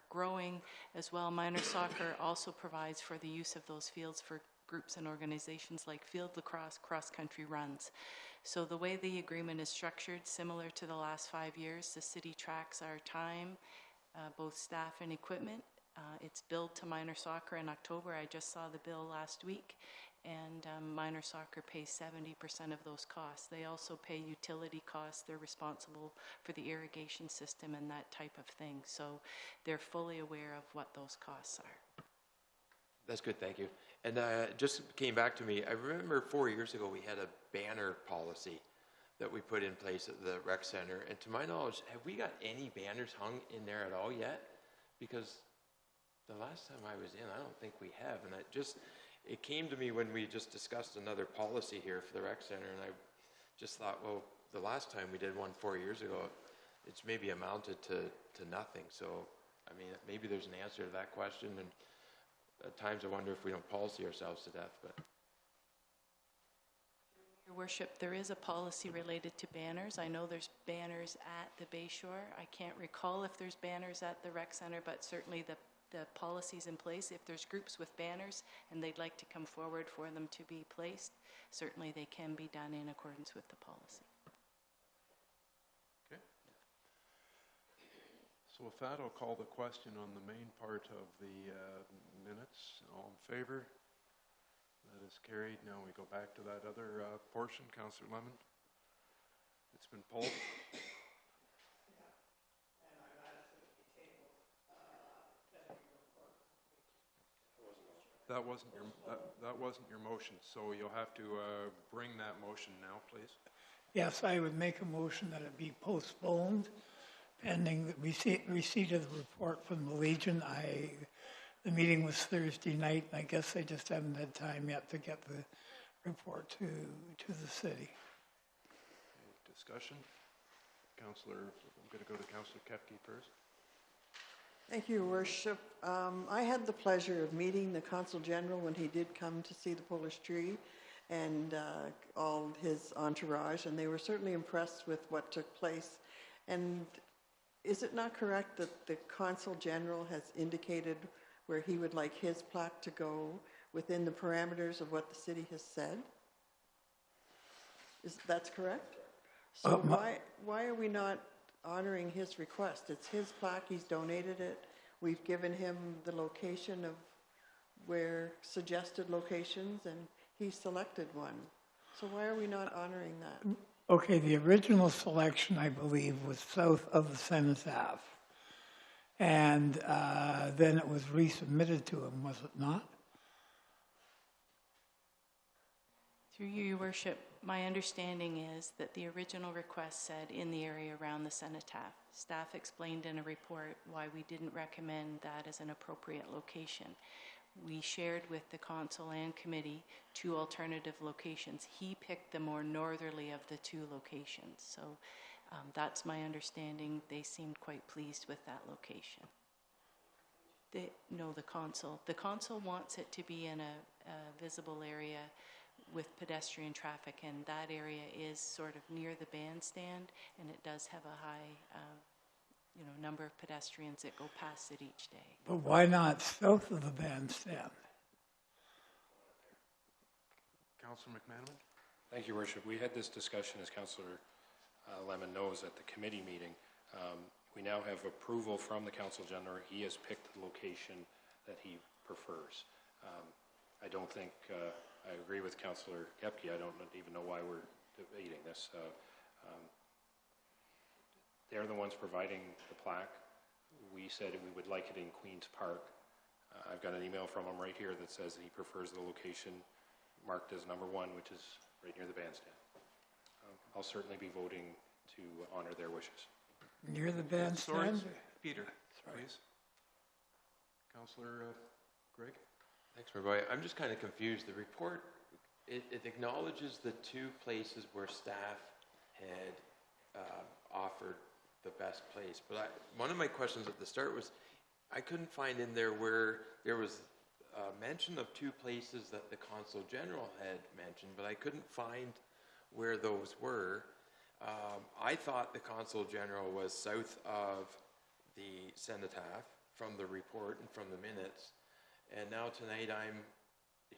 growing as well. Minor soccer also provides for the use of those fields for groups and organizations like field lacrosse, cross-country runs. So the way the agreement is structured, similar to the last 5 years, the city tracks our time, both staff and equipment. It's billed to minor soccer in October. I just saw the bill last week, and minor soccer pays 70% of those costs. They also pay utility costs. They're responsible for the irrigation system and that type of thing. So they're fully aware of what those costs are. That's good, thank you. And just came back to me, I remember 4 years ago we had a banner policy that we put in place at the rec center. And to my knowledge, have we got any banners hung in there at all yet? Because the last time I was in, I don't think we have. And it came to me when we just discussed another policy here for the rec center, and I just thought, well, the last time we did one 4 years ago, it's maybe amounted to nothing. So, I mean, maybe there's an answer to that question, and at times I wonder if we don't policy ourselves to death. But Your worship, there is a policy related to banners. I know there's banners at the Bayshore. I can't recall if there's banners at the rec center, but certainly the policy's in place. If there's groups with banners and they'd like to come forward for them to be placed, certainly they can be done in accordance with the policy. Okay. So with that, I'll call the question on the main part of the minutes. All in favor? That is carried. Now we go back to that other portion. Councillor Lemon? It's been pulled. That wasn't your motion, so you'll have to bring that motion now, please. Yes, I would make a motion that it be postponed pending the receipt of the report from the Legion. The meeting was Thursday night, and I guess I just haven't had time yet to get the report to the city. Okay, discussion. Councillor, I'm going to go to Councillor Kepke first. Thank you, Your Worship. I had the pleasure of meeting the Consul General when he did come to see the Polish tree and all his entourage, and they were certainly impressed with what took place. And is it not correct that the Consul General has indicated where he would like his plaque to go within the parameters of what the city has said? That's correct? So why are we not honoring his request? It's his plaque, he's donated it. We've given him the location of where suggested locations, and he selected one. So why are we not honoring that? Okay, the original selection, I believe, was south of the Cenotaph. And then it was resubmitted to him, was it not? Through you, Your Worship, my understanding is that the original request said in the area around the Cenotaph. Staff explained in a report why we didn't recommend that as an appropriate location. We shared with the Consul and committee 2 alternative locations. He picked the more northerly of the 2 locations. So that's my understanding. They seemed quite pleased with that location. No, the Consul. The Consul wants it to be in a visible area with pedestrian traffic, and that area is sort of near the bandstand, and it does have a high number of pedestrians that go past it each day. But why not south of the bandstand? Councillor McManaman? Thank you, Worship. We had this discussion, as Councillor Lemon knows, at the committee meeting. We now have approval from the Council General. He has picked the location that he prefers. I don't think, I agree with Councillor Kepke. I don't even know why we're debating this. They're the ones providing the plaque. We said we would like it in Queen's Park. I've got an email from him right here that says that he prefers the location marked as number 1, which is right near the bandstand. I'll certainly be voting to honor their wishes. Near the bandstand? Peter, please. Councillor Greg? Thanks, Mayor Boy. I'm just kind of confused. The report, it acknowledges the 2 places where staff had offered the best place. But one of my questions at the start was, I couldn't find in there where there was a mention of 2 places that the Consul General had mentioned, but I couldn't find where those were. I thought the Consul General was south of the cenotaph from the report and from the minutes. And now tonight I'm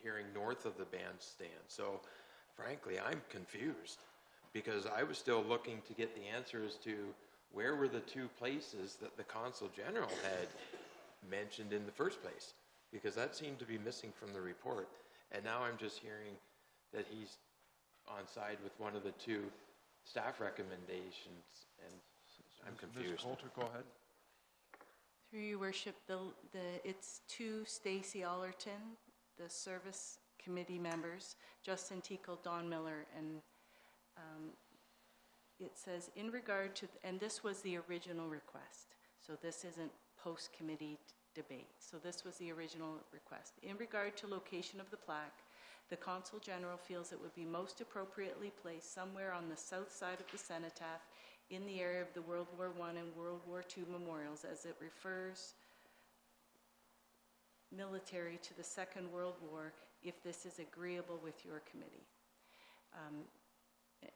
hearing north of the bandstand. So frankly, I'm confused because I was still looking to get the answers to where were the 2 places that the Consul General had mentioned in the first place, because that seemed to be missing from the report. And now I'm just hearing that he's on side with one of the 2 staff recommendations, and I'm confused. Ms. Coulter, go ahead. Through your worship, it's to Stacy Allerton, the service committee members, Justin Teakle, Don Miller, and it says, in regard to, and this was the original request, so this isn't post-committee debate. So this was the original request. In regard to location of the plaque, the Consul General feels it would be most appropriately placed somewhere on the south side of the cenotaph in the area of the World War I and World War II memorials, as it refers military to the Second World War, if this is agreeable with your committee.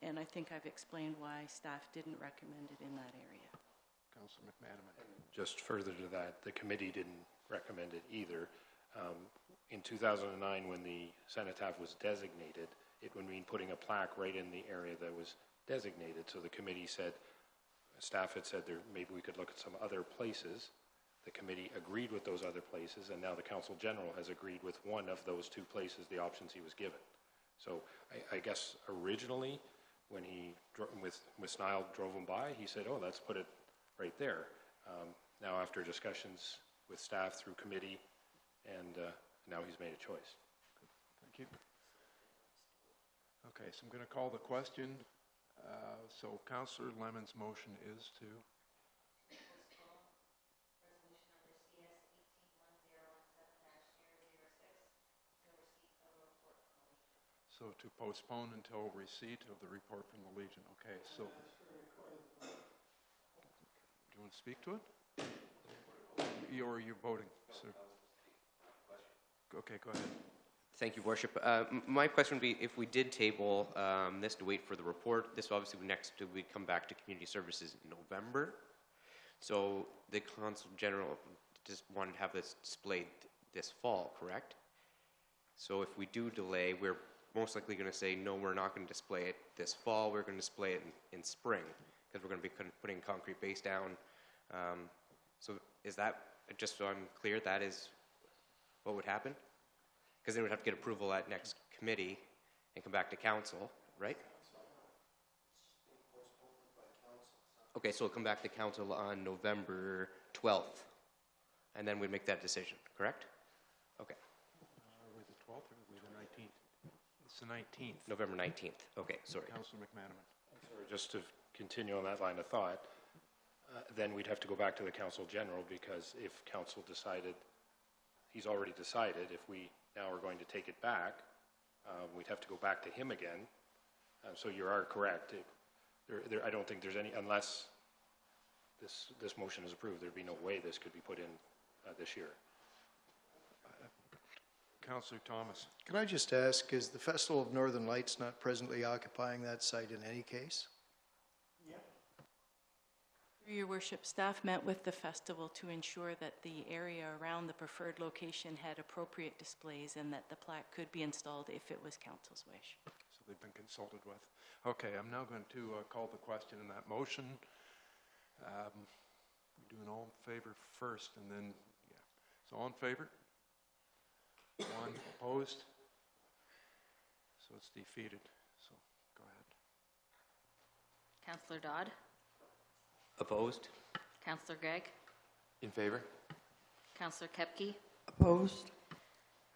And I think I've explained why staff didn't recommend it in that area. Councillor McManaman. Just further to that, the committee didn't recommend it either. In 2009, when the cenotaph was designated, it would mean putting a plaque right in the area that was designated. So the committee said, staff had said maybe we could look at some other places. The committee agreed with those other places, and now the Consul General has agreed with one of those 2 places, the options he was given. So I guess originally, when with Snile drove him by, he said, oh, let's put it right there. Now after discussions with staff through committee, and now he's made a choice. Thank you. Okay, so I'm going to call the question. So Councillor Lemon's motion is to? So to postpone until receipt of the report from the Legion. Okay, so. Do you want to speak to it? Or you're voting, sir? Okay, go ahead. Thank you, Worship. My question would be, if we did table this to wait for the report, this obviously we'd come back to Community Services in November. So the Consul General just wanted to have this displayed this fall, correct? So if we do delay, we're most likely going to say, no, we're not going to display it this fall. We're going to display it in spring, because we're going to be putting concrete base down. So is that, just so I'm clear, that is what would happen? Because then we'd have to get approval at next committee and come back to council, right? Okay, so it'll come back to council on November 12th, and then we'd make that decision, correct? Okay. Are we the 12th or are we the 19th? It's the 19th. November 19th. Okay, sorry. Councillor McManaman. Sorry, just to continue on that line of thought, then we'd have to go back to the Consul General, because if council decided, he's already decided, if we now are going to take it back, we'd have to go back to him again. So you are correct. I don't think there's any, unless this motion is approved, there'd be no way this could be put in this year. Councillor Thomas. Can I just ask, is the Festival of Northern Lights not presently occupying that site in any case? Through your worship, staff met with the festival to ensure that the area around the preferred location had appropriate displays and that the plaque could be installed if it was council's wish. So they've been consulted with. Okay, I'm now going to call the question in that motion. We're doing all in favor first, and then, yeah. So all in favor? 1 opposed? So it's defeated. So go ahead. Councillor Dodd? Opposed? Councillor Gregg? In favor? Councillor Kepke? Opposed?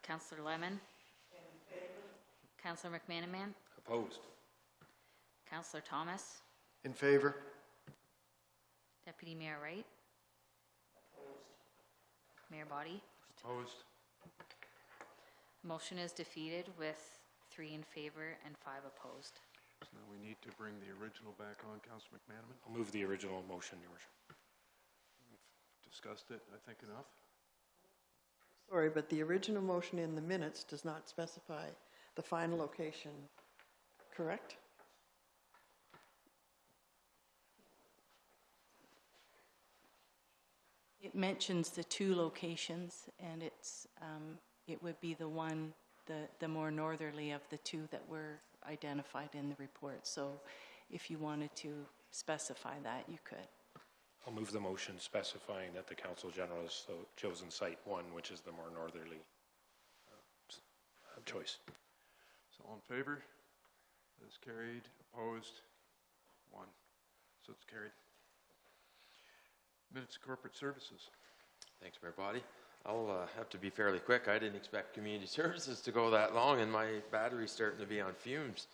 Councillor Lemon? Councillor McManaman? Opposed. Councillor Thomas? In favor? Deputy Mayor Wright? Mayor Body? Opposed? Motion is defeated with 3 in favor and 5 opposed. So now we need to bring the original back on. Councillor McManaman? I'll move the original motion, Your Worship. We've discussed it, I think, enough. Sorry, but the original motion in the minutes does not specify the final location, correct? It mentions the 2 locations, and it would be the one, the more northerly of the 2 that were identified in the report. So if you wanted to specify that, you could. I'll move the motion specifying that the Council General has chosen Site 1, which is the more northerly choice. So all in favor? That is carried. Opposed? 1. So it's carried. Minutes of corporate services. Thanks, Mayor Body. I'll have to be fairly quick. I didn't expect community services to go that long, and my battery's starting to be on fumes.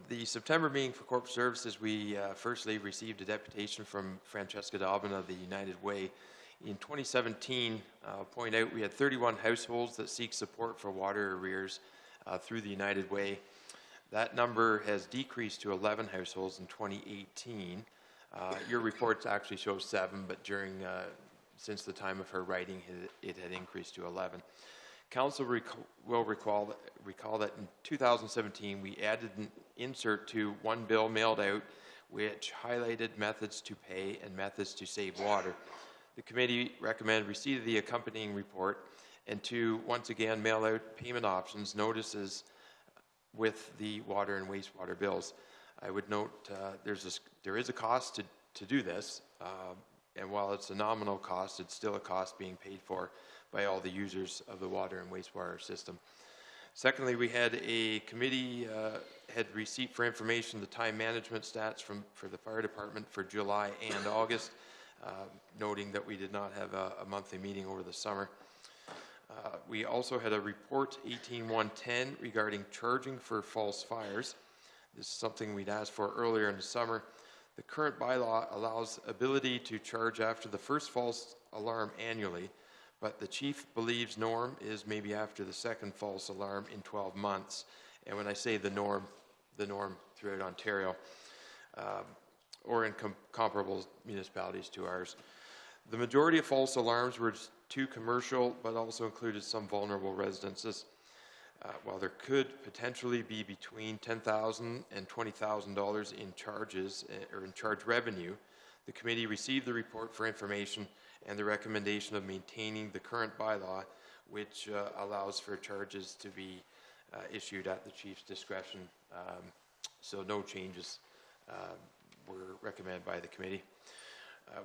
The September meeting for corporate services, we firstly received a deputation from Francesca Dobbin of the United Way. In 2017, I'll point out we had 31 households that seek support for water arrears through the United Way. That number has decreased to 11 households in 2018. Your report actually shows 7, but since the time of her writing, it had increased to 11. Council will recall that in 2017, we added an insert to one bill mailed out, which highlighted methods to pay and methods to save water. The committee recommended receipt of the accompanying report and to once again mail out payment options notices with the water and wastewater bills. I would note there is a cost to do this, and while it's a nominal cost, it's still a cost being paid for by all the users of the water and wastewater system. Secondly, we had a committee had receipt for information the time management stats for the fire department for July and August, noting that we did not have a monthly meeting over the summer. We also had a report 18110 regarding charging for false fires. This is something we'd asked for earlier in the summer. The current bylaw allows ability to charge after the first false alarm annually, but the chief believes norm is maybe after the second false alarm in 12 months. And when I say the norm throughout Ontario, or in comparable municipalities to ours. The majority of false alarms were to commercial, but also included some vulnerable residences. While there could potentially be between $10,000 and $20,000 in charges or in charge revenue, the committee received the report for information and the recommendation of maintaining the current bylaw, which allows for charges to be issued at the chief's discretion. So no changes were recommended by the committee.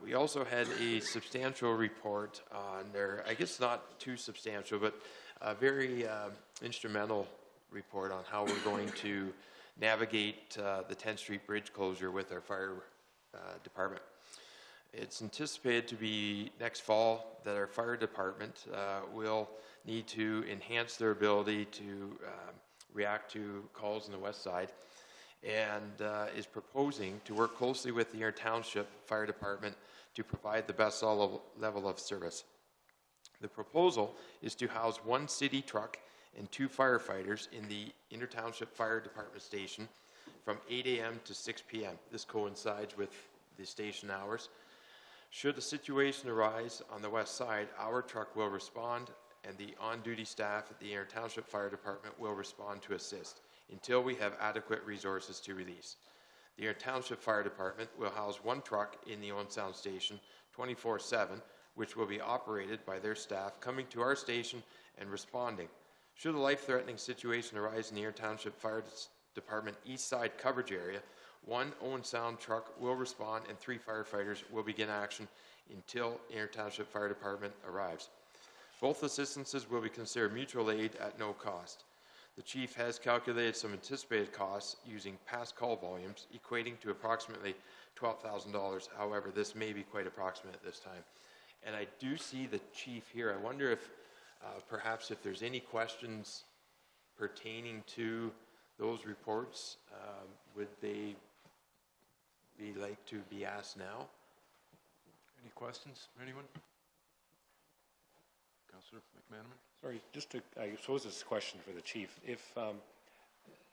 We also had a substantial report on there, I guess not too substantial, but a very instrumental report on how we're going to navigate the 10th Street Bridge closure with our fire department. It's anticipated to be next fall that our fire department will need to enhance their ability to react to calls on the west side, and is proposing to work closely with the Ayr Township Fire Department to provide the best level of service. The proposal is to house one city truck and 2 firefighters in the Inter-Township Fire Department station from 8 a.m. to 6 p.m. This coincides with the station hours. Should a situation arise on the west side, our truck will respond, and the on-duty staff at the Ayr Township Fire Department will respond to assist until we have adequate resources to release. The Ayr Township Fire Department will house one truck in the Owen Sound Station 24/7, which will be operated by their staff coming to our station and responding. Should a life-threatening situation arise in the Ayr Township Fire Department east side coverage area, one Owen Sound truck will respond and 3 firefighters will begin action until Ayr Township Fire Department arrives. Both assistances will be considered mutual aid at no cost. The chief has calculated some anticipated costs using past call volumes, equating to approximately $12,000. However, this may be quite approximate at this time. And I do see the chief here. I wonder if perhaps if there's any questions pertaining to those reports, would they be like to be asked now? Any questions from anyone? Councillor McManaman? Sorry, I suppose this is a question for the chief. If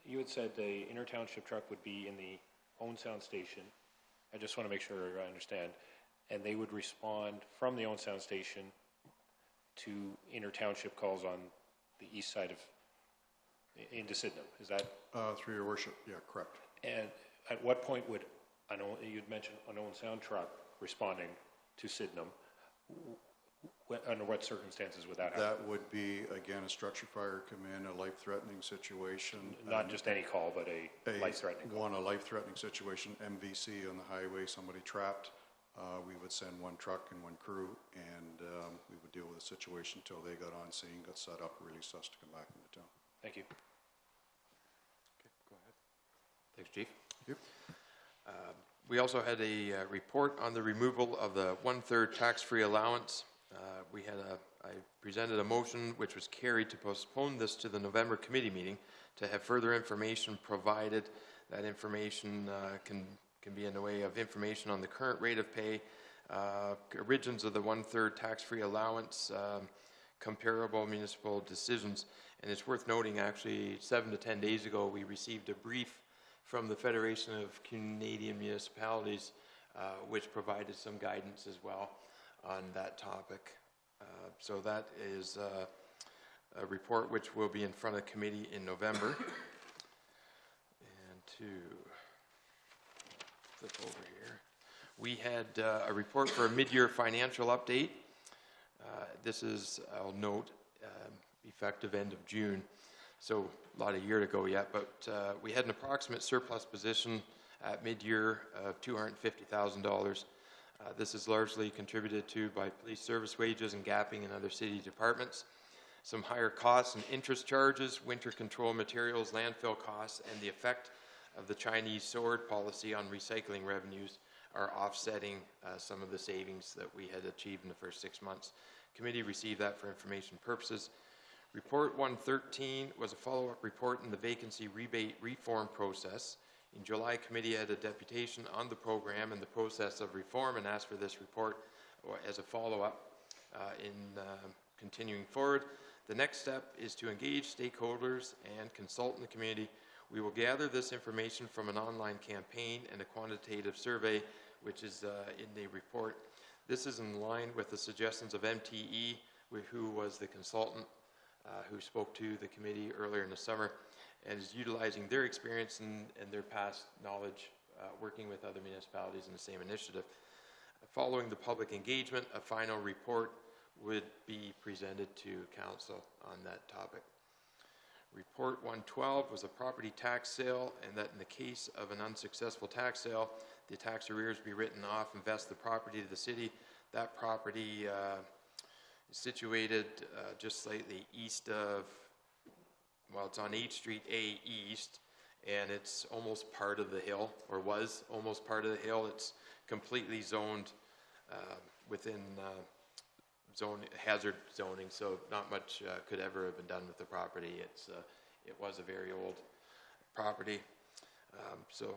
you had said the inter-township truck would be in the Owen Sound station, I just want to make sure I understand, and they would respond from the Owen Sound station to inter-township calls on the east side of, into Sydenham, is that? Through your worship, yeah, correct. And at what point would, you'd mentioned an Owen Sound truck responding to Sydenham, under what circumstances would that happen? That would be, again, a structure fire come in, a life-threatening situation. Not just any call, but a life-threatening call. A life-threatening situation, MVC on the highway, somebody trapped. We would send one truck and one crew, and we would deal with the situation until they got on scene, got set up, released us to come back into town. Thank you. Okay, go ahead. Thanks, Chief. Yep. We also had a report on the removal of the 1/3 tax-free allowance. I presented a motion which was carried to postpone this to the November committee meeting to have further information provided. That information can be in the way of information on the current rate of pay, origins of the 1/3 tax-free allowance, comparable municipal decisions. And it's worth noting, actually, 7 to 10 days ago, we received a brief from the Federation of Canadian Municipalities, which provided some guidance as well on that topic. So that is a report which will be in front of committee in November. And to flip over here, we had a report for a mid-year financial update. This is, I'll note, effective end of June. So a lot of year to go yet, but we had an approximate surplus position at mid-year of $250,000. This is largely contributed to by police service wages and gapping in other city departments. Some higher costs and interest charges, winter control materials, landfill costs, and the effect of the Chinese sword policy on recycling revenues are offsetting some of the savings that we had achieved in the first 6 months. Committee received that for information purposes. Report 113 was a follow-up report in the vacancy rebate reform process. In July, committee had a deputation on the program and the process of reform and asked for this report as a follow-up in continuing forward. The next step is to engage stakeholders and consult in the community. We will gather this information from an online campaign and a quantitative survey, which is in the report. This is in line with the suggestions of MTE, who was the consultant who spoke to the committee earlier in the summer, and is utilizing their experience and their past knowledge working with other municipalities in the same initiative. Following the public engagement, a final report would be presented to council on that topic. Report 112 was a property tax sale, and that in the case of an unsuccessful tax sale, the tax arrears be written off, invest the property to the city. That property is situated just slightly east of, well, it's on 8th Street A East, and it's almost part of the hill, or was almost part of the hill. It's completely zoned within hazard zoning, so not much could ever have been done with the property. It was a very old property, so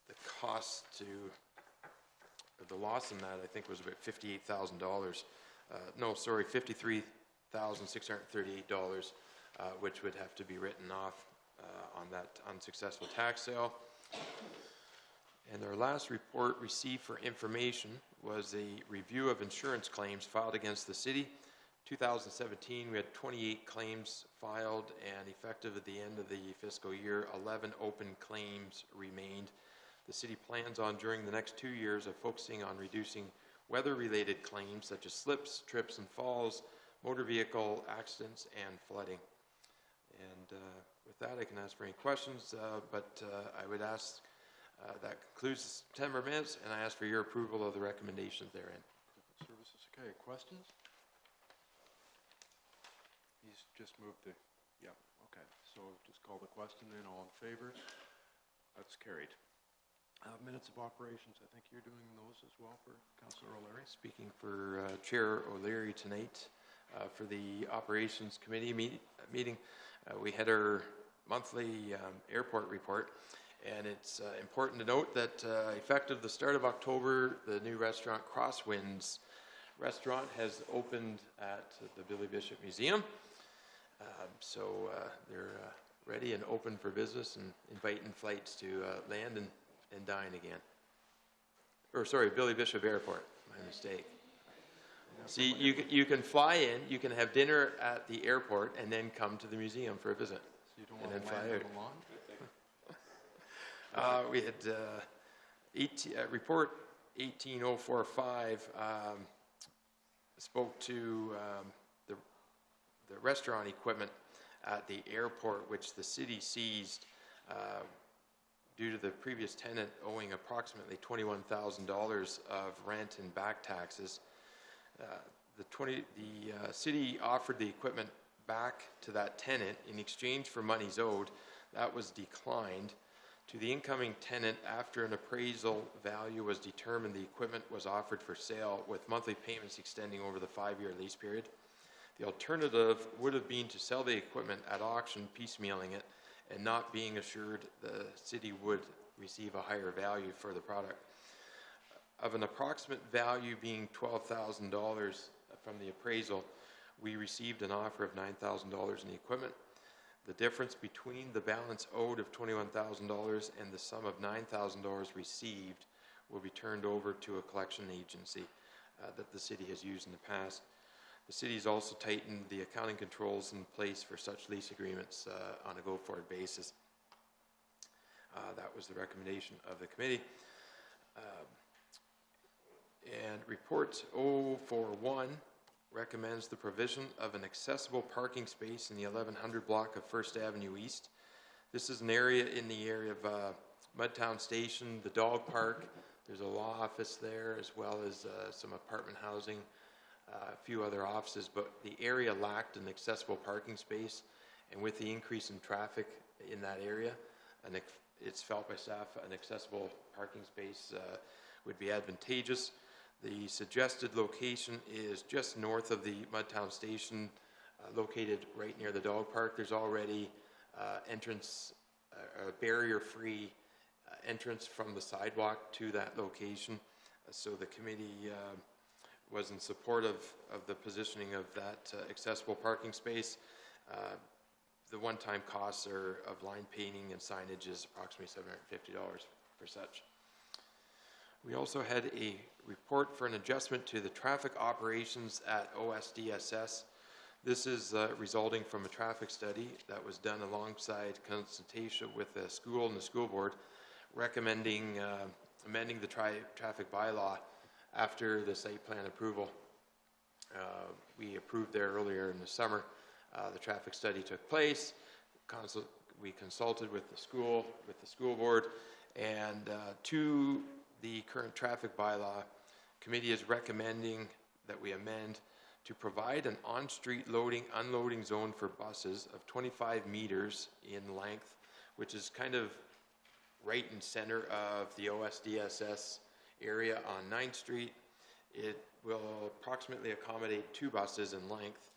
the cost to the loss in that, I think, was about $58,000. No, sorry, $53,638, which would have to be written off on that unsuccessful tax sale. And our last report received for information was a review of insurance claims filed against the city. 2017, we had 28 claims filed, and effective at the end of the fiscal year, 11 open claims remained. The city plans on, during the next 2 years, of focusing on reducing weather-related claims such as slips, trips and falls, motor vehicle accidents, and flooding. And with that, I can ask for any questions, but I would ask, that concludes the September minutes, and I ask for your approval of the recommendations therein. Services, okay, questions? He's just moved the, yeah, okay. So just call the question then, all in favor? That's carried. Minutes of operations, I think you're doing those as well for Councillor O'Leary. Speaking for Chair O'Leary tonight, for the Operations Committee meeting, we had our monthly airport report, and it's important to note that effective the start of October, the new restaurant Crosswinds restaurant has opened at the Billy Bishop Museum. So they're ready and open for business and inviting flights to land and dine again. Or sorry, Billy Bishop Airport, my mistake. See, you can fly in, you can have dinner at the airport, and then come to the museum for a visit. So you don't and want then to fly land out. on the lawn? We had report 18045 spoke to the restaurant equipment at the airport, which the city seized due to the previous tenant owing approximately $21,000 of rent and back taxes. The city offered the equipment back to that tenant in exchange for monies owed. That was declined. To the incoming tenant, after an appraisal value was determined, the equipment was offered for sale with monthly payments extending over the 5-year lease period. The alternative would have been to sell the equipment at auction, piecemealing it, and not being assured the city would receive a higher value for the product. Of an approximate value being $12,000 from the appraisal, we received an offer of $9,000 in the equipment. The difference between the balance owed of $21,000 and the sum of $9,000 received will be turned over to a collection agency that the city has used in the past. The city has also tightened the accounting controls in place for such lease agreements on a go-forward basis. That was the recommendation of the committee. And report 041 recommends the provision of an accessible parking space in the 1100 block of First Avenue East. This is an area in the area of Mudtown Station, the dog park. There's a law office there, as well as some apartment housing, a few other offices, but the area lacked an accessible parking space, and with the increase in traffic in that area, it's felt by staff an accessible parking space would be advantageous. The suggested location is just north of the Mudtown Station, located right near the dog park. There's already barrier-free entrance from the sidewalk to that location. So the committee was in support of the positioning of that accessible parking space. The one-time costs of line painting and signage is approximately $750 for such. We also had a report for an adjustment to the traffic operations at OSDSS. This is resulting from a traffic study that was done alongside consultation with the school and the school board, recommending amending the traffic bylaw after the site plan approval. We approved there earlier in the summer. The traffic study took place. We consulted with the school board, and to the current traffic bylaw, committee is recommending that we amend to provide an on-street loading, unloading zone for buses of 25 meters in length, which is kind of right in center of the OSDSS area on 9th Street. It will approximately accommodate 2 buses in length.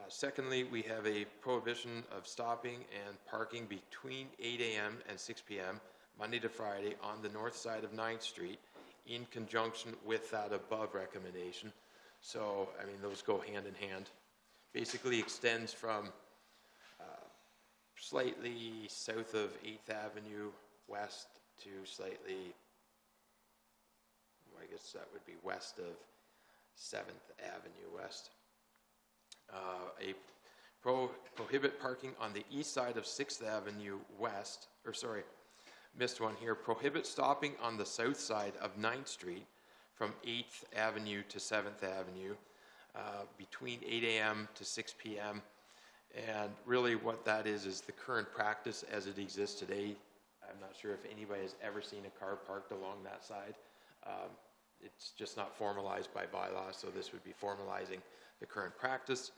Secondly, we have a prohibition of stopping and parking between 8 a.m. and 6 p.m. Monday to Friday on the north side of 9th Street in conjunction with that above recommendation. So, I mean, those go hand in hand. Basically extends from slightly south of 8th Avenue West to slightly, I guess that would be west of 7th Avenue West. Prohibit parking on the east side of 6th Avenue West, or sorry, missed one here. Prohibit stopping on the south side of 9th Street from 8th Avenue to 7th Avenue between 8 a.m. to 6 p.m. And really what that is the current practice as it exists today. I'm not sure if anybody has ever seen a car parked along that side. It's just not formalized by bylaw, so this would be formalizing the current practice.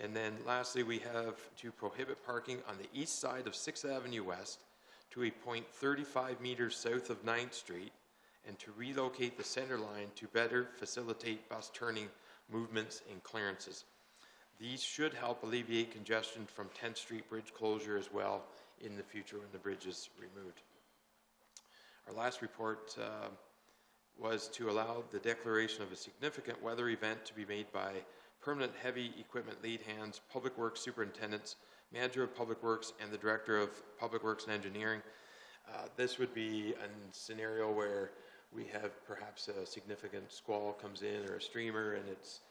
And then lastly, we have to prohibit parking on the east side of 6th Avenue West to a point 35 meters south of 9th Street and to relocate the center line to better facilitate bus turning movements and clearances. These should help alleviate congestion from 10th Street Bridge closure as well in the future when the bridge is removed. Our last report was to allow the declaration of a significant weather event to be made by permanent heavy equipment lead hands, public works superintendents, manager of public works, and the director of public works and engineering. This would be a scenario where we have perhaps a significant squall comes in or a streamer and it's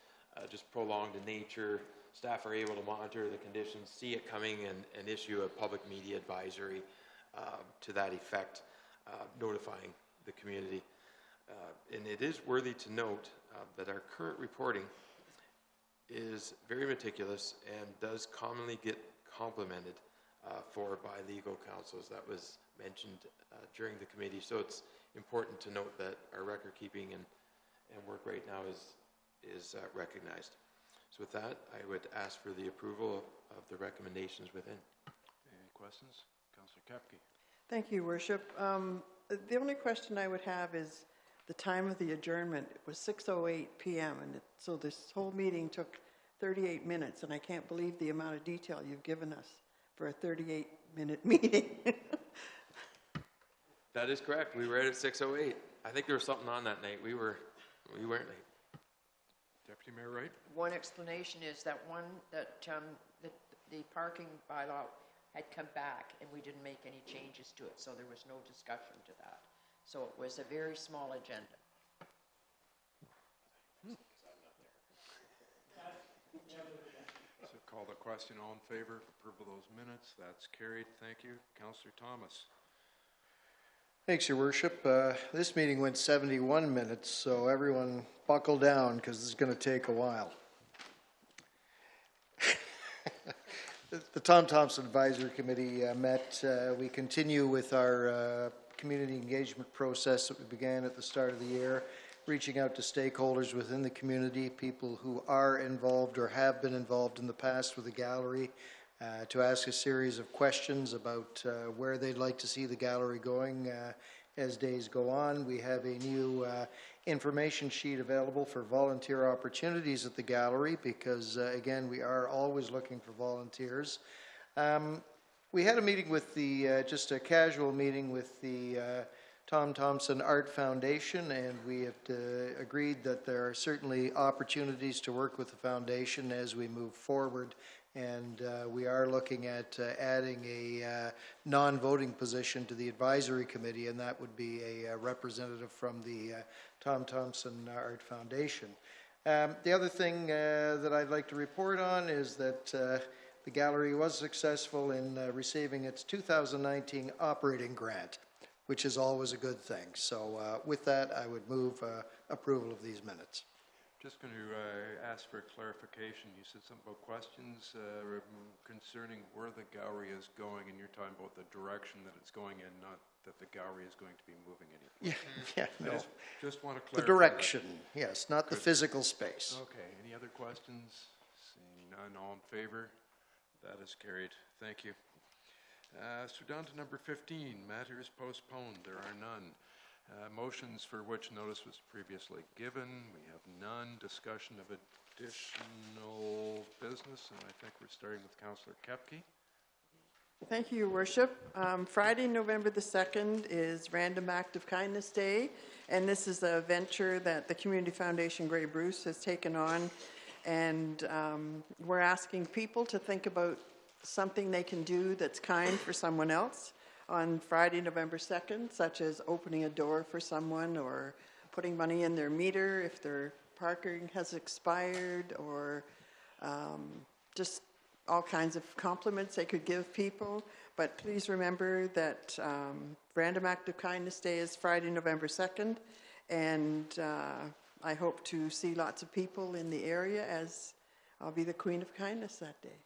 just prolonged in nature. Staff are able to monitor the conditions, see it coming, and issue a public media advisory to that effect, notifying the community. And it is worthy to note that our current reporting is very meticulous and does commonly get complimented for by legal counsels. That was mentioned during the committee. So it's important to note that our record keeping and work right now is recognized. So with that, I would ask for the approval of the recommendations within. Any questions? Councillor Kepke. Thank you, Worship. The only question I would have is the time of the adjournment. It was 6:08 p.m. and so this whole meeting took 38 minutes, and I can't believe the amount of detail you've given us for a 38-minute meeting. That is correct. We were at 6:08. I think there was something on that night. We weren't late. Deputy Mayor Wright? One explanation is that the parking bylaw had come back and we didn't make any changes to it, so there was no discussion to that. So it was a very small agenda. So call the question. All in favor of approval of those minutes? That's carried. Thank you. Councillor Thomas. Thanks, Your Worship. This meeting went 71 minutes, so everyone buckle down because this is going to take a while. The Tom Thompson Advisory Committee met. We continue with our community engagement process that we began at the start of the year, reaching out to stakeholders within the community, people who are involved or have been involved in the past with the gallery, to ask a series of questions about where they'd like to see the gallery going as days go on. We have a new information sheet available for volunteer opportunities at the gallery because, again, we are always looking for volunteers. We had a meeting with just a casual meeting with the Tom Thompson Art Foundation, and we have agreed that there are certainly opportunities to work with the foundation as we move forward. And we are looking at adding a non-voting position to the advisory committee, and that would be a representative from the Tom Thompson Art Foundation. The other thing that I'd like to report on is that the gallery was successful in receiving its 2019 operating grant, which is always a good thing. So with that, I would move approval of these minutes. Just going to ask for clarification. You said something about questions concerning where the gallery is going, and you're talking about the direction that it's going in, not that the gallery is going to be moving anywhere. Yeah, no. Just want to clarify. The direction, that. Yes, not the physical space. Okay. Any other questions? Seeing none, all in favor? That is carried. Thank you. So down to number 15, matters postponed. There are none. Motions for which notice was previously given. We have none. Discussion of additional business, and I think we're starting with Councillor Kepke. Thank you, Your Worship. Friday, November the 2nd is Random Act of Kindness Day, and this is a venture that the Community Foundation Grey Bruce has taken on, and we're asking people to think about something they can do that's kind for someone else on Friday, November 2nd, such as opening a door for someone or putting money in their meter if their parking has expired, or just all kinds of compliments they could give people. But please remember that Random Act of Kindness Day is Friday, November 2nd, and I hope to see lots of people in the area, as I'll be the Queen of Kindness that day.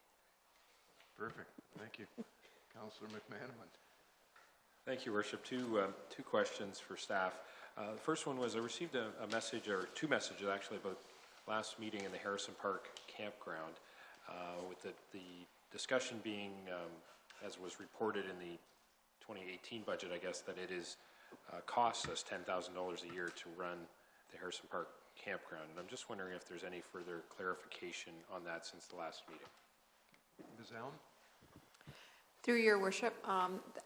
Perfect. Thank you. Councillor McManaman. Thank you, Worship. Two questions for staff. The first one was I received a message, or two messages actually, about last meeting in the Harrison Park campground, with the discussion being, as was reported in the 2018 budget, I guess, that it is costs us $10,000 a year to run the Harrison Park campground. And I'm just wondering if there's any further clarification on that since the last meeting. Ms. Allen? Through your worship,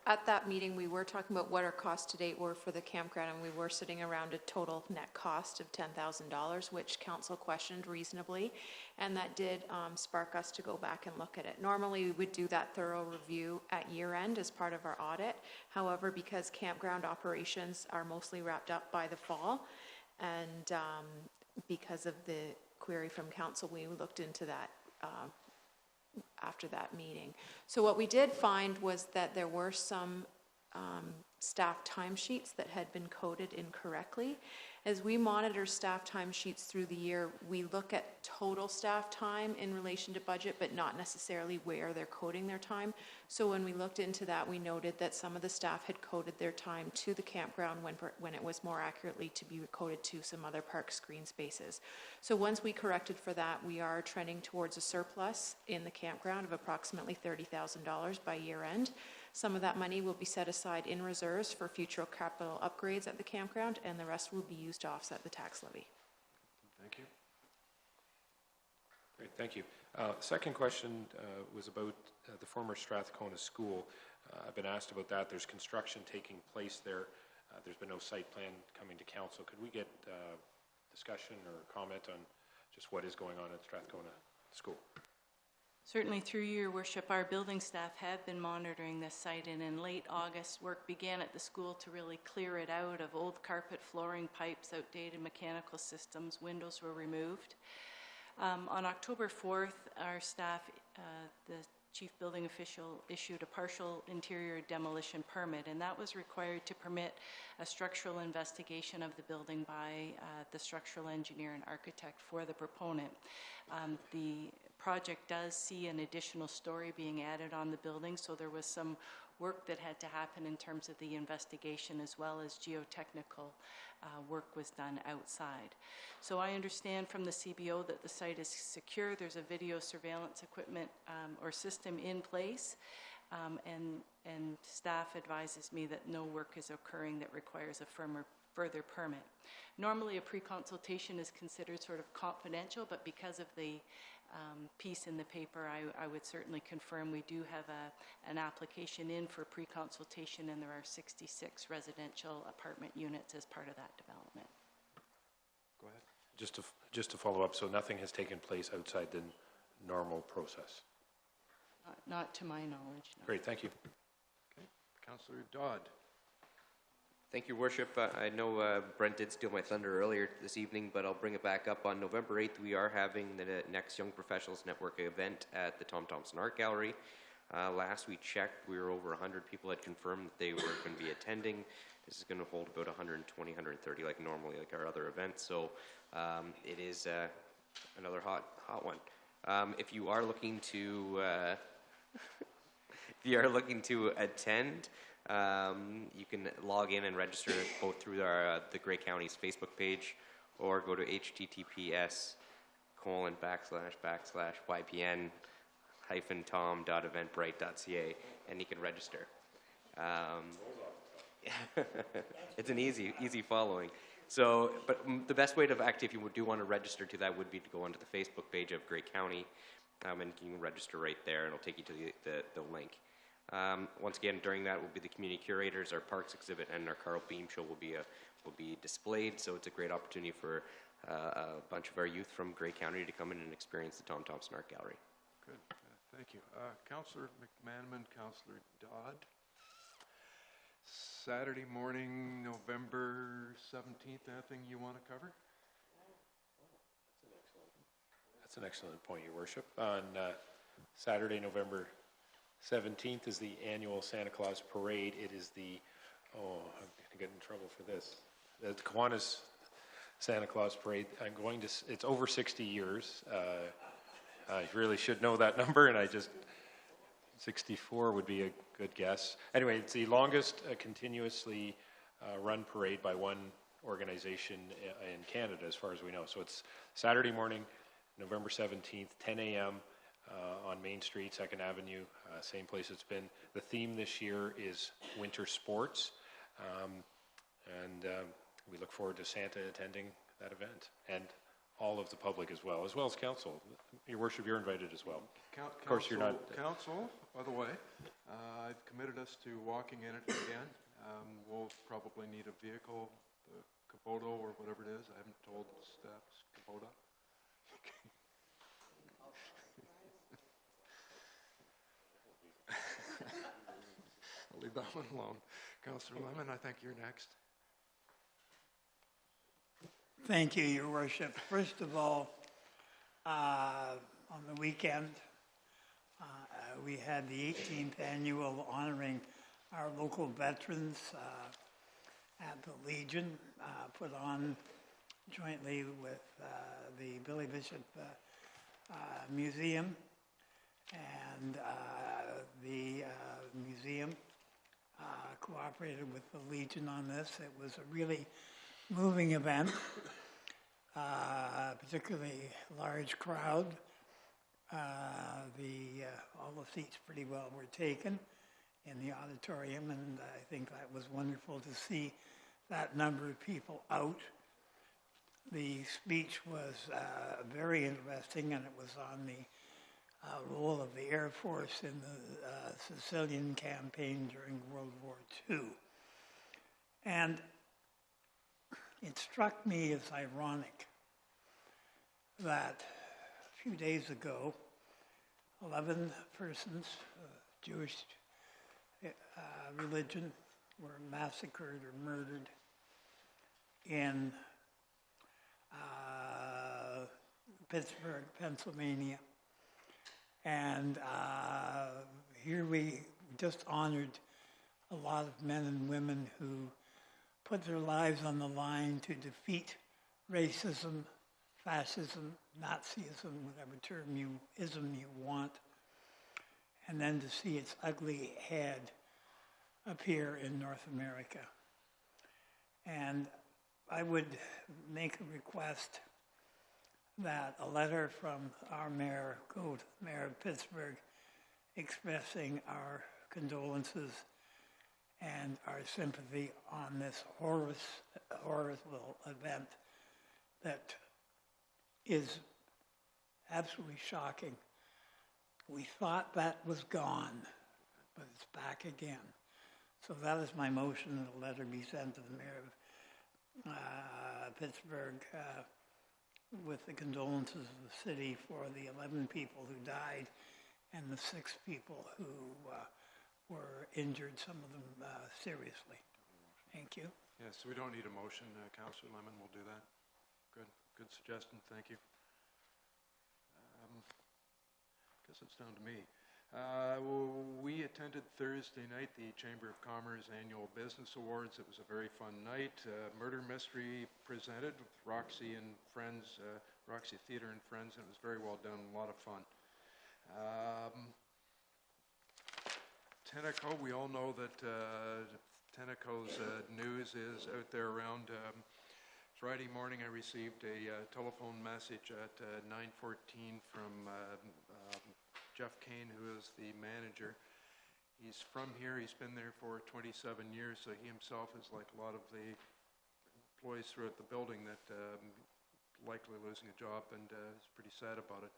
at that meeting, we were talking about what our costs to date were for the campground, and we were sitting around a total net cost of $10,000, which council questioned reasonably, and that did spark us to go back and look at it. Normally, we would do that thorough review at year end as part of our audit. However, because campground operations are mostly wrapped up by the fall, and because of the query from council, we looked into that after that meeting. So what we did find was that there were some staff timesheets that had been coded incorrectly. As we monitor staff timesheets through the year, we look at total staff time in relation to budget, but not necessarily where they're coding their time. So when we looked into that, we noted that some of the staff had coded their time to the campground when it was more accurately to be coded to some other park screen spaces. So once we corrected for that, we are trending towards a surplus in the campground of approximately $30,000 by year end. Some of that money will be set aside in reserves for future capital upgrades at the campground, and the rest will be used to offset the tax levy. Thank you. Great, thank you. Second question was about the former Strathcona School. I've been asked about that. There's construction taking place there. There's been no site plan coming to council. Could we get discussion or comment on just what is going on at Strathcona School? Certainly, through your worship, our building staff have been monitoring this site, and in late August, work began at the school to really clear it out of old carpet, flooring, pipes, outdated mechanical systems. Windows were removed. On October 4th, our staff, the chief building official, issued a partial interior demolition permit, and that was required to permit a structural investigation of the building by the structural engineer and architect for the proponent. The project does see an additional story being added on the building, so there was some work that had to happen in terms of the investigation, as well as geotechnical work was done outside. So I understand from the CBO that the site is secure. There's a video surveillance equipment or system in place, and staff advises me that no work is occurring that requires a further permit. Normally, a pre-consultation is considered sort of confidential, but because of the piece in the paper, I would certainly confirm we do have an application in for pre-consultation, and there are 66 residential apartment units as part of that development. Go ahead. Just to follow up, so nothing has taken place outside the normal process? Not to my knowledge, no. Great, thank you. Okay, Councillor Dodd. Thank you, Worship. I know Brent did steal my thunder earlier this evening, but I'll bring it back up. On November 8th, we are having the next Young Professionals Network event at the Tom Thompson Art Gallery. Last we checked, we were over 100 people had confirmed that they were going to be attending. This is going to hold about 120, 130 like normally, like our other events. So it is another hot one. If you are looking to attend, you can log in and register both through the Grey County's Facebook page, or go to https://ypn-tom.eventbrite.ca, and you can register. It's an easy following. So, but the best way to actually, if you do want to register to that, would be to go onto the Facebook page of Grey County, and you can register right there, and it'll take you to the link. Once again, during that will be the community curators, our parks exhibit, and our Carl Beam show will be displayed. So it's a great opportunity for a bunch of our youth from Grey County to come in and experience the Tom Thompson Art Gallery. Good, thank you. Councillor McManaman, Councillor Dodd. Saturday morning, November 17th, anything you want to cover? That's an excellent point, Your Worship. On Saturday, November 17th is the annual Santa Claus Parade. It is the, I'm going to get in trouble for this, the Kiwanis Santa Claus Parade. It's over 60 years. I really should know that number, and 64 would be a good guess. Anyway, it's the longest continuously run parade by one organization in Canada, as far as we know. So it's Saturday morning, November 17th, 10 a.m., on Main Street, 2nd Avenue, same place it's been. The theme this year is winter sports, and we look forward to Santa attending that event, and all of the public as well as council. Your worship, you're invited as well. Of course, you're not. Council, by the way, I've committed us to walking in it again. We'll probably need a vehicle, the Kubota or whatever it is. I haven't told staff it's Kubota. I'll leave that one alone. Councillor Lemon, I think you're next. Thank you, Your Worship. First of all, on the weekend, we had the 18th annual honoring our local veterans at the Legion, put on jointly with the Billy Bishop Museum, and the museum cooperated with the Legion on this. It was a really moving event, particularly large crowd. All the seats pretty well were taken in the auditorium, and I think that was wonderful to see that number of people out. The speech was very interesting, and it was on the role of the Air Force in the Sicilian campaign during World War II. And it struck me as ironic that a few days ago, 11 persons, Jewish religion, were massacred or murdered in Pittsburgh, Pennsylvania. And here we just honored a lot of men and women who put their lives on the line to defeat racism, fascism, Nazism, whatever ism you want, and then to see its ugly head appear in North America. And I would make a request that a letter from our mayor go to the mayor of Pittsburgh expressing our condolences and our sympathy on this horrible event that is absolutely shocking. We thought that was gone, but it's back again. So that is my motion that a letter be sent to the mayor of Pittsburgh with the condolences of the city for the 11 people who died and the 6 people who were injured, some of them seriously. Thank you. Yes, we don't need a motion, Councillor Lemon. We'll do that. Good suggestion. Thank you. Guess it's down to me. We attended Thursday night the Chamber of Commerce Annual Business Awards. It was a very fun night. Murder Mystery presented with Roxy and Friends, Roxy Theatre and Friends, and it was very well done, a lot of fun. Tenneco, we all know that Tenneco's news is out there around. Friday morning I received a telephone message at 9:14 from Jeff Kane, who is the manager. He's from here. He's been there for 27 years, so he himself is like a lot of the employees throughout the building that likely losing a job, and is pretty sad about it.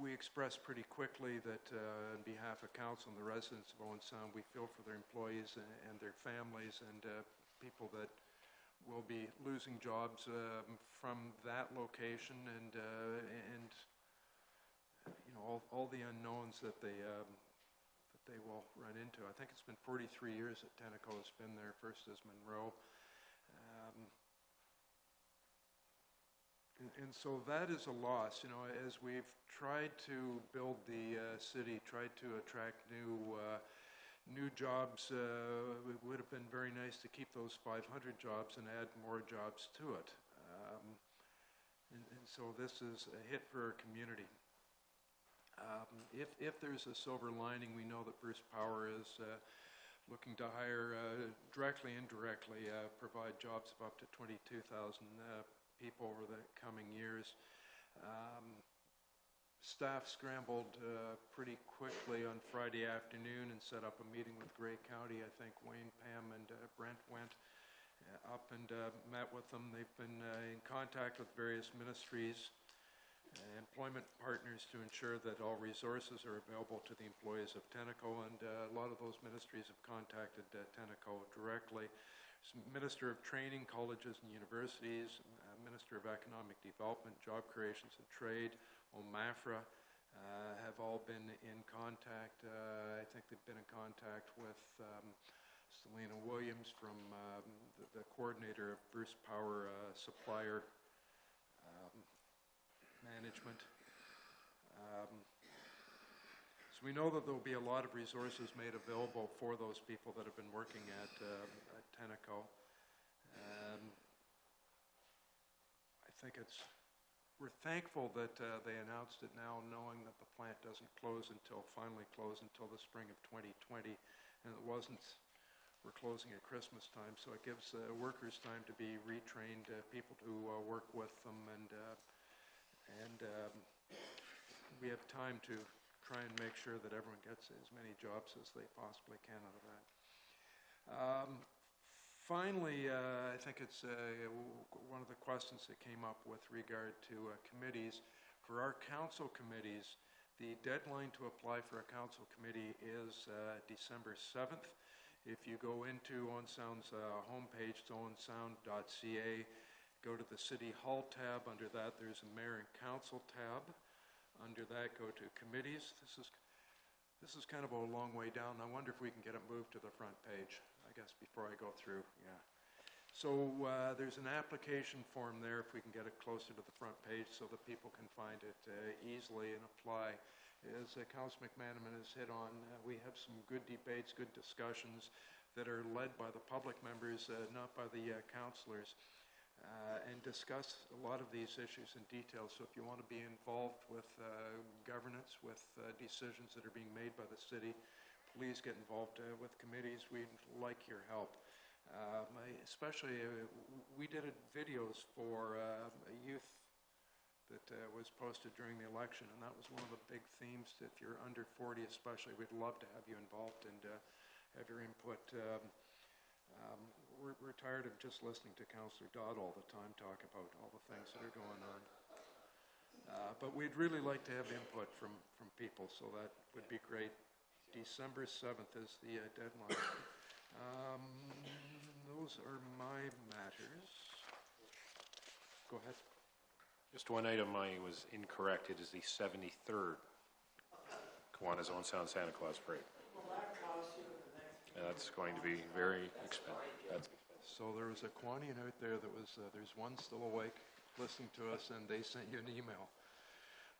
We expressed pretty quickly that on behalf of council and the residents of Owen Sound, we feel for their employees and their families and people that will be losing jobs from that location, and you know, all the unknowns that they will run into. I think it's been 43 years that Tenneco has been there, first as Monroe. And so that is a loss, you know, as we've tried to build the city, tried to attract new jobs. It would have been very nice to keep those 500 jobs and add more jobs to it. And so this is a hit for our community. If there's a silver lining, we know that Bruce Power is looking to hire directly, indirectly, provide jobs of up to 22,000 people over the coming years. Staff scrambled pretty quickly on Friday afternoon and set up a meeting with Grey County. I think Wayne, Pam, and Brent went up and met with them. They've been in contact with various ministries, employment partners to ensure that all resources are available to the employees of Tenneco, and a lot of those ministries have contacted Tenneco directly. Minister of Training, Colleges and Universities, Minister of Economic Development, Job Creations and Trade, OMAFRA, have all been in contact. I think they've been in contact with Selena Williams from the coordinator of Bruce Power Supplier Management. So we know that there will be a lot of resources made available for those people that have been working at Tenneco. I think we're thankful that they announced it now, knowing that the plant doesn't finally close until the spring of 2020, and we're closing at Christmas time, so it gives workers time to be retrained, people to work with them, and we have time to try and make sure that everyone gets as many jobs as they possibly can out of that. Finally, I think it's one of the questions that came up with regard to committees. For our council committees, the deadline to apply for a council committee is December 7th. If you go into Owen Sound's homepage, it's owensound.ca, go to the City Hall tab. Under that, there's a Mayor and Council tab. Under that, go to committees. This is kind of a long way down. I wonder if we can get it moved to the front page, I guess, before I go through. Yeah. So there's an application form there, if we can get it closer to the front page so that people can find it easily and apply. As Councilor McManaman has hit on, we have some good debates, good discussions that are led by the public members, not by the councillors, and discuss a lot of these issues in detail. So if you want to be involved with governance, with decisions that are being made by the city, please get involved with committees. We'd like your help. Especially, we did videos for a youth that was posted during the election, and that was one of the big themes. If you're under 40 especially, we'd love to have you involved and have your input. We're tired of just listening to Councillor Dodd all the time talk about all the things that are going on. But we'd really like to have input from people, so that would be great. December 7th is the deadline. Those are my matters. Go ahead. Just one item I was incorrect. It is the 73rd Kiwanis Owen Sound Santa Claus Parade. That's going to be very expensive. So there was a Kiwanian out there that was, there's one still awake listening to us, and they sent you an email.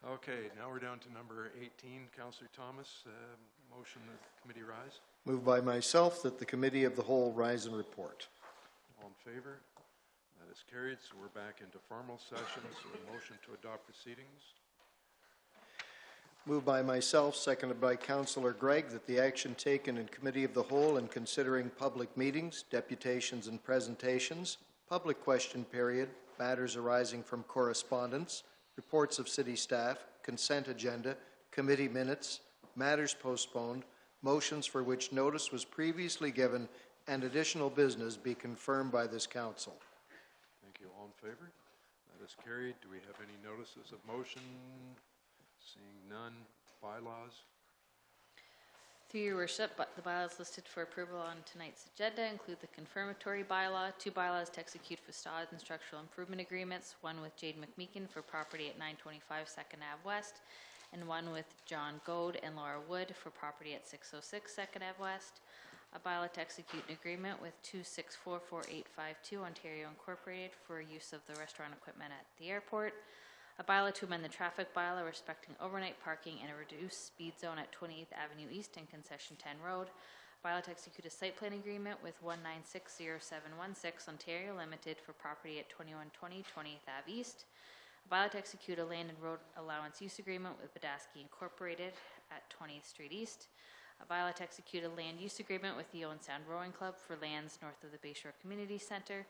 Okay, now we're down to number 18. Councillor Thomas, motion that the committee rise. Moved by myself that the Committee of the Whole rise and report. All in favor? That is carried, so we're back into formal session. So a motion to adopt proceedings. Moved by myself, seconded by Councillor Gregg, that the action taken in Committee of the Whole in considering public meetings, deputations and presentations, public question period, matters arising from correspondence, reports of city staff, consent agenda, committee minutes, matters postponed, motions for which notice was previously given, and additional business be confirmed by this council. Thank you. All in favor? That is carried. Do we have any notices of motion? Seeing none. Bylaws? Through your worship, the bylaws listed for approval on tonight's agenda include the confirmatory bylaw, 2 bylaws to execute facade and structural improvement agreements, one with Jade McMeekin for property at 925 2nd Ave West, and one with John Goad and Laura Wood for property at 606 2nd Ave West. A bylaw to execute an agreement with 2644852 Ontario Incorporated for use of the restaurant equipment at the airport. A bylaw to amend the traffic bylaw respecting overnight parking in a reduced speed zone at 28th Avenue East and Concession 10 Road. A bylaw to execute a site plan agreement with 1960716 Ontario Limited for property at 2120 20th Ave East. A bylaw to execute a land and road allowance use agreement with Badaski Incorporated at 20th Street East. A bylaw to execute a land use agreement with the Owen Sound Rowing Club for lands north of the Bayshore Community Center.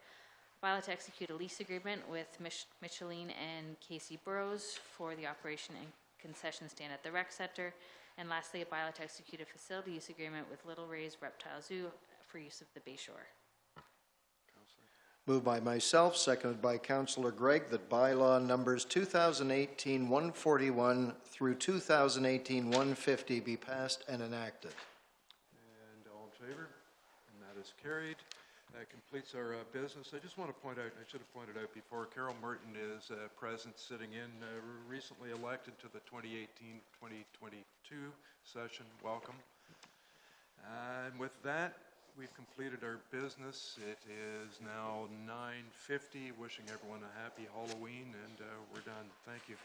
Bylaw to execute a lease agreement with Michelin and Casey Burrows for the operation and concession stand at the rec center. And lastly, a bylaw to execute a facility use agreement with Little Ray's Reptile Zoo for use of the Bay Shore. Moved by myself, seconded by Councillor Gregg, that bylaw numbers 2018-141 through 2018-150 be passed and enacted. And all in favor? And that is carried. That completes our business. I just want to point out, I should have pointed out before, Carol Merton is present, sitting in, recently elected to the 2018-2022 session. Welcome. And with that, we've completed our business. It is now 9:50. Wishing everyone a happy Halloween, and we're done. Thank you.